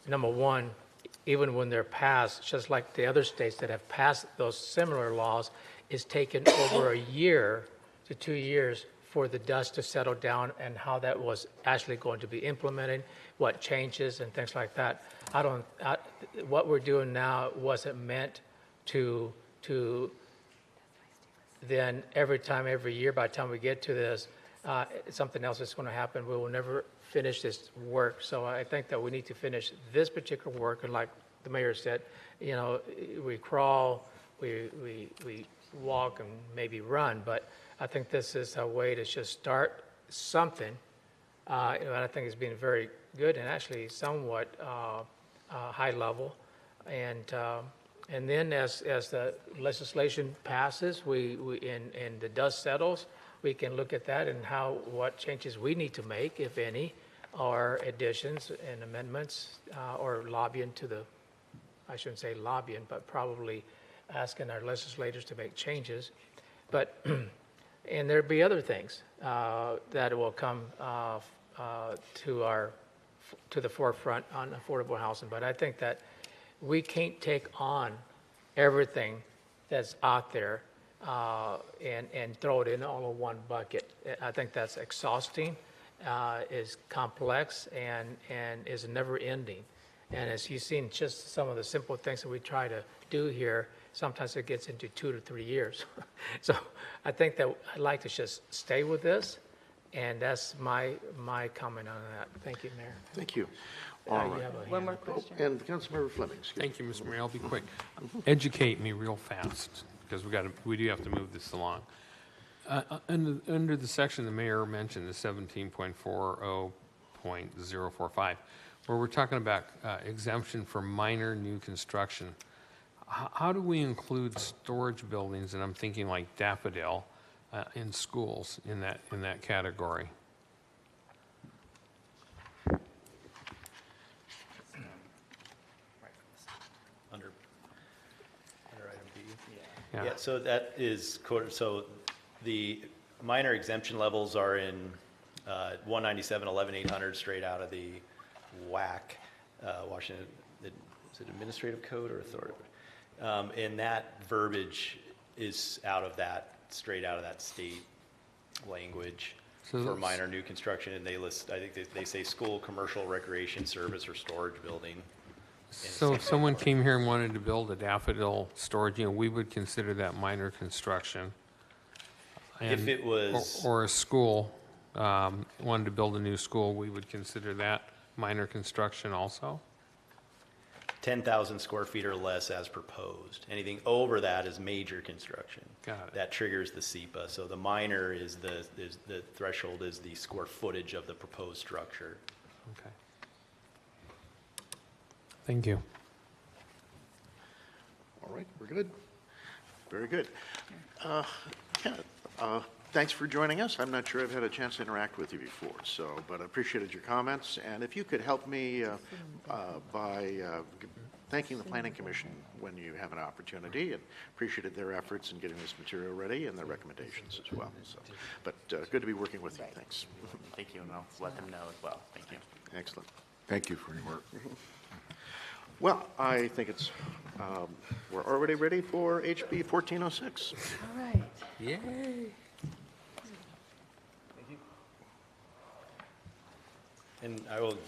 number one, even when they're passed, just like the other states that have passed those similar laws, it's taken over a year to 2 years for the dust to settle down and how that was actually going to be implemented, what changes and things like that. What we're doing now wasn't meant to then every year, by the time we get to this, something else is going to happen. We will never finish this work. So I think that we need to finish this particular work. And like the mayor said, you know, we crawl, we walk, and maybe run. But I think this is a way to just start something. And I think it's been very good and actually somewhat high level. And then as the legislation passes, and the dust settles, we can look at that and what changes we need to make, if any, or additions and amendments, or lobbying I shouldn't say lobbying, but probably asking our legislators to make changes. But, and there'll be other things that will come to the forefront on affordable housing. But I think that we can't take on everything that's out there and throw it in all in one bucket. I think that's exhausting, is complex, and is never ending. And as you've seen, just some of the simple things that we try to do here, sometimes it gets into 2 to 3 years. So I think that I'd like to just stay with this, and that's my comment on that. Thank you, Mayor. Thank you. You All right. have a One more hand. question. And Councilmember Fleming. excuse Thank you, Mr. Mayor. I'll be quick. Educate me real fast, because we do have to move this along. Under the section the mayor mentioned, the 17.40.045, where we're talking about exemption for minor new construction, how do we include storage buildings, and I'm thinking like Daffodil, in schools in that category? Under item B? Yeah. Yeah, so that is, so the minor exemption levels are in 197, 11800, straight out of the WAC, Washington, is it Administrative Code or Authority? And that verbiage is straight out of that state language for minor new construction, and they list, I think they say school, commercial, recreation, service, or storage building. So if someone came here and wanted to build a Daffodil storage, we would consider that minor construction. If it was- Or a school, wanted to build a new school, we would consider that minor construction also? 10,000 square feet or less as proposed. Anything over that is major construction. Got it. That triggers the SEPA. So the minor is the threshold is the square footage of the proposed structure. Okay. Thank you. All right, we're good. Very good. Kenneth, thanks for joining us. I'm not sure I've had a chance to interact with you before, but I appreciated your comments. And if you could help me by thanking the Planning Commission when you have an opportunity, and appreciated their efforts in getting this material ready and their recommendations as well. But good to be working with you. Thanks. Thank you, and I'll let them know as well. Thank you. Excellent. Thank you for your work. Well, I think we're already ready for HB 1406. All right. Yay. And I will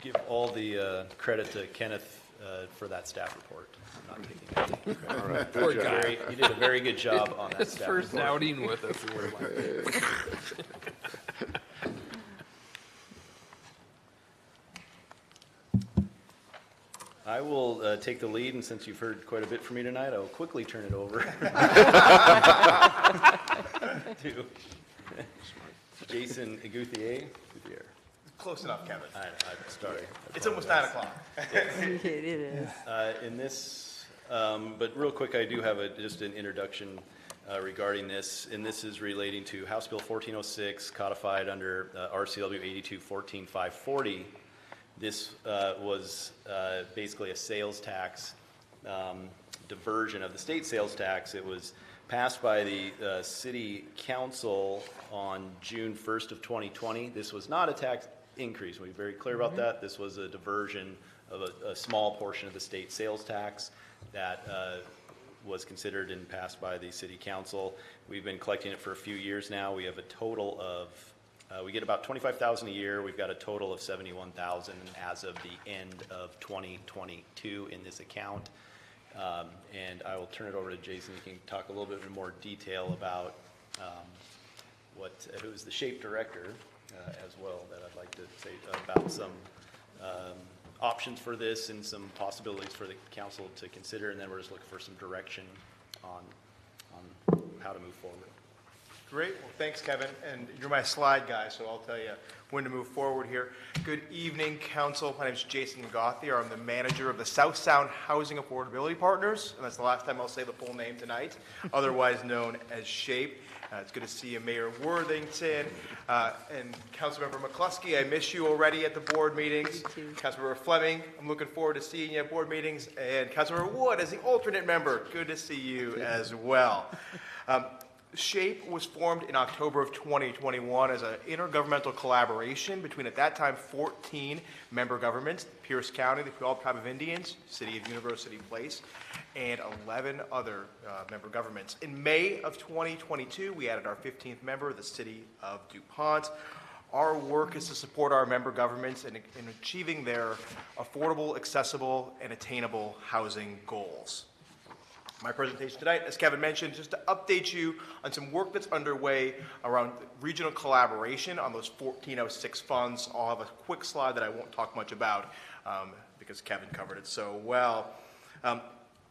give all the credit to Kenneth for that staff report. I'm not taking any credit. All right. Poor Good job. guy. You did a very good job on that His staff first report. outing with us. I will take the lead, and since you've heard quite a bit from me tonight, I will quickly turn it over to Jason Guthier. Close enough, Kevin. I'm sorry. It's almost 9 o'clock. It is. In this, but real quick, I do have just an introduction regarding this, and this is relating to House Bill 1406, codified under RCW 82-14-540. This was basically a sales tax diversion of the state sales tax. It was passed by the City Council on June 1st of 2020. This was not a tax increase. We're very clear about that. This was a diversion of a small portion of the state sales tax that was considered and passed by the city council. We've been collecting it for a few years now. We have a total of, we get about $25,000 a year. We've got a total of $71,000 as of the end of 2022 in this account. And I will turn it over to Jason. He can talk a little bit in more detail about who is the SHAPE director as well, that I'd like to say about some options for this and some possibilities for the council to consider, and then we're just looking for some direction on how to move forward. Great. Well, thanks, Kevin. And you're my slide guy, so I'll tell you when to move forward here. Good evening, council. My name is Jason Gauthier. I'm the manager of the South Sound Housing Affordability Partners, and that's the last time I'll say the full name tonight, otherwise known as SHAPE. It's good to see you, Mayor Worthington, and Councilmember McCluskey. I miss you already at the board meetings. Councilmember Fleming, I'm looking forward to seeing you at board meetings. And Councilmember Wood as the alternate member, good to see you as well. SHAPE was formed in October of 2021 as an intergovernmental collaboration between, at that time, 14 member governments, Pierce County, the Puyallup Tribe of Indians, City of University Place, and 11 other member governments. In May of 2022, we added our 15th member, the City of DuPont. Our work is to support our member governments in achieving their affordable, accessible, and attainable housing goals. My presentation tonight, as Kevin mentioned, just to update you on some work that's underway around regional collaboration on those 1406 funds. I'll have a quick slide that I won't talk much about because Kevin covered it so well. I'll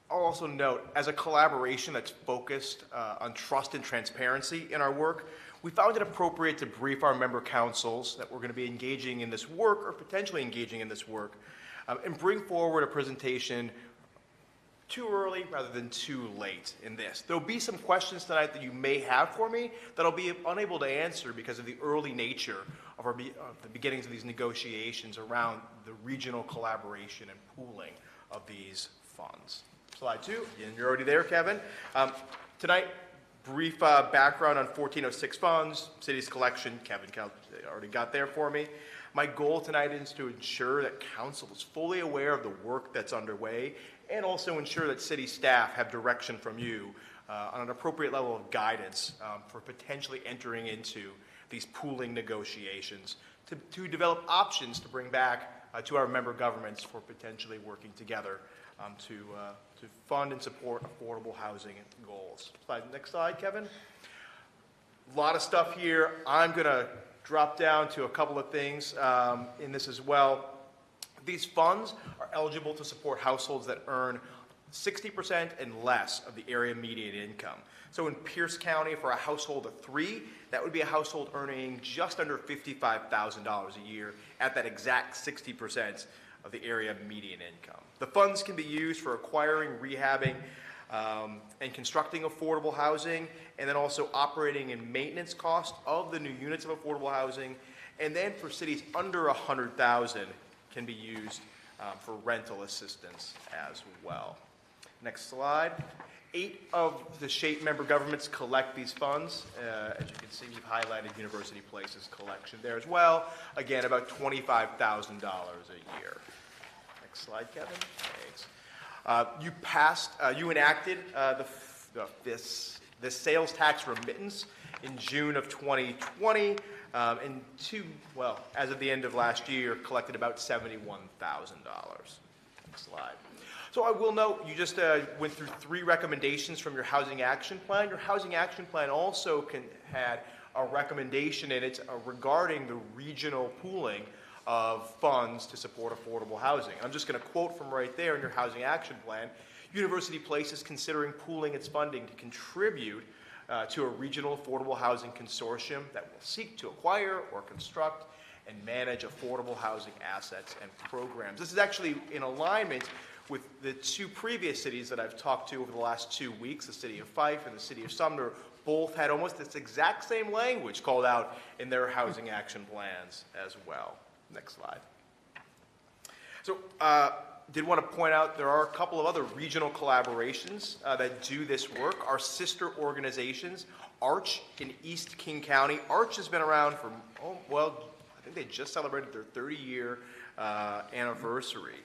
also note, as a collaboration that's focused on trust and transparency in our work, we found it appropriate to brief our member councils that we're going to be engaging in this work or potentially engaging in this work and bring forward a presentation too early rather than too late in this. There'll be some questions tonight that you may have for me that I'll be unable to answer because of the early nature of the beginnings of these negotiations around the regional collaboration and pooling of these funds. Slide 2, and you're already there, Kevin. Tonight, brief background on 1406 funds, city's collection. Kevin already got there for me. My goal tonight is to ensure that council is fully aware of the work that's underway and also ensure that city staff have direction from you on an appropriate level of guidance for potentially entering into these pooling negotiations to develop options to bring back to our member governments for potentially working together to fund and support affordable housing goals. Next slide, Kevin. A lot of stuff here. I'm going to drop down to a couple of things in this as well. These funds are eligible to support households that earn 60% and less of the area median income. So in Pierce County, for a household of 3, that would be a household earning just under $55,000 a year at that exact 60% of the area median income. The funds can be used for acquiring, rehabbing, and constructing affordable housing, and then also operating and maintenance costs of the new units of affordable housing, and then for cities under 100,000 can be used for rental assistance as well. Next slide. 8 of the SHAPE member governments collect these funds. As you can see, we've highlighted University Place's collection there as well. Again, about $25,000 a year. Next slide, Kevin. Thanks. You enacted this sales tax remittance in June of 2020, and as of the end of last year, collected about $71,000. Next slide. So I will note, you just went through 3 recommendations from your Housing Action Plan. Your Housing Action Plan also had a recommendation in it regarding the regional pooling of funds to support affordable housing. I'm just going to quote from right there in your Housing Action Plan. University Place is considering pooling its funding to contribute to a regional affordable housing consortium that will seek to acquire or construct and manage affordable housing assets and programs. This is actually in alignment with the 2 previous cities that I've talked to over the last 2 weeks, the city of Fife and the city of Sumner. Both had almost this exact same language called out in their housing action plans as well. Next slide. So, did want to point out there are a couple of other regional collaborations that do this work. Our sister organizations, ARCH in East King County. ARCH has been around for, I think they just celebrated their 30-year anniversary.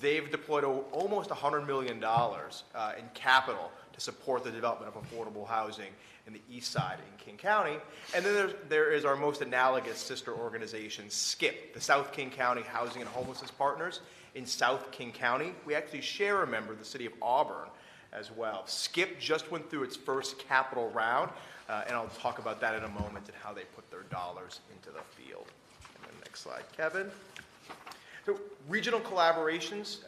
They've deployed almost $100 million in capital to support the development of affordable housing in the east side in King County. And then there is our most analogous sister organization, SCIP, the South King County Housing and Homelessness Partners in South King County. We actually share a member, the city of Auburn, as well. SCIP just went through its first capital round, and I'll talk about that in a moment and how they put their dollars into the field. And then next slide, Kevin. So regional collaborations,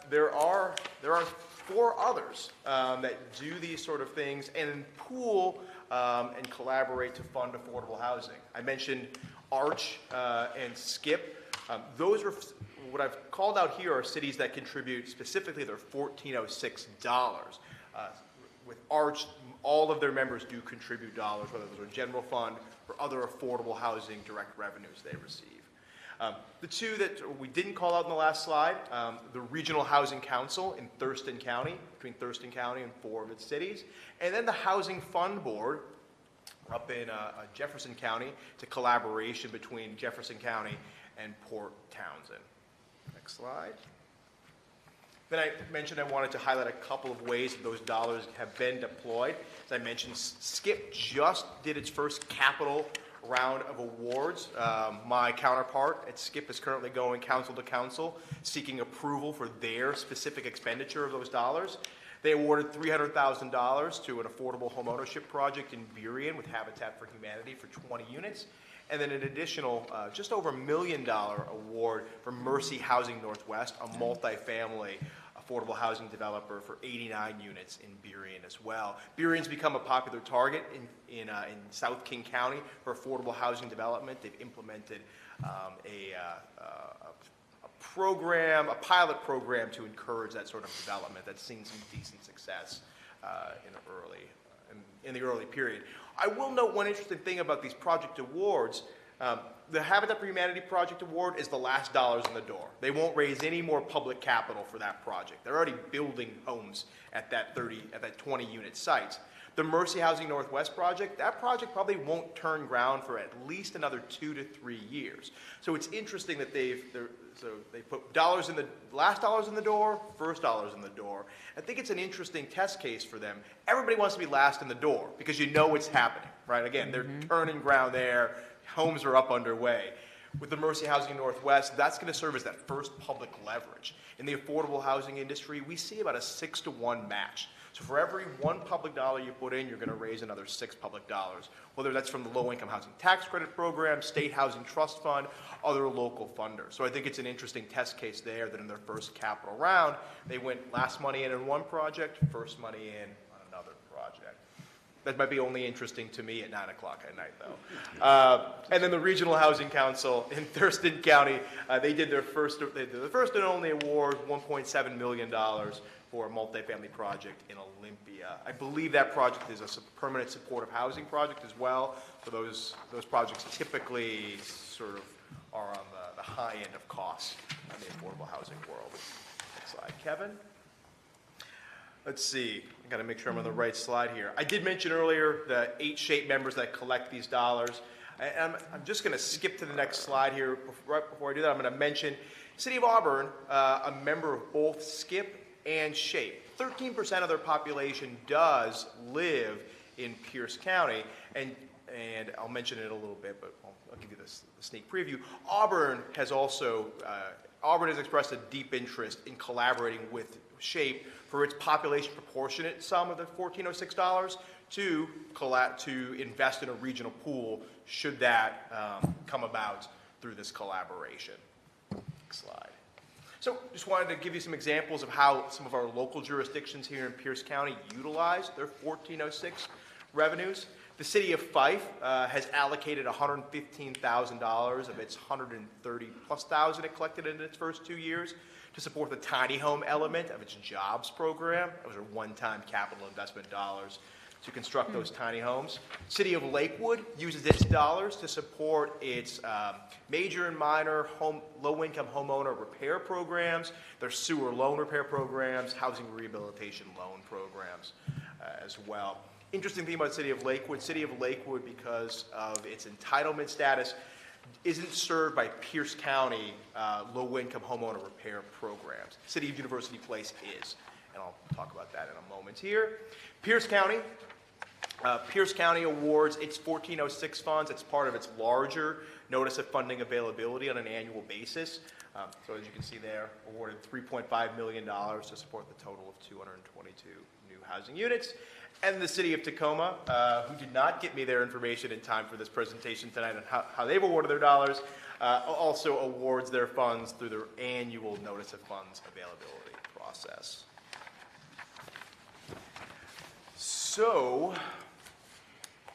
there are 4 others that do these sort of things and pool and collaborate to fund affordable housing. I mentioned ARCH and SCIP. Those are what I've called out here are cities that contribute specifically their $1,406. With ARCH, all of their members do contribute dollars, whether those are general fund or other affordable housing direct revenues they receive. The 2 that we didn't call out in the last slide, the Regional Housing Council in Thurston County, between Thurston County and 4 of its cities, and then the Housing Fund Board up in Jefferson County. It's a collaboration between Jefferson County and Port Townsend. Next slide. Then I mentioned I wanted to highlight a couple of ways that those dollars have been deployed. As I mentioned, SCIP just did its first capital round of awards. My counterpart at SCIP is currently going council to council, seeking approval for their specific expenditure of those dollars. They awarded $300,000 to an affordable homeownership project in Burien with Habitat for Humanity for 20 units. And then an additional just over $1 million award for Mercy Housing Northwest, a multifamily affordable housing developer for 89 units in Burien as well. Burien's become a popular target in South King County for affordable housing development. They've implemented a pilot program to encourage that sort of development that's seen some decent success in the early period. I will note one interesting thing about these project awards. The Habitat for Humanity Project Award is the last dollars in the door. They won't raise any more public capital for that project. They're already building homes at that 20 unit site. The Mercy Housing Northwest project, that project probably won't turn ground for at least another 2 to 3 years. So it's interesting that they put dollars in the last dollars in the door, first dollars in the door. I think it's an interesting test case for them. Everybody wants to be last in the door because you know it's happening, right? Again, they're turning ground there. Homes are up underway. With the Mercy Housing Northwest, that's going to serve as that first public leverage. In the affordable housing industry, we see about a 6-to-1 match. So for every $1 public dollar you put in, you're going to raise another $6 public dollars, whether that's from the low-income housing tax credit program, state housing trust fund, other local funders. So I think it's an interesting test case there that in their first capital round, they went last money in one project, first money in on another project. That might be only interesting to me at 9 o'clock at night, though. And then the Regional Housing Council in Thurston County, they did the first and only award, $1.7 million for a multifamily project in Olympia. I believe that project is a permanent supportive housing project as well. So those projects typically sort of are on the high end of costs in the affordable housing world. Next slide, Kevin. Let's see, I gotta make sure I'm on the right slide here. I did mention earlier the 8 SHAPE members that collect these dollars. I'm just gonna skip to the next slide here. Right before I do that, I'm gonna mention City of Auburn, a member of both SCIP and SHAPE. 13% of their population does live in Pierce County, and I'll mention it a little bit, but I'll give you the sneak preview. Auburn has expressed a deep interest in collaborating with SHAPE for its population proportionate sum of the $1,406 to invest in a regional pool should that come about through this collaboration. Next slide. So just wanted to give you some examples of how some of our local jurisdictions here in Pierce County utilize their 1406 revenues. The city of Fife has allocated $115,000 of its $130,000+ it collected in its first 2 years to support the tiny home element of its jobs program. Those are one-time capital investment dollars to construct those tiny homes. City of Lakewood uses its dollars to support its major and minor low-income homeowner repair programs, their sewer loan repair programs, housing rehabilitation loan programs as well. Interesting thing about City of Lakewood, because of its entitlement status, isn't served by Pierce County low-income homeowner repair programs. City of University Place is, and I'll talk about that in a moment here. Pierce County awards its 1406 funds. It's part of its larger Notice of Funding Availability on an annual basis. So as you can see there, awarded $3.5 million to support the total of 222 new housing units. And the City of Tacoma, who did not get me their information in time for this presentation tonight on how they've awarded their dollars, also awards their funds through their annual Notice of Funds Availability process. So,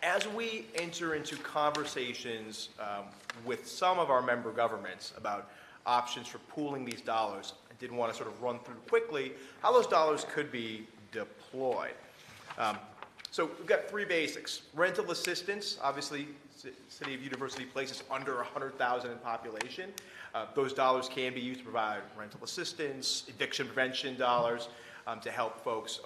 as we enter into conversations with some of our member governments about options for pooling these dollars, I did want to sort of run through quickly how those dollars could be deployed. So we've got three basics. Rental assistance, obviously, City of University Place is under 100,000 in population. Those dollars can be used to provide rental assistance, eviction prevention dollars to help folks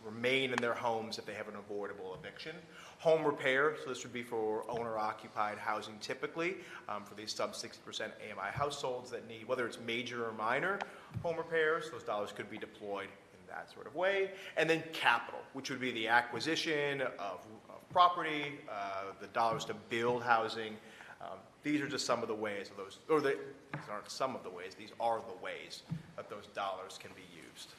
remain in their homes if they have an avoidable eviction. Home repair, so this would be for owner-occupied housing typically, for these sub 60% AMI households that need, whether it's major or minor home repairs, those dollars could be deployed in that sort of way. And then capital, which would be the acquisition of property, the dollars to build housing. These are just some of the ways of those, these aren't some of the ways, these are the ways that those dollars can be used.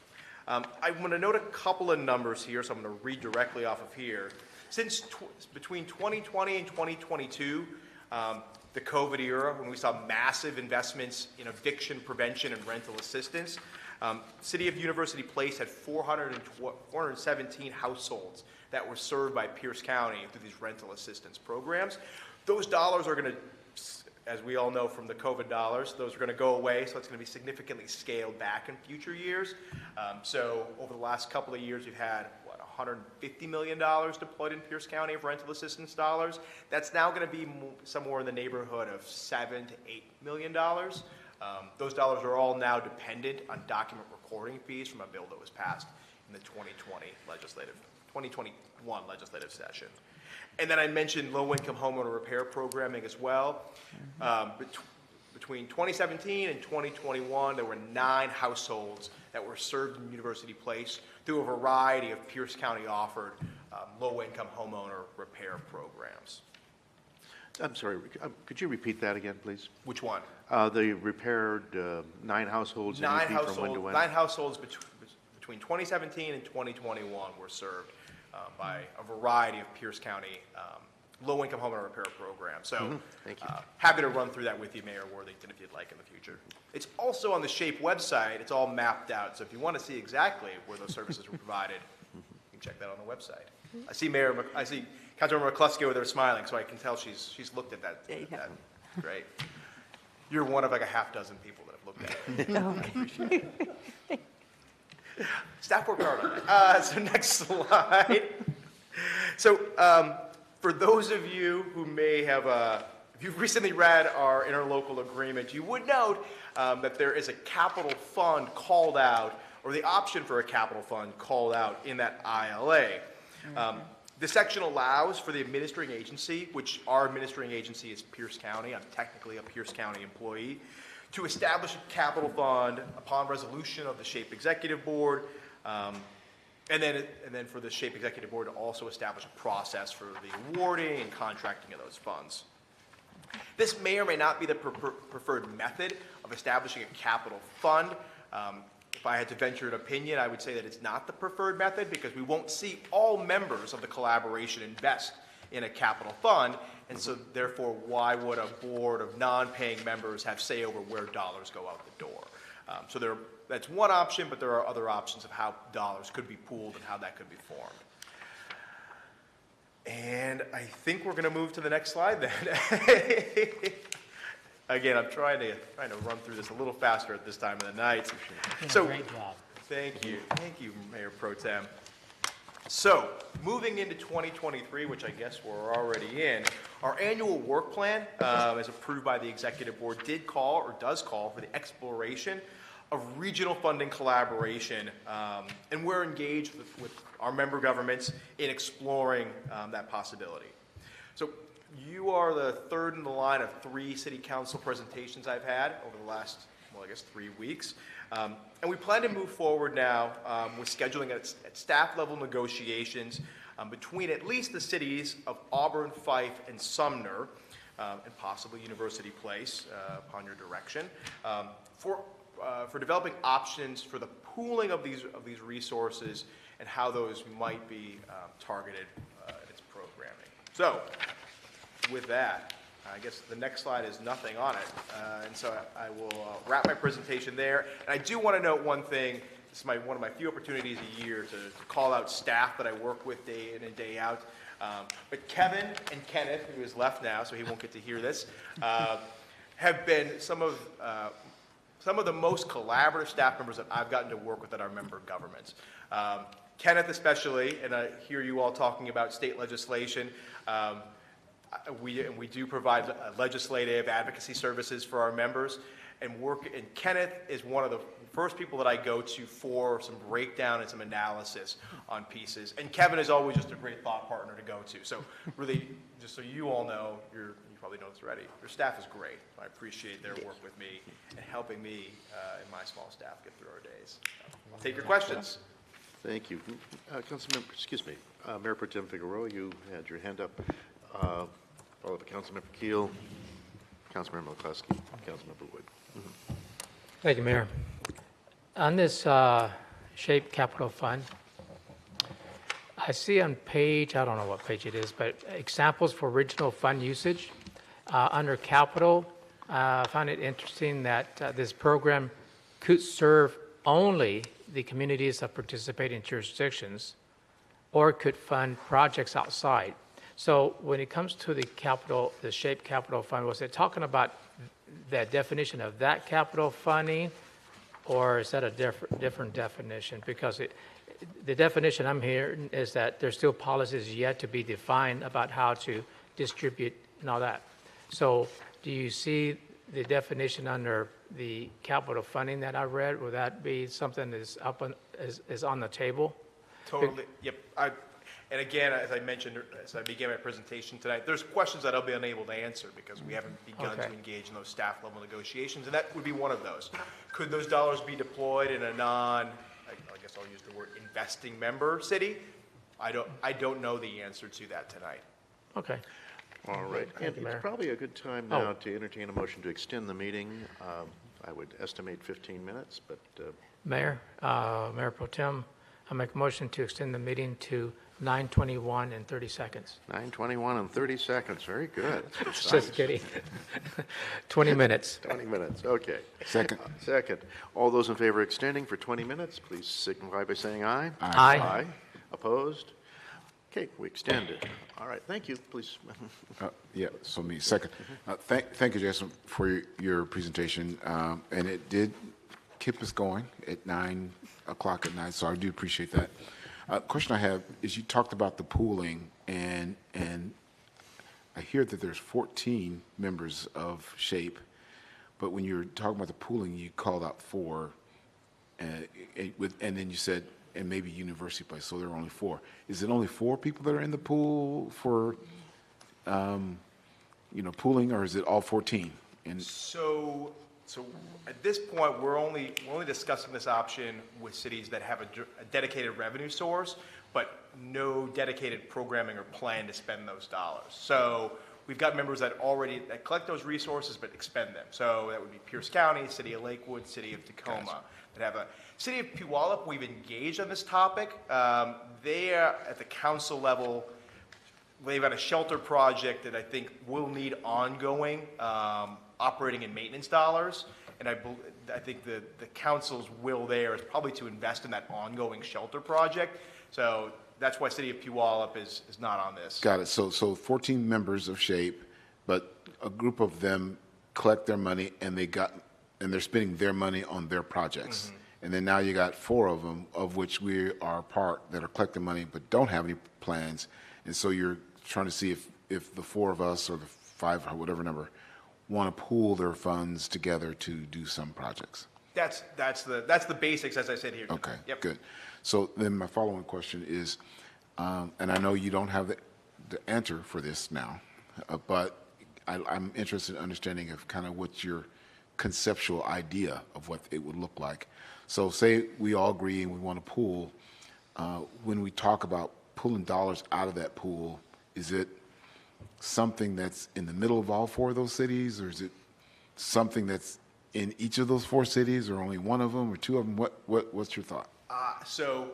I want to note a couple of numbers here, so I'm going to read directly off of here. Since between 2020 and 2022, the COVID era, when we saw massive investments in eviction prevention and rental assistance, City of University Place had 417 households that were served by Pierce County through these rental assistance programs. Those dollars are going to, as we all know from the COVID dollars, those are going to go away, so it's going to be significantly scaled back in future years. So over the last couple of years, we've had, $150 million deployed in Pierce County of rental assistance dollars. That's now going to be somewhere in the neighborhood of $7 to $8 million. Those dollars are all now dependent on document recording fees from a bill that was passed in the 2021 legislative session. And then I mentioned low-income homeowner repair programming as well. Between 2017 and 2021, there were 9 households that were served in University Place through a variety of Pierce County offered low-income homeowner repair programs. I'm sorry, could you repeat that again, please? Which one? The repaired 9 households. From when to when? 9 households between 2017 and 2021 were served by a variety of Pierce County low-income homeowner repair programs. So Thank you. Happy to run through that with you, Mayor Worthington, if you'd like in the future. It's also on the SHAPE website. It's all mapped out. So if you want to see exactly where those services were provided, you can check that on the website. I see Councilmember McCluskey over there smiling, so I can tell she's looked at that. Yeah. Great. You're one of like a half dozen people that have looked at it. Appreciate it. Staff worked hard on that. So next slide. So for those of you who may have, if you've recently read our interlocal agreement, you would note that there is a capital fund called out, or the option for a capital fund called out in that ILA. This section allows for the administering agency, which our administering agency is Pierce County, I'm technically a Pierce County employee, to establish a capital fund upon resolution of the SHAPE Executive Board, and then for the SHAPE Executive Board to also establish a process for the awarding and contracting of those funds. This may or may not be the preferred method of establishing a capital fund. If I had to venture an opinion, I would say that it's not the preferred method because we won't see all members of the collaboration invest in a capital fund, and so therefore why would a board of non-paying members have say over where dollars go out the door? So that's one option, but there are other options of how dollars could be pooled and how that could be formed. And I think we're going to move to the next slide then. Again, I'm trying to run through this a little faster at this time of the night. So, Great job. Thank you, Mayor Pro Tem. So, moving into 2023, which I guess we're already in, our annual work plan, as approved by the Executive Board, does call for the exploration of regional funding collaboration, and we're engaged with our member governments in exploring that possibility. So you are the third in the line of 3 city council presentations I've had over the last, well, I guess 3 weeks. And we plan to move forward now with scheduling at staff level negotiations between at least the cities of Auburn, Fife, and Sumner, and possibly University Place upon your direction, for developing options for the pooling of these resources and how those might be targeted in its programming. So, with that, I guess the next slide is nothing on it, and so I will wrap my presentation there. And I do want to note one thing. This is one of my few opportunities a year to call out staff that I work with day in and day out. But Kevin and Kenneth, who is left now, so he won't get to hear this, have been some of the most collaborative staff members that I've gotten to work with at our member governments. Kenneth especially, and I hear you all talking about state legislation. We do provide legislative advocacy services for our members, and Kenneth is one of the first people that I go to for some breakdown and some analysis on pieces. And Kevin is always just a great thought partner to go to. So really, just so you all know, you probably know this already, your staff is great. I appreciate their work with me and helping me and my small staff get through our days. I'll take your questions. Thank you. Councilmember, Mayor Pro Tem Figueroa, you had your hand up. Followed by Councilmember Keel, Councilmember McCluskey, Councilmember Wood. Thank you, Mayor. On this SHAPE Capital Fund, I see on page, I don't know what page it is, but examples for original fund usage. Under capital, I found it interesting that this program could serve only the communities of participating jurisdictions or could fund projects outside. So when it comes to the SHAPE Capital Fund, was it talking about the definition of that capital funding, or is that a different definition? Because the definition I'm hearing is that there's still policies yet to be defined about how to distribute and all that. So do you see the definition under the capital funding that I read? Would that be something that is on the table? Totally. Yep. And again, as I mentioned, as I began my presentation tonight, there's questions that I'll be unable to answer because we haven't begun to engage in those staff level negotiations, and that would be one of those. Could those dollars be deployed in a I guess I'll use the word investing member city? I don't know the answer to that tonight. Okay. All right. And it's probably a good time now to entertain a motion to extend the meeting. I would estimate 15 minutes, but... Mayor Pro Tem, I make a motion to extend the meeting to 9:21 and 30 seconds. 9:21 and 30 seconds. Very good. Just kidding. 20 minutes. 20 minutes. Okay. Second. Second. All those in favor of extending for 20 minutes, please signify by saying aye. Aye. Aye. Opposed? Okay, we extended. All right. Thank you. Please. Yeah, so me, second. Thank you, Jason, for your presentation. And it did keep us going at 9 o'clock at night, so I do appreciate that. Question I have is you talked about the pooling, and I hear that there's 14 members of SHAPE, but when you were talking about the pooling, you called out 4, and then you said, and maybe University Place, so there are only 4. Is it only 4 people that are in the pool for, pooling, or is it all 14? So at this point, we're only discussing this option with cities that have a dedicated revenue source, but no dedicated programming or plan to spend those dollars. So we've got members that collect those resources but expend them. So that would be Pierce County, City of Lakewood, City of Tacoma. That have a City of Puyallup. We've engaged on this topic. They are at the council level. They've got a shelter project that I think will need ongoing operating and maintenance dollars, and I think the council's will there is probably to invest in that ongoing shelter project. So that's why City of Puyallup is not on this. Got it. So 14 members of SHAPE, but a group of them collect their money and they're spending their money on their projects. Mm-hmm. And then now you got 4 of them, of which we are part, that are collecting money but don't have any plans. And so you're trying to see if the 4 of us or the 5 or whatever number want to pool their funds together to do some projects. That's the basics, as I said here. Okay, yep. Good. So then my following question is, and I know you don't have the answer for this now, but I'm interested in understanding of kind of what's your conceptual idea of what it would look like. So say we all agree and we want to pool. When we talk about pulling dollars out of that pool, is it something that's in the middle of all four of those cities, or is it something that's in each of those four cities, or only one of them, or two of them? What's your thought? So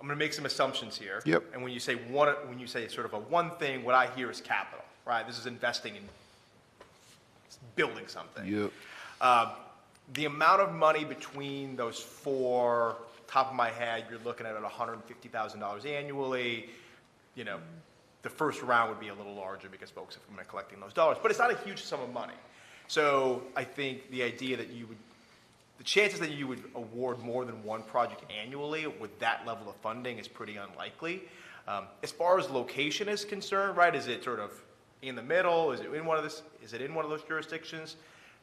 I'm going to make some assumptions here. Yep. And when you say sort of a one thing, what I hear is capital, right? This is investing in building something. Yep. The amount of money between those four, top of my head, you're looking at $150,000 annually. You know, the first round would be a little larger because folks have been collecting those dollars, but it's not a huge sum of money. So I think the idea that the chances that you would award more than one project annually with that level of funding is pretty unlikely. As far as location is concerned, right, is it sort of in the middle? Is it in one of those jurisdictions?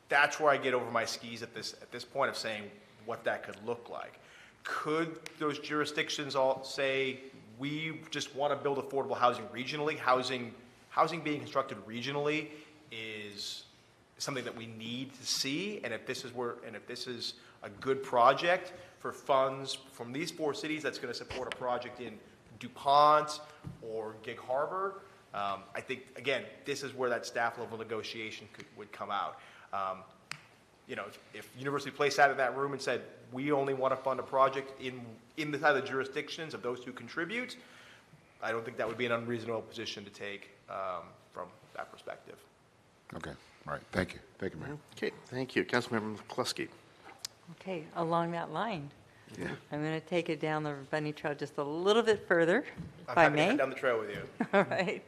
That's where I get over my skis at this point of saying what that could look like. Could those jurisdictions all say, we just want to build affordable housing regionally? Housing being constructed regionally is something that we need to see, and if this is a good project for funds from these four cities that's going to support a project in DuPont or Gig Harbor, I think, again, this is where that staff level negotiation would come out. You know, if University Place sat in that room and said, we only want to fund a project in the side of the jurisdictions of those who contribute, I don't think that would be an unreasonable position to take from that perspective. Okay. All right. Thank you. Thank you, Mayor. Okay, thank you. Councilmember McCluskey. Okay, along that line, Yeah. I'm going to take it down the bunny trail just a little bit further, if I'm I happy to may. head down the trail with you. All right.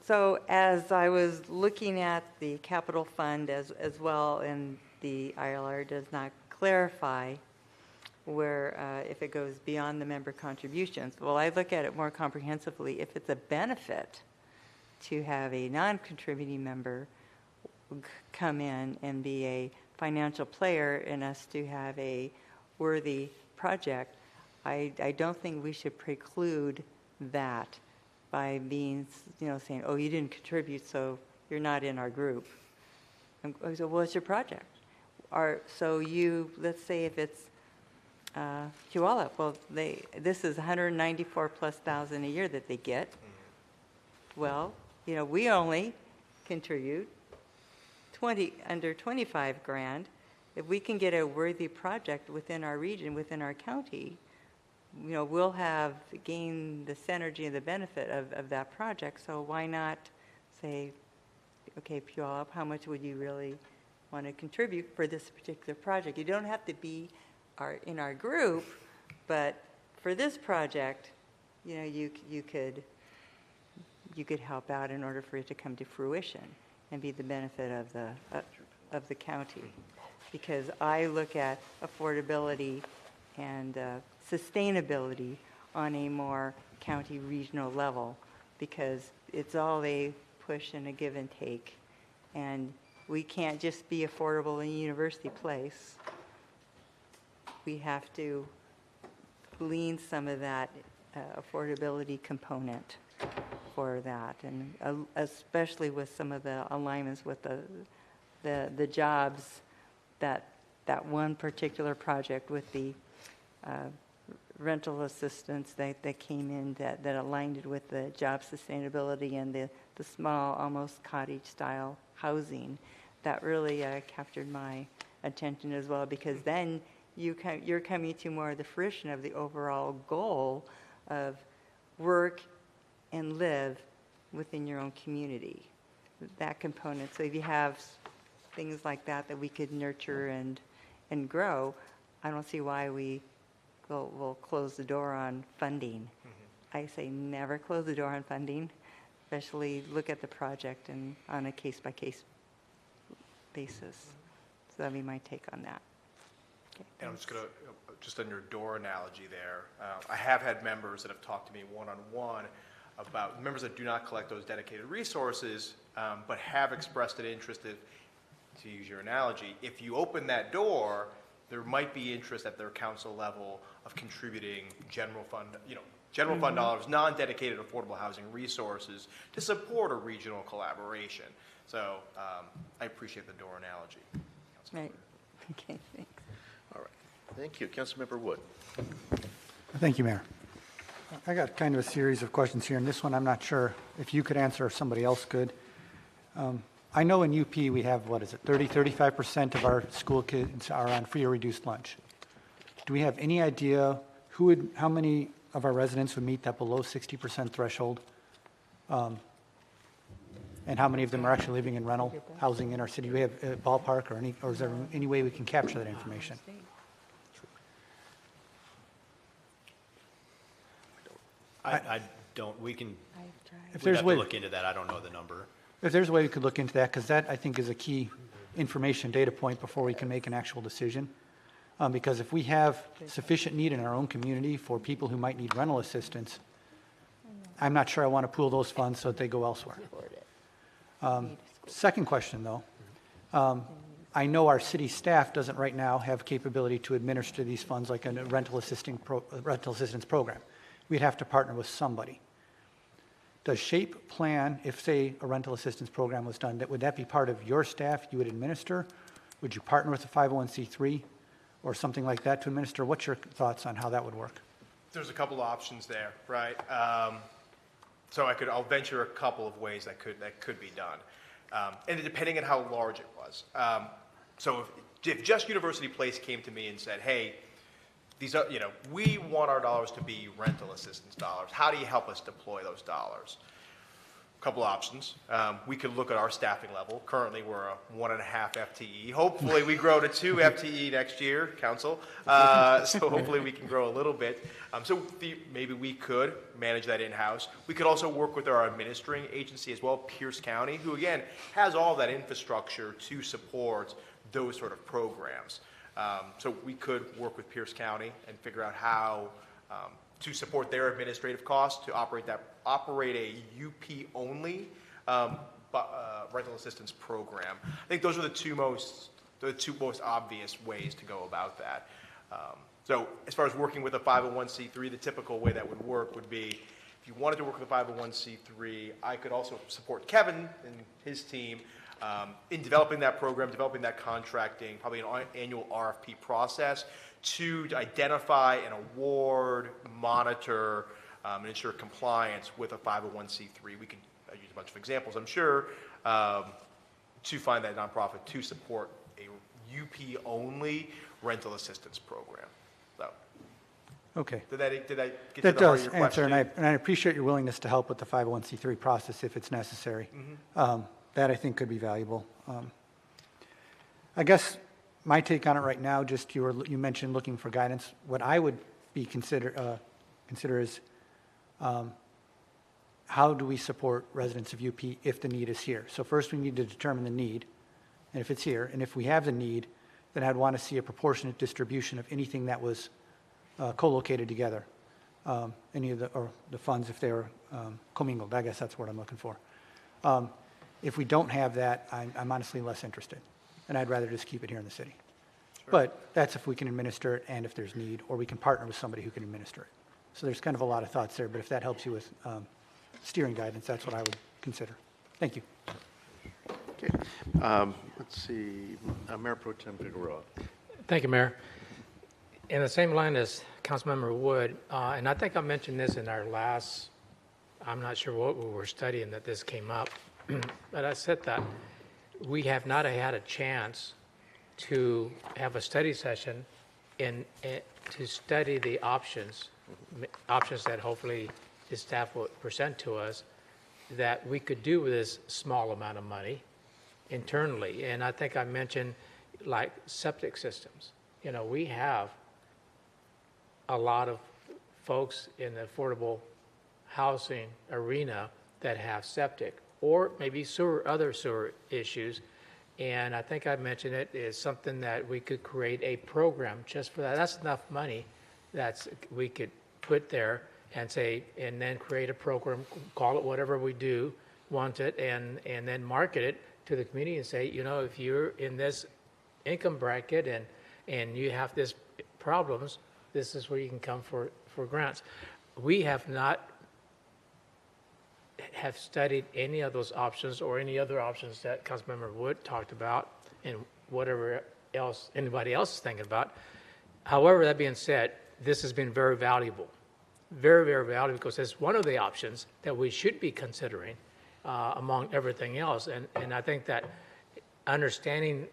So as I was looking at the capital fund as well, and the ILR does not clarify where, if it goes beyond the member contributions, well, I look at it more comprehensively. If it's a benefit to have a non-contributing member come in and be a financial player and us to have a worthy project, I don't think we should preclude that by being, saying, oh, you didn't contribute, so you're not in our group. And I said, well, it's your project. So let's say if it's Puyallup, well, this is $194,000+ a year that they get. Well, we only contribute under $25,000. If we can get a worthy project within our region, within our county, we'll have gained the synergy and the benefit of that project. So why not say, okay, Puyallup, how much would you really want to contribute for this particular project? You don't have to be in our group, but for this project, you could help out in order for it to come to fruition and be the benefit of the county. Because I look at affordability and sustainability on a more county regional level, because it's all a push and a give and take. And we can't just be affordable in University Place. We have to lean some of that affordability component for that, and especially with some of the alignments with the jobs that one particular project with the rental assistance that came in that aligned it with the job sustainability and the small, almost cottage-style housing. That really captured my attention as well, because then you're coming to more of the fruition of the overall goal of work and live within your own community. That component. So if you have things like that we could nurture and grow, I don't see why we'll close the door on funding. Mm-hmm. I say never close the door on funding, especially look at the project and on a case-by-case basis. So that'd be my take on that. Okay, and I'm just going to, just on your door analogy there, I have had members that have talked to me one-on-one about members that do not collect those dedicated resources, but have expressed an interest, to use your analogy, if you open that door, there might be interest at their council level of contributing general fund, general fund dollars, non-dedicated affordable housing resources to support a regional collaboration. So I appreciate the door analogy. Right. Okay, thanks. All right. Thank you. Councilmember Wood. Thank you, Mayor. I got kind of a series of questions here, and this one I'm not sure if you could answer or somebody else could. I know in UP we have, 35% of our school kids are on free or reduced lunch. Do we have any idea how many of our residents would meet that below 60% threshold? And how many of them are actually living in rental housing in our city? Do we have a ballpark or is there any way we can capture that information? I don't, we'd If have there's to a way, look into that. I don't know the number. if there's a way we could look into that, because that, I think, is a key information data point before we can make an actual decision. Because if we have sufficient need in our own community for people who might need rental assistance, I'm not sure I want to pool those funds so that they go elsewhere. Second question, though. I know our city staff doesn't right now have capability to administer these funds like a rental assistance program. We'd have to partner with somebody. Does SHAPE plan, if, say, a rental assistance program was done, would that be part of your staff you would administer? Would you partner with a 501c3 or something like that to administer? What's your thoughts on how that would work? There's a couple of options there, right? So I'll venture a couple of ways that could be done, and depending on how large it was. So if just University Place came to me and said, "Hey, these are, we want our dollars to be rental assistance dollars. How do you help us deploy those dollars?" A couple options. We could look at our staffing level. Currently, we're a 1.5 FTE. Hopefully, we grow to 2 FTE next year, Council. So hopefully, we can grow a little bit. Maybe we could manage that in-house. We could also work with our administering agency as well, Pierce County, who, again, has all that infrastructure to support those sort of programs. So we could work with Pierce County and figure out how to support their administrative costs to operate a UP only rental assistance program. I think those are the two most obvious ways to go about that. So as far as working with a 501c3, the typical way that would work would be, if you wanted to work with a 501c3, I could also support Kevin and his team in developing that program, developing that contracting, probably an annual RFP process to identify and award, monitor, and ensure compliance with a 501c3. We could use a bunch of examples, I'm sure, to find that nonprofit to support a UP-only rental assistance program. So, Okay. did I get to That the heart does of your answer, question? and I appreciate your willingness to help with the 501c3 process if it's necessary. That I think could be valuable. I guess my take on it right now, just you mentioned looking for guidance. What I would be consider is how do we support residents of UP if the need is here? So first we need to determine the need, and if it's here, and if we have the need, then I'd want to see a proportionate distribution of anything that was co-located together, any of the funds if they were commingled. I guess that's what I'm looking for. If we don't have that, I'm honestly less interested, and I'd rather just keep it here in the city. Sure. But that's if we can administer it and if there's need, or we can partner with somebody who can administer it. So there's kind of a lot of thoughts there, but if that helps you with steering guidance, that's what I would consider. Thank you. Okay. Let's see. Mayor Pro Tem Figueroa. Thank you, Mayor. In the same line as Councilmember Wood, and I think I mentioned this in our last, I'm not sure what we were studying that this came up, but I said that we have not had a chance to have a study session to study the options that hopefully the staff will present to us that we could do with this small amount of money internally. And I think I mentioned like septic systems. We have a lot of folks in the affordable housing arena that have septic or maybe other sewer issues. And I think I mentioned it is something that we could create a program just for that. That's enough money we could put there and then create a program, call it whatever we want it, and then market it to the community and say, if you're in this income bracket and you have this problems, this is where you can come for grants. we have not have studied any of those options or any other options that Councilmember Wood talked about and whatever else anybody else is thinking about. However, that being said, this has been very valuable, very, very valuable, because it's one of the options that we should be considering among everything else. And I think that understanding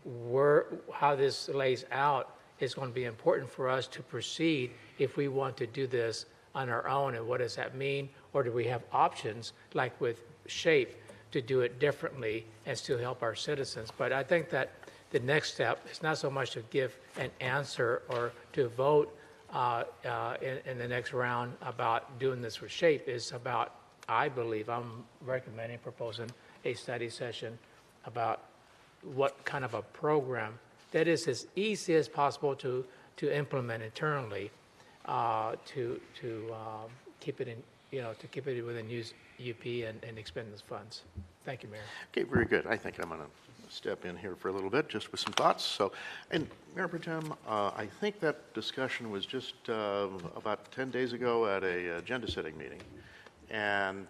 how this lays out is going to be important for us to proceed if we want to do this on our own. And what does that mean? Or do we have options, like with SHAPE, to do it differently and still help our citizens? But I think that the next step is not so much to give an answer or to vote in the next round about doing this with SHAPE. It's about, I believe, I'm recommending, proposing a study session about what kind of a program that is as easy as possible to implement internally, to keep it in, to keep it within UP and expend those funds. Thank you, Mayor. Okay, very good. I think I'm going to step in here for a little bit, just with some thoughts. So, and Mayor Pro Tem, I think that discussion was just about 10 days ago at a agenda setting meeting, and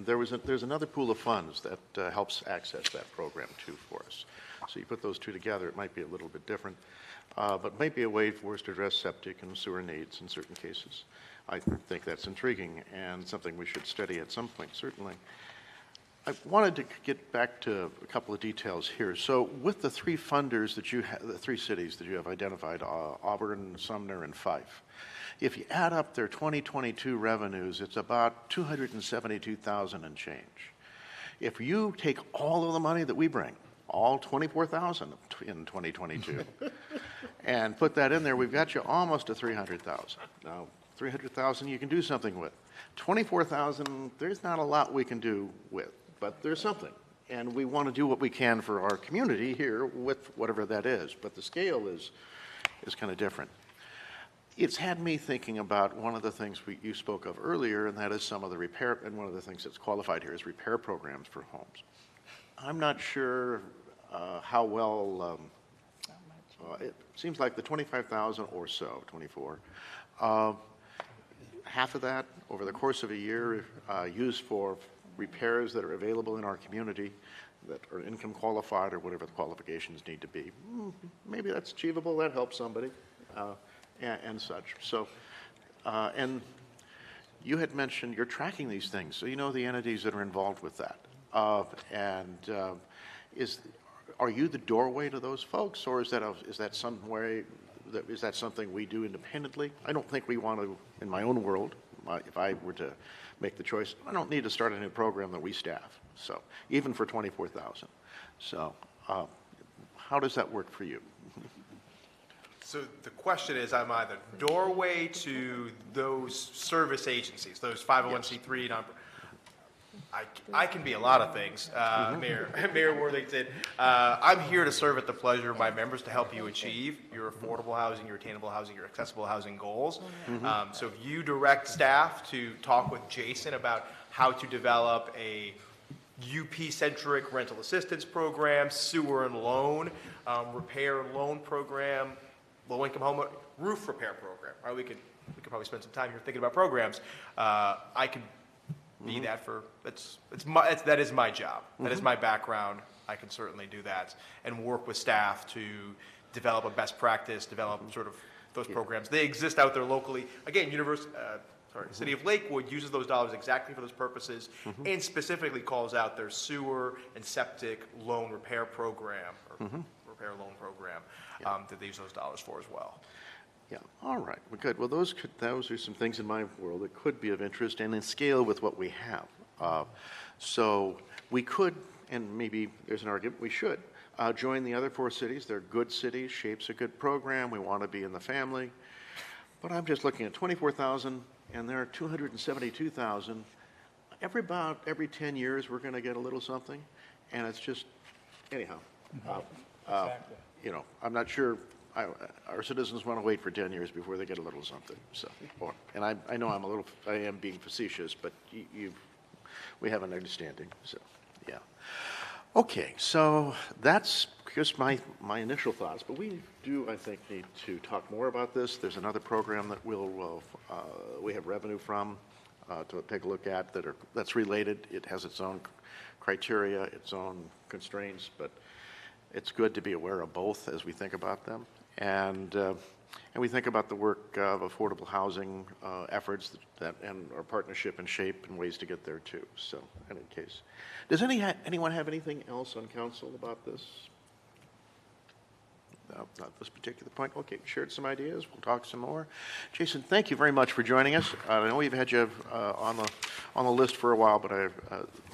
there's another pool of funds that helps access that program too for us. So you put those two together, it might be a little bit different, but might be a way for us to address septic and sewer needs in certain cases. I think that's intriguing and something we should study at some point, certainly. I wanted to get back to a couple of details here. So with the three funders that you have, the three cities that you have identified, Auburn, Sumner, and Fife, if you add up their 2022 revenues, it's about $272,000 and change. If you take all of the money that we bring, all $24,000 in 2022, and put that in there, we've got you almost to $300,000. Now, $300,000 you can do something with. $24,000, there's not a lot we can do with, but there's something. And we want to do what we can for our community here with whatever that is, but the scale is kind of different. It's had me thinking about one of the things you spoke of earlier, and that is some of the repair, and one of the things that's qualified here is repair programs for homes. I'm not sure how well, it seems like the 25,000 or so, 24, half of that over the course of a year used for repairs that are available in our community that are income qualified or whatever the qualifications need to be. Maybe that's achievable, that helps somebody, and such. So, and you had mentioned you're tracking these things, so you know the entities that are involved with that. Are you the doorway to those folks, or is that some way? Is that something we do independently? I don't think we want to, in my own world, if I were to make the choice, I don't need to start a new program that we staff. So even for 24,000. So how does that work for you? So the question is, am I the doorway to those service agencies, those 501c3 non? I can be a lot of things, Mayor Worthington. I'm here to serve at the pleasure of my members to help you achieve your affordable housing, your attainable housing, your accessible housing goals. So if you direct staff to talk with Jason about how to develop a UP-centric rental assistance program, sewer and loan, repair loan program, low-income home roof repair program, right? We could probably spend some time here thinking about programs. I could be that for, that is my job. That is my background. I can certainly do that and work with staff to develop a best practice, develop sort of those programs. They exist out there locally. Again, City of Lakewood uses those dollars exactly for those purposes and specifically calls out their sewer and septic loan repair program or repair loan program that they use those dollars for as well. Yeah, all right, well, good. Well, those are some things in my world that could be of interest and in scale with what we have. So we could, and maybe there's an argument we should, join the other four cities. They're good cities, SHAPE's a good program, we want to be in the family. But I'm just looking at 24,000, and there are 272,000. Every 10 years, we're going to get a little something, and it's just, anyhow. You know, I'm not sure our citizens want to wait for 10 years before they get a little something. So, and I know I am being facetious, but we have an understanding. So, yeah. Okay, so that's just my initial thoughts, but we do, I think, need to talk more about this. There's another program that we have revenue from to take a look at that's related. It has its own criteria, its own constraints, but it's good to be aware of both as we think about them. And we think about the work of affordable housing efforts and our partnership and shape and ways to get there too. So, in any case, does anyone have anything else on council about this? No, not this particular point. Okay, shared some ideas. We'll talk some more. Jason, thank you very much for joining us. I know we've had you on the list for a while, but I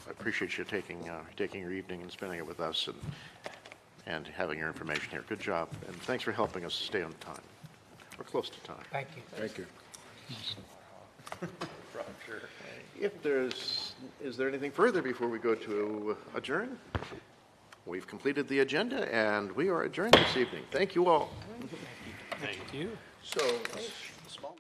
appreciate you taking your evening and spending it with us and having your information here. Good job, and thanks for helping us stay on time. We're close to time. Thank you. Thank you. Is there anything further before we go to adjourn? We've completed the agenda, and we are adjourned this evening. Thank you all. Thank you. So, small.